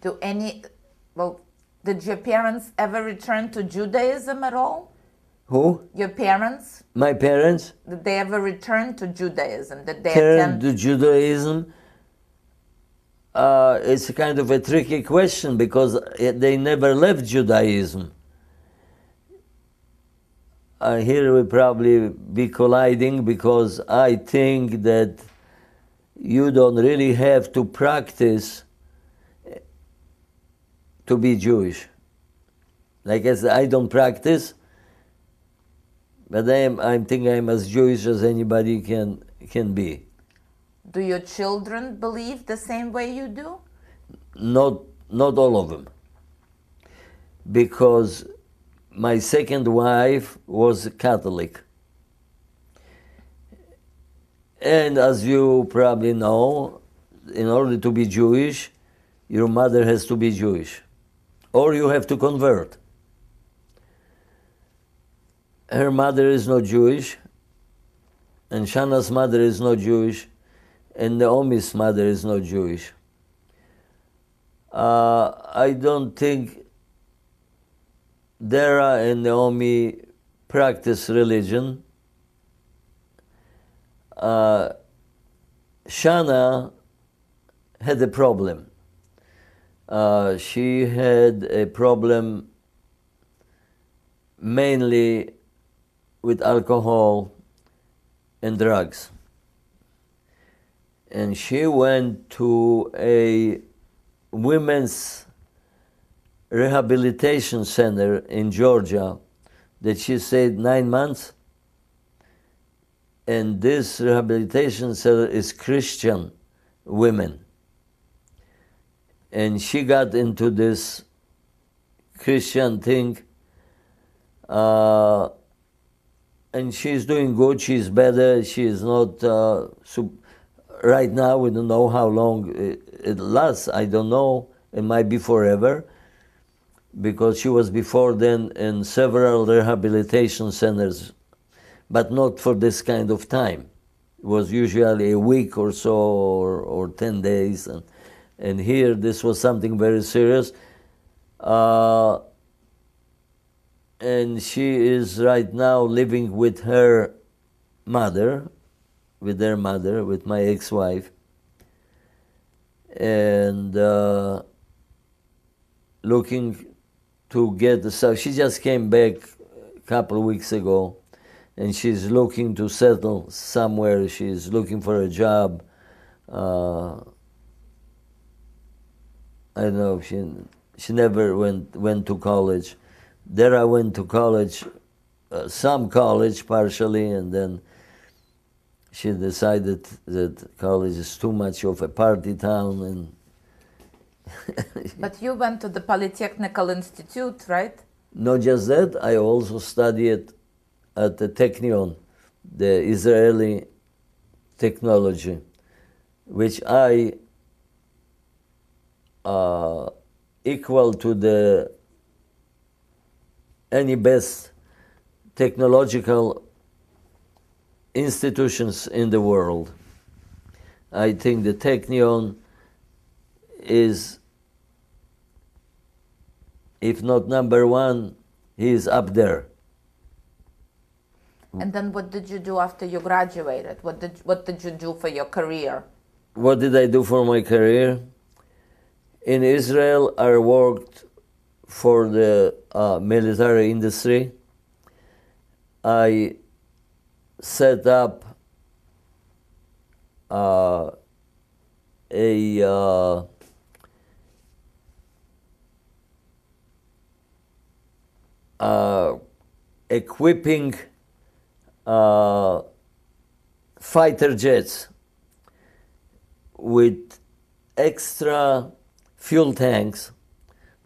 Did your parents ever return to Judaism at all? Who? Your parents? My parents? Did they ever return to Judaism? Did they Turned attend? to Judaism? It's a kind of a tricky question because they never left Judaism. Here we probably be colliding because I think that you don't really have to practice to be Jewish. Like I said, I don't practice, but I think I'm as Jewish as anybody can be. Do your children believe the same way you do? Not all of them, because my second wife was Catholic. And as you probably know, in order to be Jewish, your mother has to be Jewish, or you have to convert. Her mother is not Jewish, and Shana's mother is not Jewish, and Naomi's mother is not Jewish. I don't think Dara and Naomi practice religion. Shana had a problem. She had a problem mainly with alcohol and drugs. And she went to a women's rehabilitation center in Georgia that she stayed 9 months. And this rehabilitation center is Christian women. And she got into this Christian thing, and she's doing good, she's better, she's not, right now we don't know how long it lasts, I don't know, it might be forever, because she was before then in several rehabilitation centers, but not for this kind of time. It was usually a week or so, or 10 days, and here this was something very serious. And she is right now living with her mother, with their mother, with my ex-wife, and looking to get the stuff. She just came back a couple of weeks ago, and she's looking to settle somewhere. She's looking for a job. I don't know, she never went to college. There I went to college, some college partially, and then she decided that college is too much of a party town. And But you went to the Polytechnical Institute, right? not just that, I also studied at the Technion, the Israeli technology, which I equal to the any best technological institutions in the world. I think the Technion is, if not number one, he is up there. And then what did you do after you graduated? What did you do for your career? What did I do for my career? In Israel, I worked for the military industry. I set up equipping fighter jets with extra fuel tanks,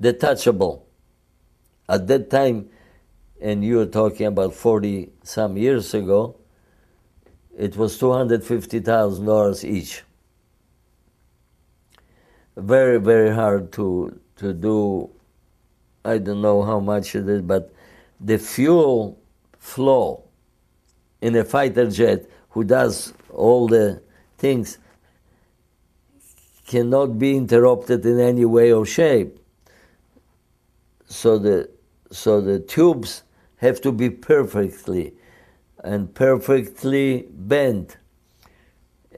detachable. At that time, and you were talking about 40 some years ago, it was $250,000 each. Very, very hard to do. I don't know how much it is, but the fuel flow in a fighter jet who does all the things cannot be interrupted in any way or shape. So the tubes have to be perfectly bent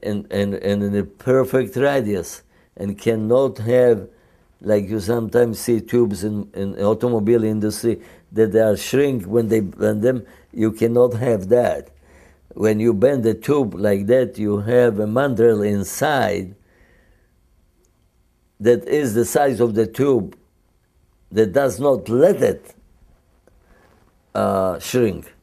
and in a perfect radius, and cannot have, like you sometimes see tubes in automobile industry, that they are shrink when they bend them. You cannot have that. When you bend a tube like that, you have a mandrel inside that is the size of the tube, that does not let it shrink.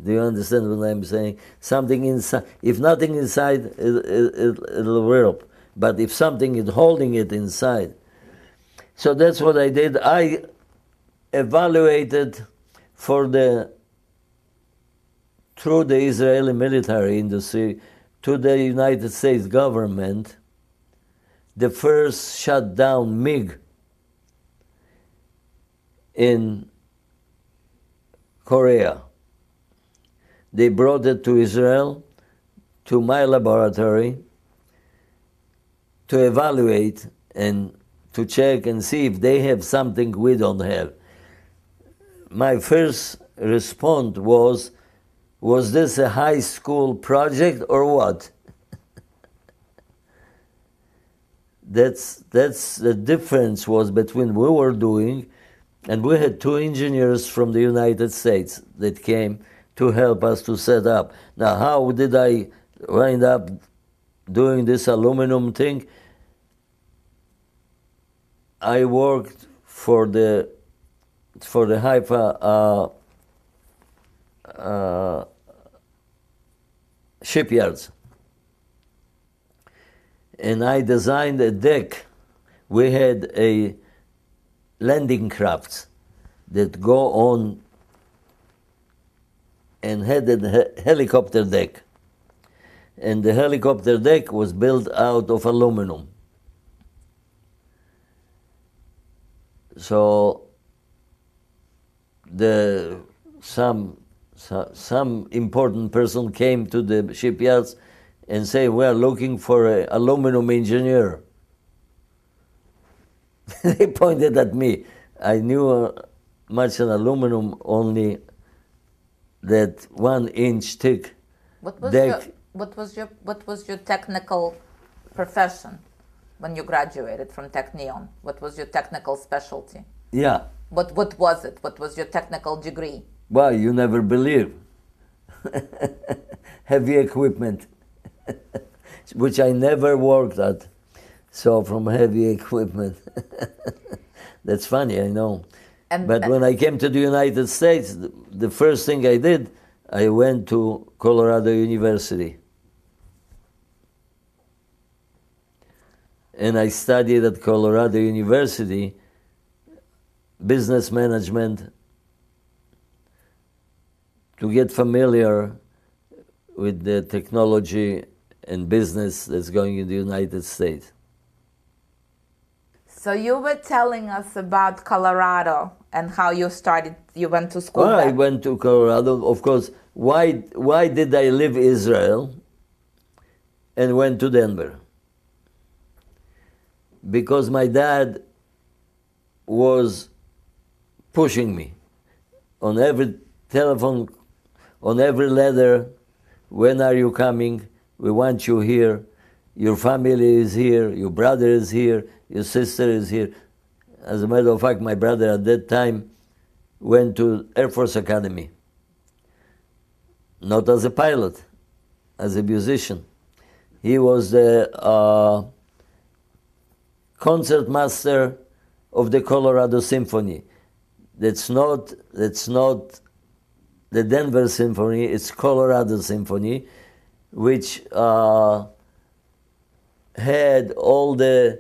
Do you understand what I'm saying? Something inside. If nothing inside, it'll rip. But if something is holding it inside. So that's what I did. I evaluated through the Israeli military industry to the United States government, the first shut down MiG in Korea. They brought it to Israel, to my laboratory, to evaluate and to check and see if they have something we don't have. My first response was this a high school project or what? That's the difference was between we were doing, and we had two engineers from the United States that came to help us to set up. Now, how did I wind up doing this aluminum thing? I worked for the Haifa shipyards, and I designed a deck. We had a landing crafts that go on and had a helicopter deck. And the helicopter deck was built out of aluminum. So some important person came to the shipyards and say, we are looking for an aluminum engineer. They pointed at me. I knew much in aluminum, only that 1 inch thick deck. What was your technical profession when you graduated from Technion? What was your technical specialty? Yeah. What was it? What was your technical degree? Well, you never believe. Heavy equipment, which I never worked at. So from heavy equipment. That's funny, I know. But when I came to the United States, the first thing I did, I went to Colorado University. And I studied at Colorado University business management to get familiar with the technology and business that's going in the United States. So you were telling us about Colorado and how you went to school Well, there. I went to Colorado, of course. Why did I leave Israel and went to Denver? Because my dad was pushing me on every telephone, on every letter. When are you coming? We want you here. Your family is here. Your brother is here. Your sister is here. As a matter of fact, my brother at that time went to Air Force Academy. Not as a pilot, as a musician. He was the concertmaster of the Colorado Symphony. That's not the Denver Symphony, it's Colorado Symphony, which had all the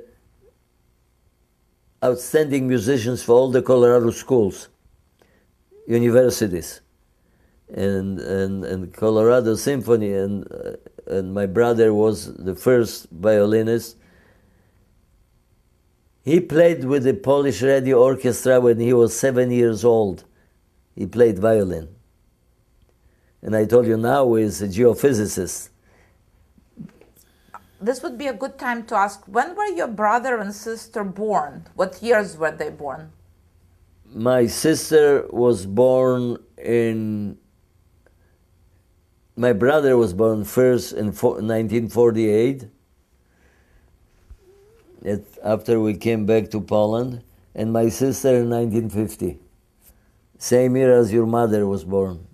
outstanding musicians for all the Colorado schools, universities, and Colorado Symphony, and my brother was the first violinist. He played with the Polish Radio Orchestra when he was 7 years old. He played violin. And I told you now he's a geophysicist. this would be a good time to ask, when were your brother and sister born? What years were they born? My sister was born in... My brother was born first in 1948, after we came back to Poland, and my sister in 1950, same year as your mother was born.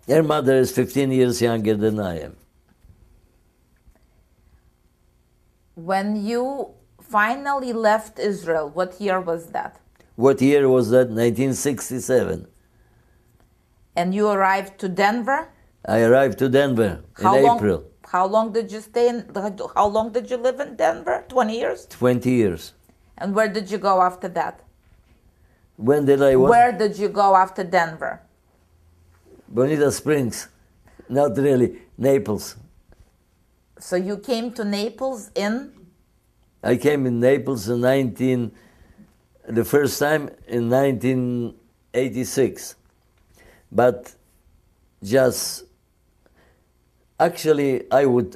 Her mother is 15 years younger than I am. When you finally left Israel, what year was that? What year was that? 1967. And you arrived to Denver? I arrived to Denver in April. How long did you stay in? How long did you live in Denver? 20 years? 20 years. And where did you go after that? When did I... Where did you go after Denver? Bonita Springs. Not really. Naples. So you came to Naples in? I came in Naples in the first time in 1986. But just, actually, I would,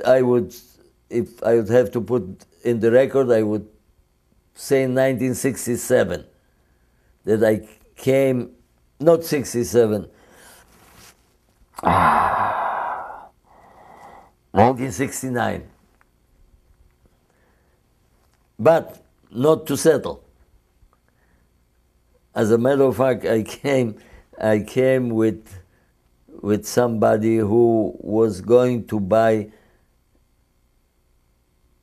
if I would have to put in the record, I would say in 1967 that I came, not 67, 1969. But not to settle. As a matter of fact, I came with somebody who was going to buy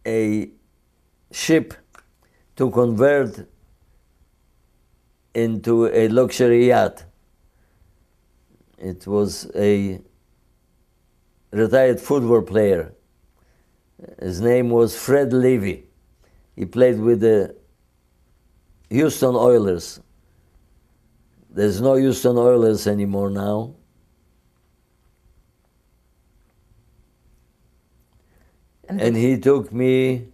a ship to convert into a luxury yacht. It was a retired football player. His name was Fred Levy. He played with the Houston Oilers. There's no Houston Oilers anymore now. And he took me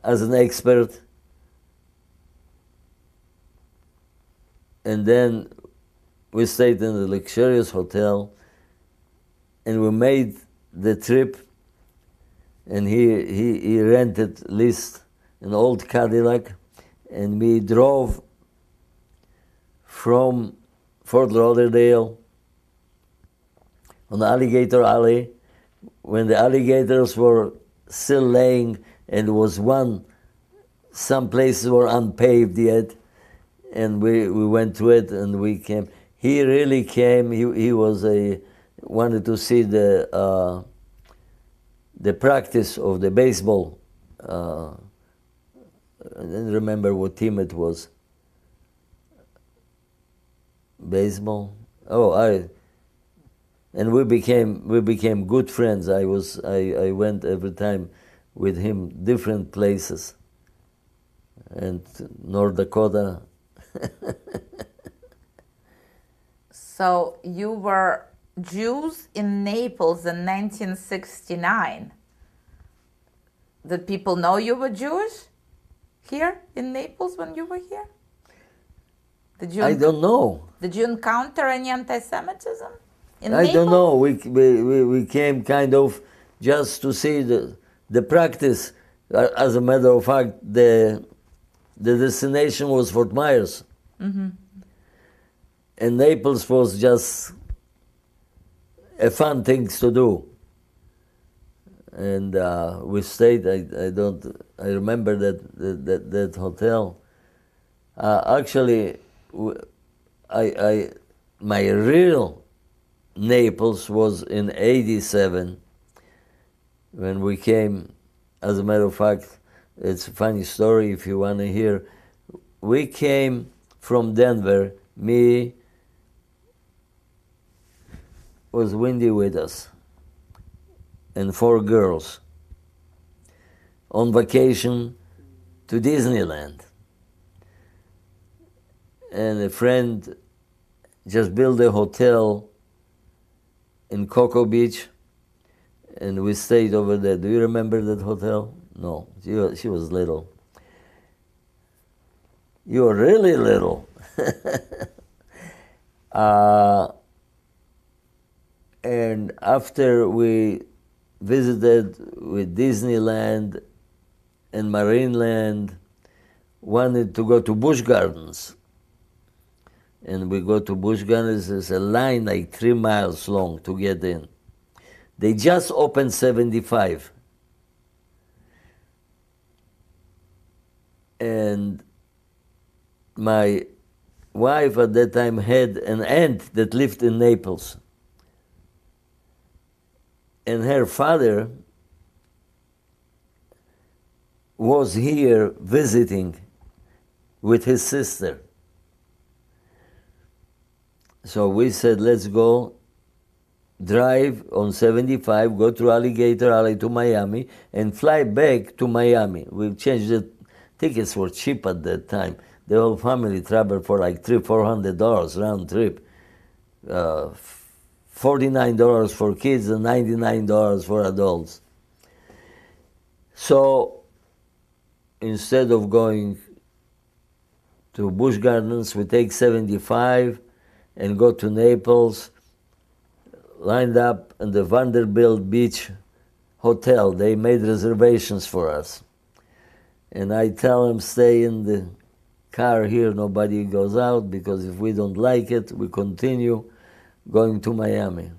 as an expert. And then we stayed in a luxurious hotel, and we made the trip, and he leased an old Cadillac, and we drove from Fort Lauderdale on Alligator Alley, when the alligators were still laying, and some places were unpaved yet, and we went to it, and we came. He really came. He wanted to see the practice of the baseball. I don't remember what team it was. Baseball. And we became good friends. I went every time with him different places, and North Dakota. So you were Jews in Naples in 1969. Did people know you were Jewish here in Naples when you were here? I don't know. Did you encounter any anti-Semitism in I Naples? don't know. We came kind of just to see the practice. As a matter of fact, the destination was Fort Myers. Mm-hmm. And Naples was just a fun thing to do. And we stayed. I remember that hotel. Actually, my real Naples was in '87 when we came. As a matter of fact, it's a funny story if you want to hear. We came from Denver. Me was Windy with us, and 4 girls on vacation to Disneyland. And a friend just built a hotel in Cocoa Beach, and we stayed over there. Do you remember that hotel? No, she was little. You're really little. And after we visited with Disneyland and Marineland, wanted to go to Busch Gardens. And we go to Busch Gardens, there's a line like 3 miles long to get in. They just opened 75. And my wife at that time had an aunt that lived in Naples. And her father was here visiting with his sister. So we said, let's go drive on 75, go through Alligator Alley to Miami, and fly back to Miami. We changed the tickets were cheap at that time. The whole family traveled for like $300-400 round trip. $49 for kids and $99 for adults. So instead of going to Busch Gardens, we take 75 and go to Naples, lined up in the Vanderbilt Beach Hotel. They made reservations for us. And I tell them, stay in the car here, nobody goes out, because if we don't like it, we continue going to Miami.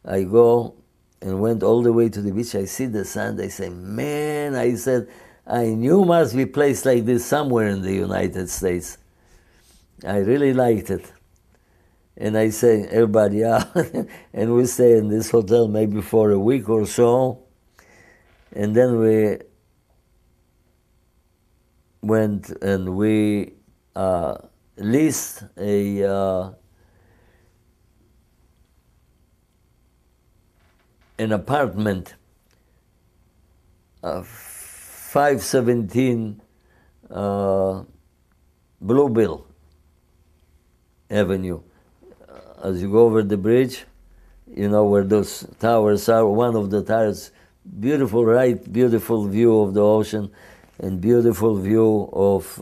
I go and went all the way to the beach. I see the sand. I say, man, I said, I knew must be a place like this somewhere in the United States. I really liked it. And I say, everybody out. And we stay in this hotel maybe for a week or so. And then we went and we leased an apartment, 517 Bluebill Avenue. As you go over the bridge, you know where those towers are. One of the towers, beautiful, right? Beautiful view of the ocean and beautiful view of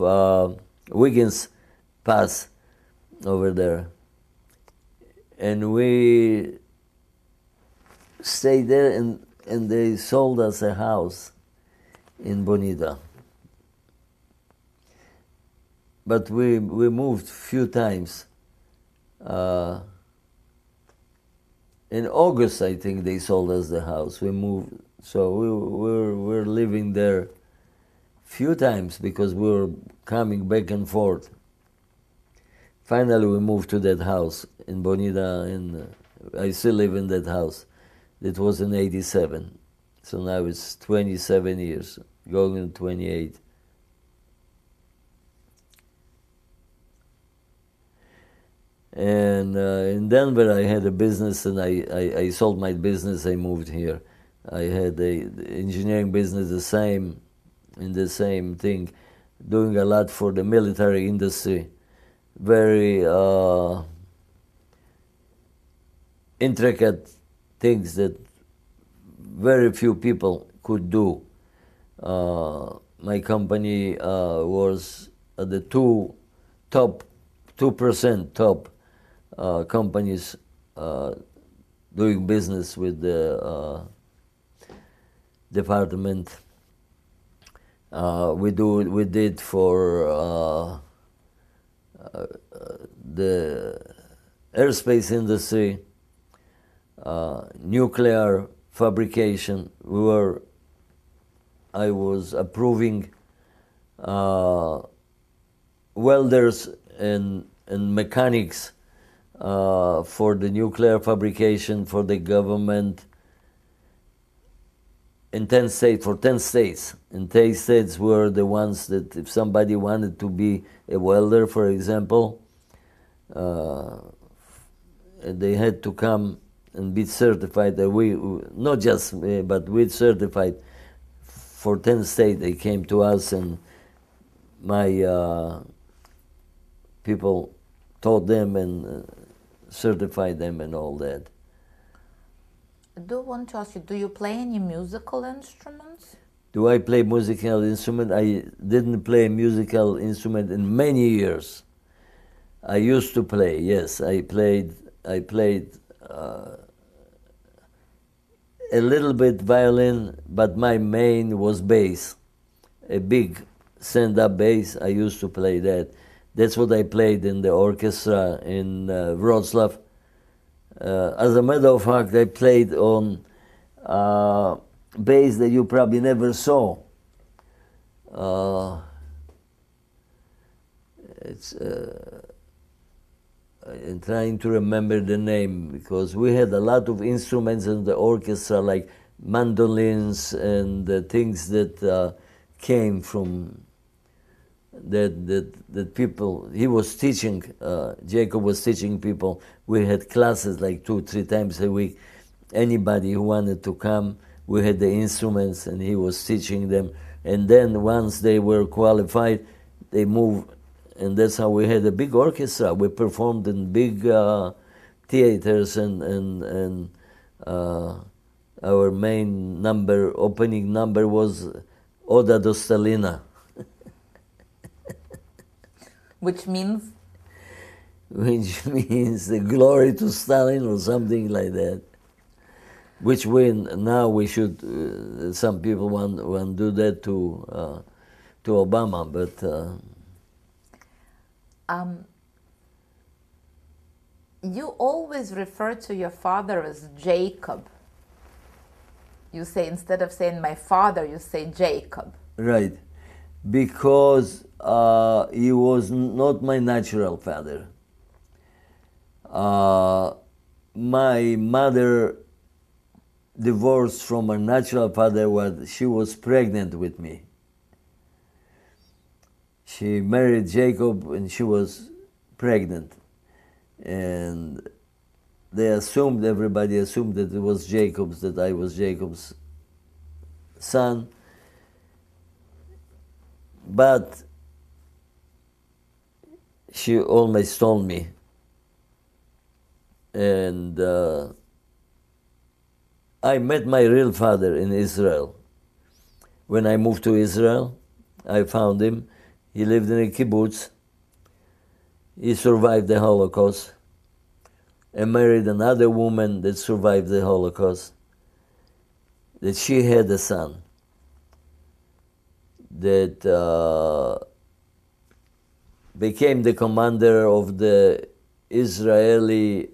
Wiggins Pass over there. And we stayed there, and they sold us a house in Bonita. But we moved a few times. In August, I think they sold us the house. We moved, so we're living there few times because we were coming back and forth. Finally, we moved to that house in Bonita, and I still live in that house. It was in '87, so now it's 27 years, going to 28. And in Denver, I had a business, and I sold my business. I moved here. I had the engineering business, the same thing, doing a lot for the military industry. Very intricate things that very few people could do. My company was at the 2% top companies doing business with the department. We did for the aerospace industry, nuclear fabrication. I was approving welders and mechanics for the nuclear fabrication for the government in 10 states, for 10 states. And 10 states were the ones that if somebody wanted to be a welder, for example, they had to come and be certified. That we, not just, but we certified for 10 states. They came to us, and my people taught them and certified them and all that. I do want to ask you, do you play any musical instruments? Do I play musical instrument? I didn't play a musical instrument in many years. I used to play, yes. I played a little bit violin, but my main was bass. A big stand-up bass, I used to play that. That's what I played in the orchestra in Wrocław. As a matter of fact, I played on bass that you probably never saw. I'm trying to remember the name because we had a lot of instruments in the orchestra, like mandolins and things that came from that people. He was teaching. Jacob was teaching people. We had classes like 2-3 times a week. Anybody who wanted to come, we had the instruments, and he was teaching them. And then once they were qualified, they moved. And that's how we had a big orchestra. We performed in big theaters, and our main opening number was Oda do Stalina. Which means? Which means the glory to Stalin or something like that. Which now we should, some people want to do that to Obama, but... You always refer to your father as Jacob. You say, instead of saying my father, you say Jacob. Right, because he was not my natural father. My mother divorced from her natural father when she was pregnant with me. She married Jacob when she was pregnant, and everybody assumed that it was Jacob's, that I was Jacob's son. But she almost told me, and I met my real father in Israel. When I moved to Israel, I found him. He lived in a kibbutz. He survived the Holocaust and married another woman that survived the Holocaust, that she had a son that became the commander of the Israeli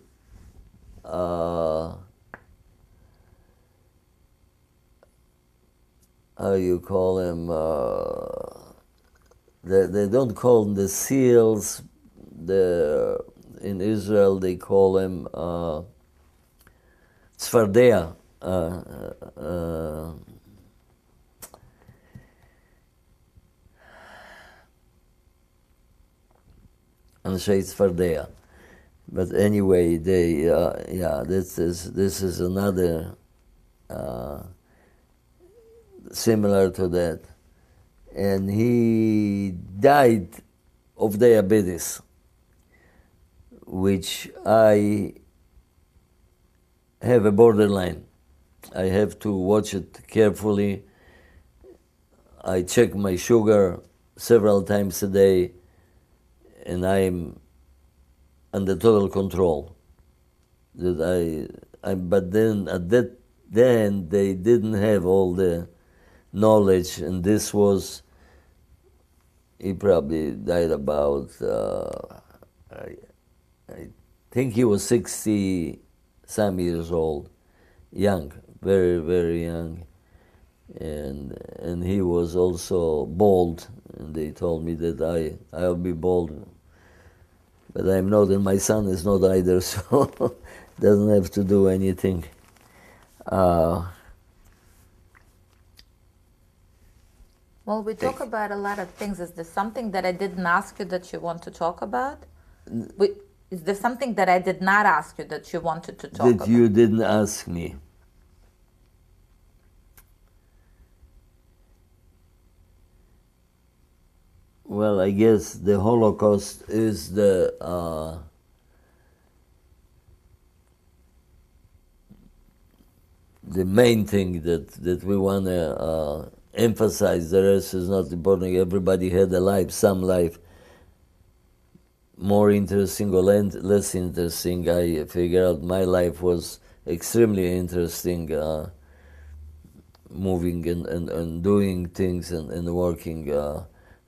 how you call him? They don't call them the SEALs. In Israel they call him Tzfardea. Anshe Tzfardea. But anyway, this is another similar to that. And he died of diabetes, which I have a borderline. I have to watch it carefully. I check my sugar several times a day, and I'm under total control. But then then they didn't have all the knowledge, and this was, he probably died about, I think he was 60-some years old, young, very, very young, and he was also bald, and they told me that I'll be bald, but I'm not, and my son is not either, so doesn't have to do anything. Well, we talk about a lot of things. Is there something that I didn't ask you that you want to talk about? Is there something that I did not ask you that you wanted to talk about? That you didn't ask me. Well, I guess the Holocaust is the main thing that we want to emphasize. The rest is not important. Everybody had a life, some life. More interesting or less interesting. I figured out my life was extremely interesting, moving and doing things and working.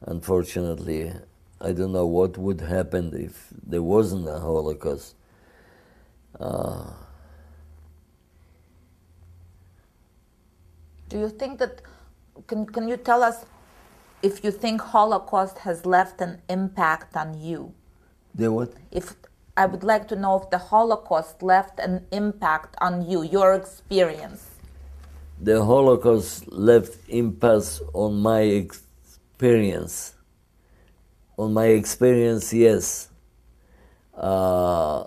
Unfortunately, I don't know what would happen if there wasn't a Holocaust. Do you think that, can you tell us if you think Holocaust has left an impact on you? The what? If I would like to know if the Holocaust left an impact on you, your experience. The Holocaust left impact on my experience. On my experience, yes. I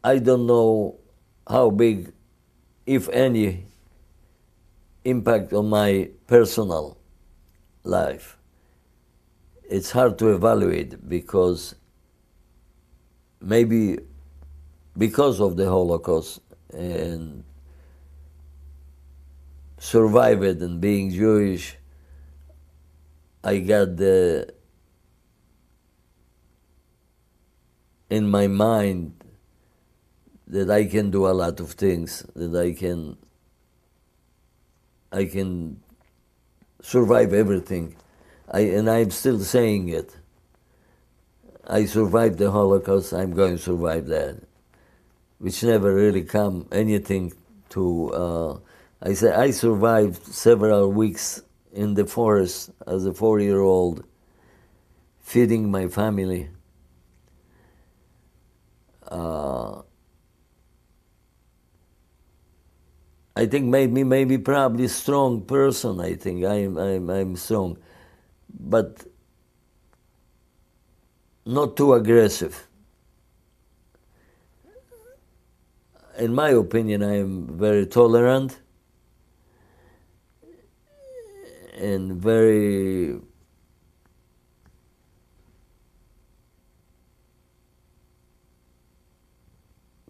don't know how big, if any, impact on my personal life. It's hard to evaluate because maybe because of the Holocaust and survive it and being Jewish, I got in my mind that I can do a lot of things, that I can survive everything. And I'm still saying it. I survived the Holocaust, I'm going to survive that, which never really come anything to, I say I survived several weeks in the forest as a 4-year-old, feeding my family. I think maybe probably strong person. I think I'm strong, but not too aggressive. In my opinion, I am very tolerant and very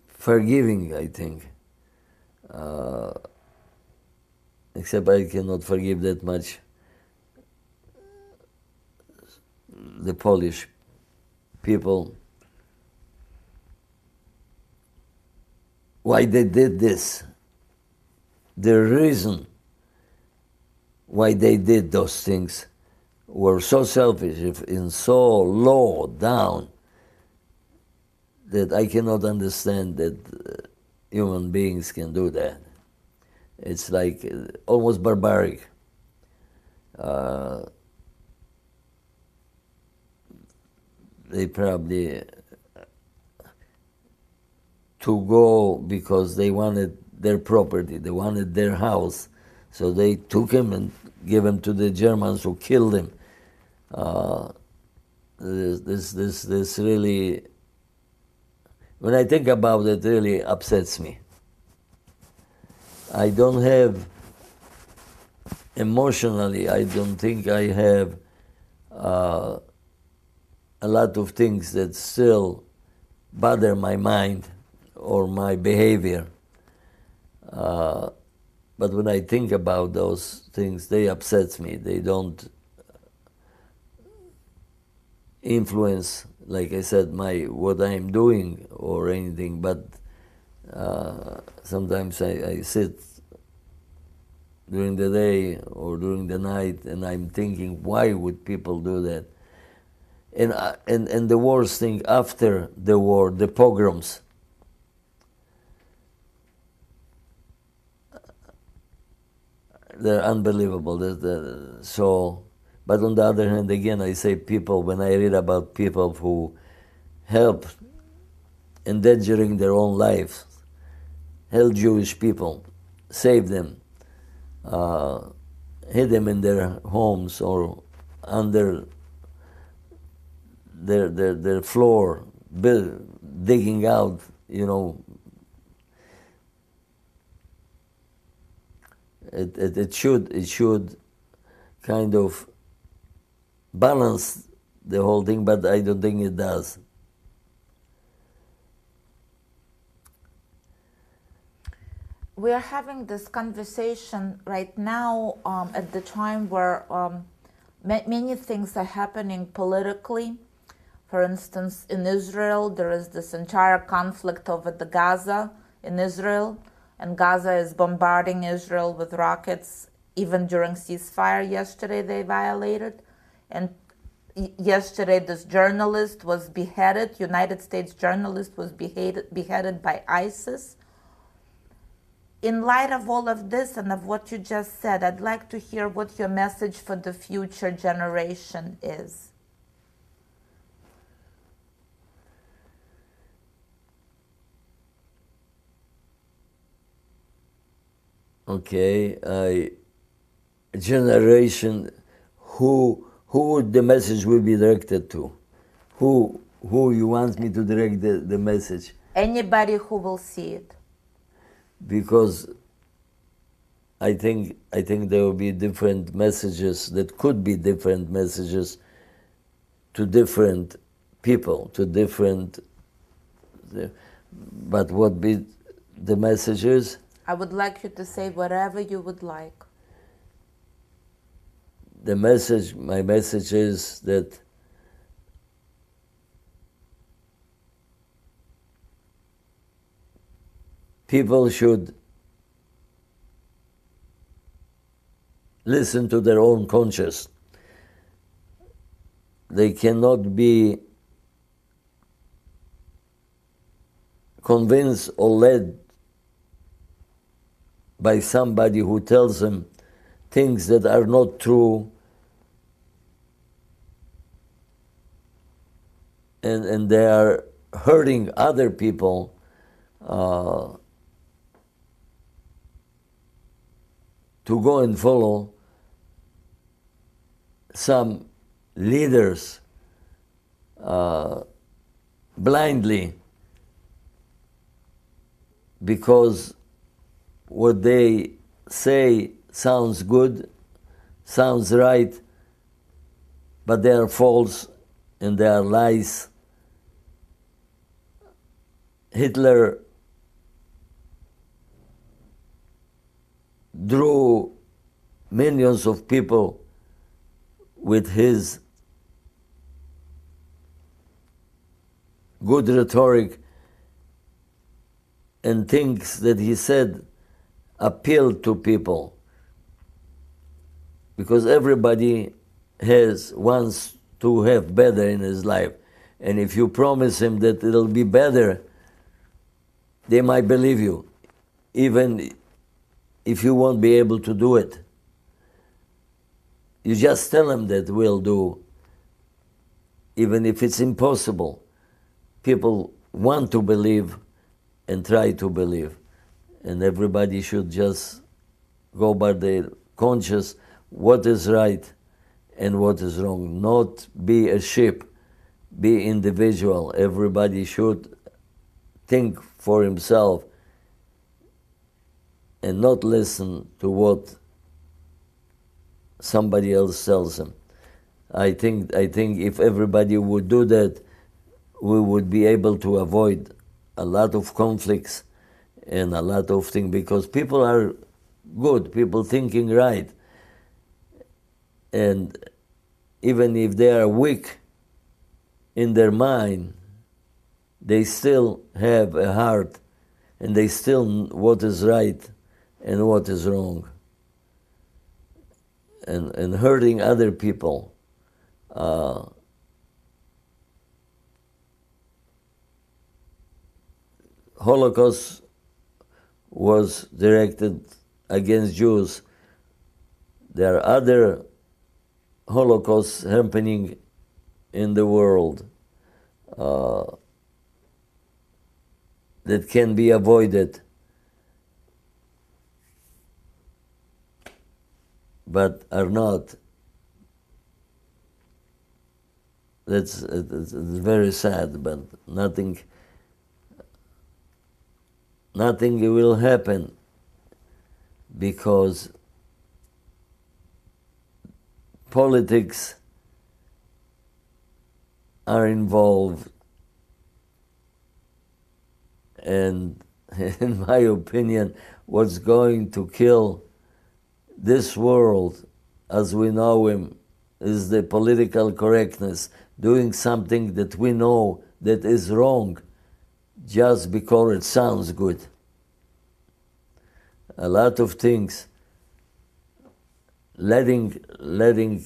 forgiving, I think. Except I cannot forgive that much the Polish people. Why they did this? The reason why they did those things were so selfish and so low down that I cannot understand that human beings can do that. It's like almost barbaric. They probably to go because they wanted their property, they wanted their house, so they took him and gave him to the Germans who killed him. This really, when I think about it, really upsets me. I don't have, emotionally, I don't think I have a lot of things that still bother my mind or my behavior. But when I think about those things, they upset me. They don't influence, like I said, what I'm doing or anything, but sometimes I sit during the day or during the night and I'm thinking, why would people do that? And the worst thing after the war, the pogroms. They're unbelievable. But on the other hand, again, I say people, when I read about people who help endangering their own lives, help Jewish people, save them, hid them in their homes or under their floor, digging out, it should kind of balance the whole thing, but I don't think it does. we are having this conversation right now at the time where many things are happening politically. For instance, in Israel, there is this entire conflict over the Gaza in Israel, and Gaza is bombarding Israel with rockets. Even during ceasefire yesterday, they violated. And yesterday, this journalist was beheaded, United States journalist was beheaded by ISIS. In light of all of this and of what you just said, I'd like to hear what your message for the future generation is. Okay, generation, who would the message will be directed to? Who you want me to direct the message? Anybody who will see it. Because I think there will be different messages, that could be different messages to different people, to different, but what be the messages? I would like you to say whatever you would like. The message, my message is that people should listen to their own conscience. They cannot be convinced or led by somebody who tells them things that are not true, and they are hurting other people. To go and follow some leaders blindly, because what they say sounds good, sounds right, but they are false and they are lies. Hitler drew millions of people with his good rhetoric, and things that he said appealed to people, because everybody wants to have better in his life, and if you promise him that it'll be better, they might believe you, even if you won't be able to do it. You just tell them that we'll do, even if it's impossible. People want to believe and try to believe, and everybody should just go by their conscience, what is right and what is wrong. Not be a sheep, be individual. Everybody should think for himself and not listen to what somebody else tells them. I think if everybody would do that, we would be able to avoid a lot of conflicts and a lot of things, because people are good, people thinking right, and even if they are weak in their mind, they still have a heart, and they still know what is right and what is wrong. And hurting other people, Holocaust was directed against Jews. There are other Holocausts happening in the world that can be avoided, but are not. It's very sad, but nothing will happen, because politics are involved and in my opinion, what's going to kill this world as we know him is the political correctness, doing something that we know that is wrong just because it sounds good. A lot of things, letting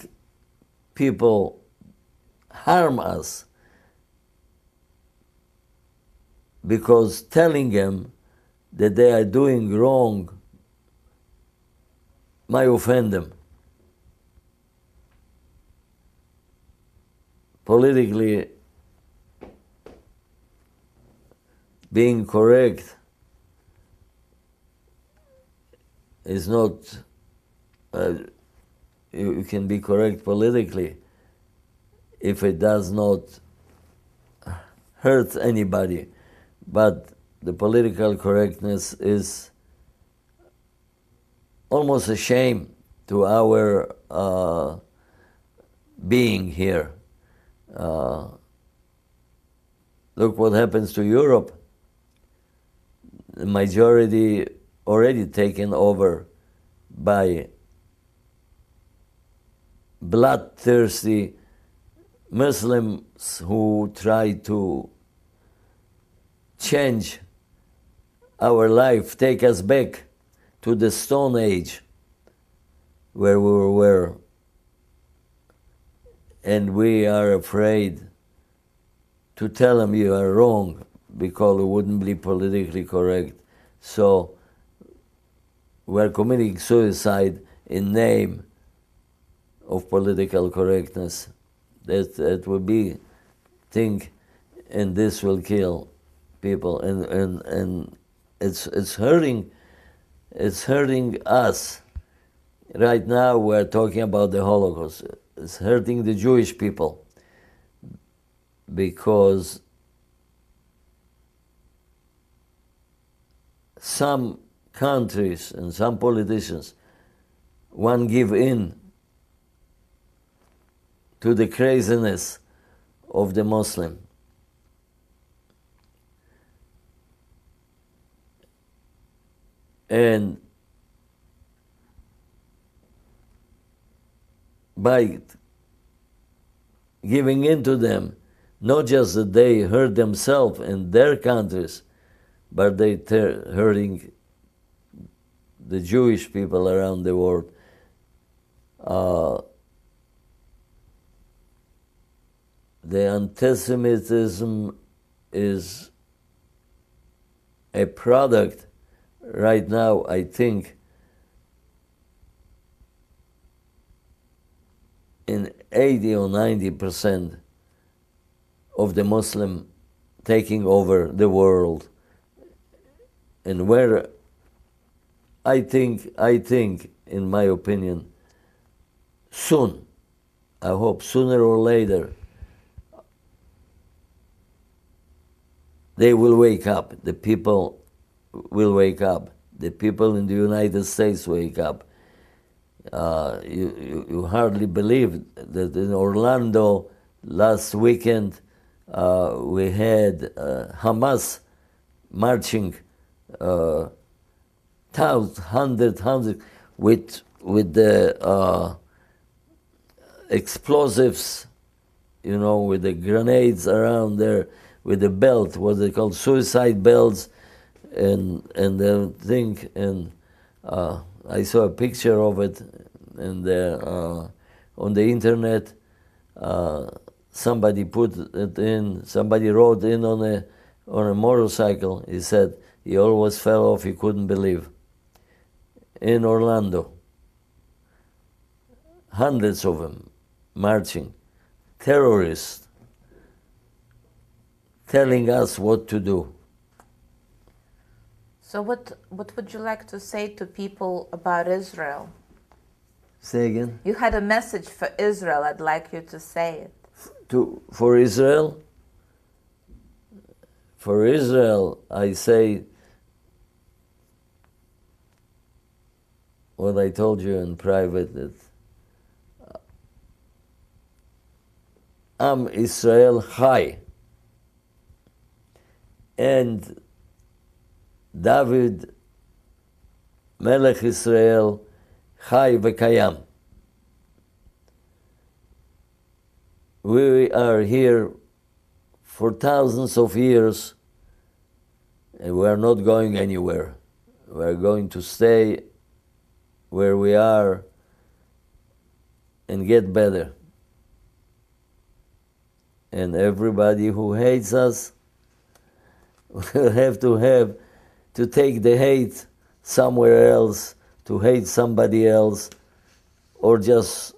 people harm us because telling them that they are doing wrong might offend them. Politically, being correct is not, you can be correct politically if it does not hurt anybody, but the political correctness is almost a shame to our being here. Look what happens to Europe. The majority already taken over by bloodthirsty Muslims who try to change our life, take us back to the Stone Age where we were, and we are afraid to tell them you are wrong because it wouldn't be politically correct. So we're committing suicide in name of political correctness. That will be thing, and this will kill people, and it's hurting us. Right now we're talking about the Holocaust. It's hurting the Jewish people because some countries and some politicians want to give in to the craziness of the Muslim. And by giving in to them, not just that they hurt themselves in their countries, but they hurting the Jewish people around the world. The anti-Semitism is a product right now, I think, in 80 or 90% of the Muslim taking over the world. And where I think, in my opinion, soon, I hope sooner or later, they will wake up. The people will wake up. The people in the United States wake up. You hardly believe that in Orlando last weekend we had Hamas marching hundred with the explosives, with the grenades around there, with the belt, what they call suicide belts, and the thing, and I saw a picture of it, and on the internet, somebody put it in. Somebody wrote in on a motorcycle. He said he always fell off. He couldn't believe. In Orlando, hundreds of them marching, terrorists, telling us what to do. So what would you like to say to people about Israel? Say again? You had a message for Israel. I'd like you to say it. For Israel? For Israel, I say what I told you in private, that Am Israel Chai. And David Melech Israel Chai V'Kayam. We are here for thousands of years, and we are not going anywhere. We are going to stay where we are and get better. And everybody who hates us will have to take the hate somewhere else, to hate somebody else, or just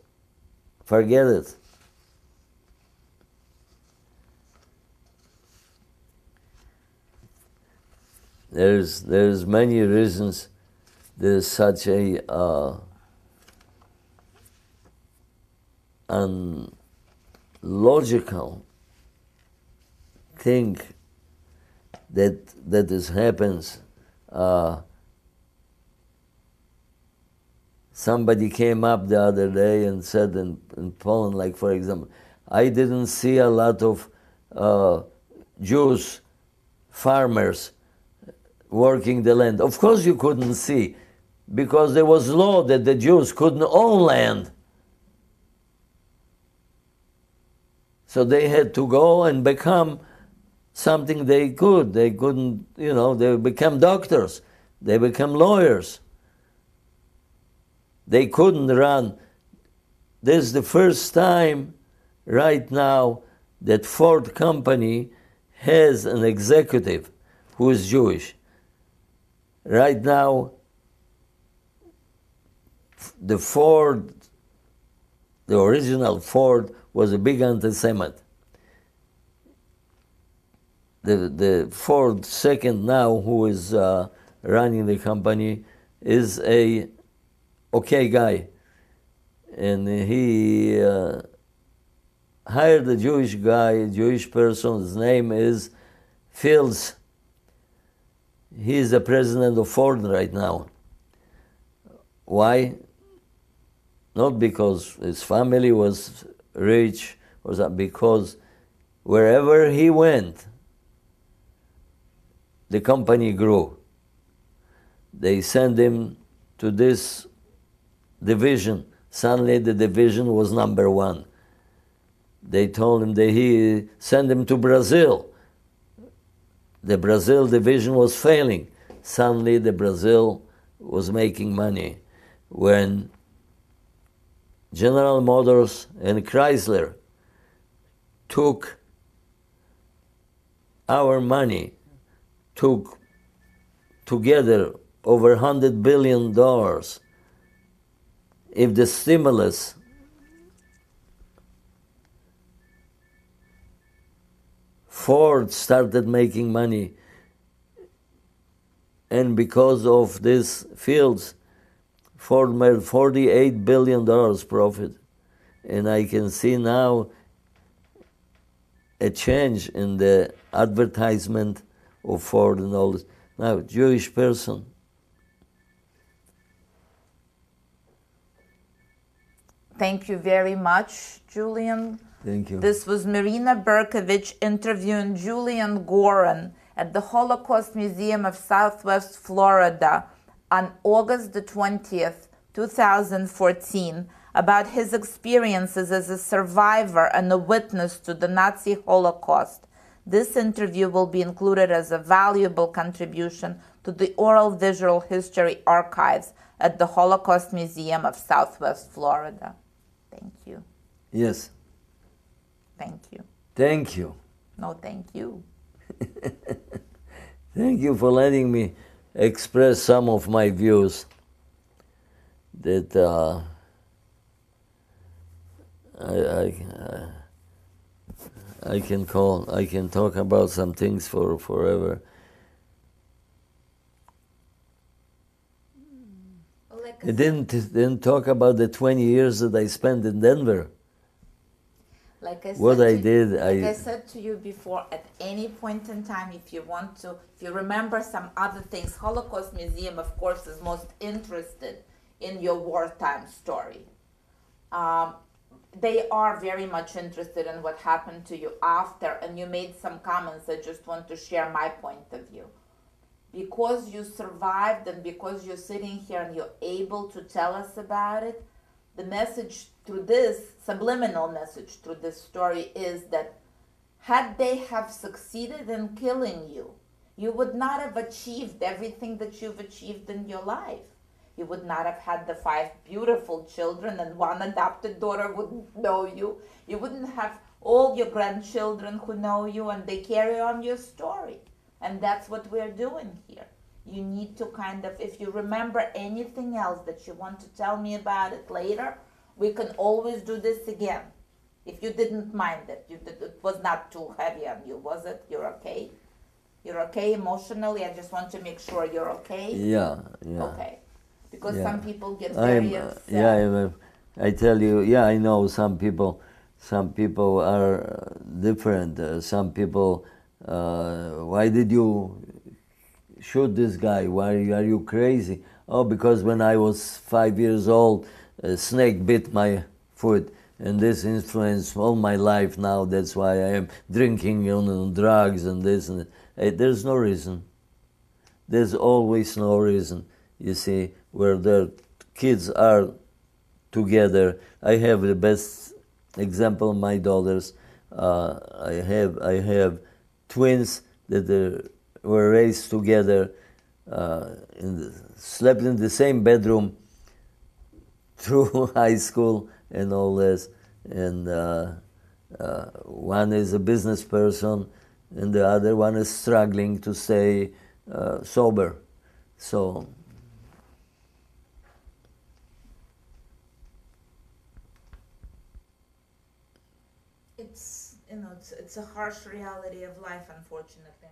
forget it. There's many reasons there's such a unlogical thing that happens. Somebody came up the other day and said in Poland, like for example, I didn't see a lot of Jews farmers working the land. Of course you couldn't see, because there was law that the Jews couldn't own land. So they had to go and become something they could. They couldn't, they become doctors. They become lawyers. They couldn't run. This is the first time right now that Ford company has an executive who is Jewish. Right now, the original Ford was a big anti-Semite. The Ford second now, who is running the company, is a okay guy. And he hired a Jewish guy, a Jewish person. His name is Fields. He is the president of Ford right now. Why? Not because his family was rich, or that, because wherever he went, the company grew. They sent him to this division. Suddenly the division was number one. They told him that he sent him to Brazil. The Brazil division was failing. Suddenly the Brazil was making money. When General Motors and Chrysler took our money, took together over $100 billion, if the stimulus Ford started making money, and because of this Fields, Ford made $48 billion profit. And I can see now a change in the advertisement of Ford and all this. Now, Jewish person. Thank you very much, Julian. Thank you. This was Marina Berkovich interviewing Julian Goren at the Holocaust Museum of Southwest Florida on August the 20th, 2014, about his experiences as a survivor and a witness to the Nazi Holocaust. This interview will be included as a valuable contribution to the Oral Visual History Archives at the Holocaust Museum of Southwest Florida. Thank you. Yes. Thank you. Thank you. No, thank you. Thank you for letting me express some of my views that I can talk about some things for forever. I didn't talk about the 20 years that I spent in Denver. Like I said to you before, at any point in time, if you remember some other things, Holocaust Museum, of course, is most interested in your wartime story. They are very much interested in what happened to you after, and you made some comments. I just want to share my point of view. because you survived and because you're sitting here and you're able to tell us about it, the message through this, subliminal message through this story is that had they have succeeded in killing you, you would not have achieved everything that you've achieved in your life. You would not have had the 5 beautiful children and 1 adopted daughter wouldn't know you. You wouldn't have all your grandchildren who know you and they carry on your story. And that's what we're doing here. You need to kind of, if you remember anything else that you want to tell me about it later, we can always do this again. If you didn't mind it, it was not too heavy on you, was it? You're okay? You're okay emotionally? I just want to make sure you're okay. Yeah, yeah. Okay. Because yeah. some people get very upset. I tell you, yeah, I know some people are different. Some people, why did you shoot this guy? Why are you crazy? Oh, because when I was 5 years old, a snake bit my foot, and this influenced all my life now. That's why I am drinking and drugs and this and that. There's no reason. There's always no reason. You see, where the kids are together. I have the best example. My daughters. I have twins that were raised together, slept in the same bedroom through high school and all this. And one is a business person, and the other one is struggling to stay sober. So. It's, it's a harsh reality of life, unfortunately.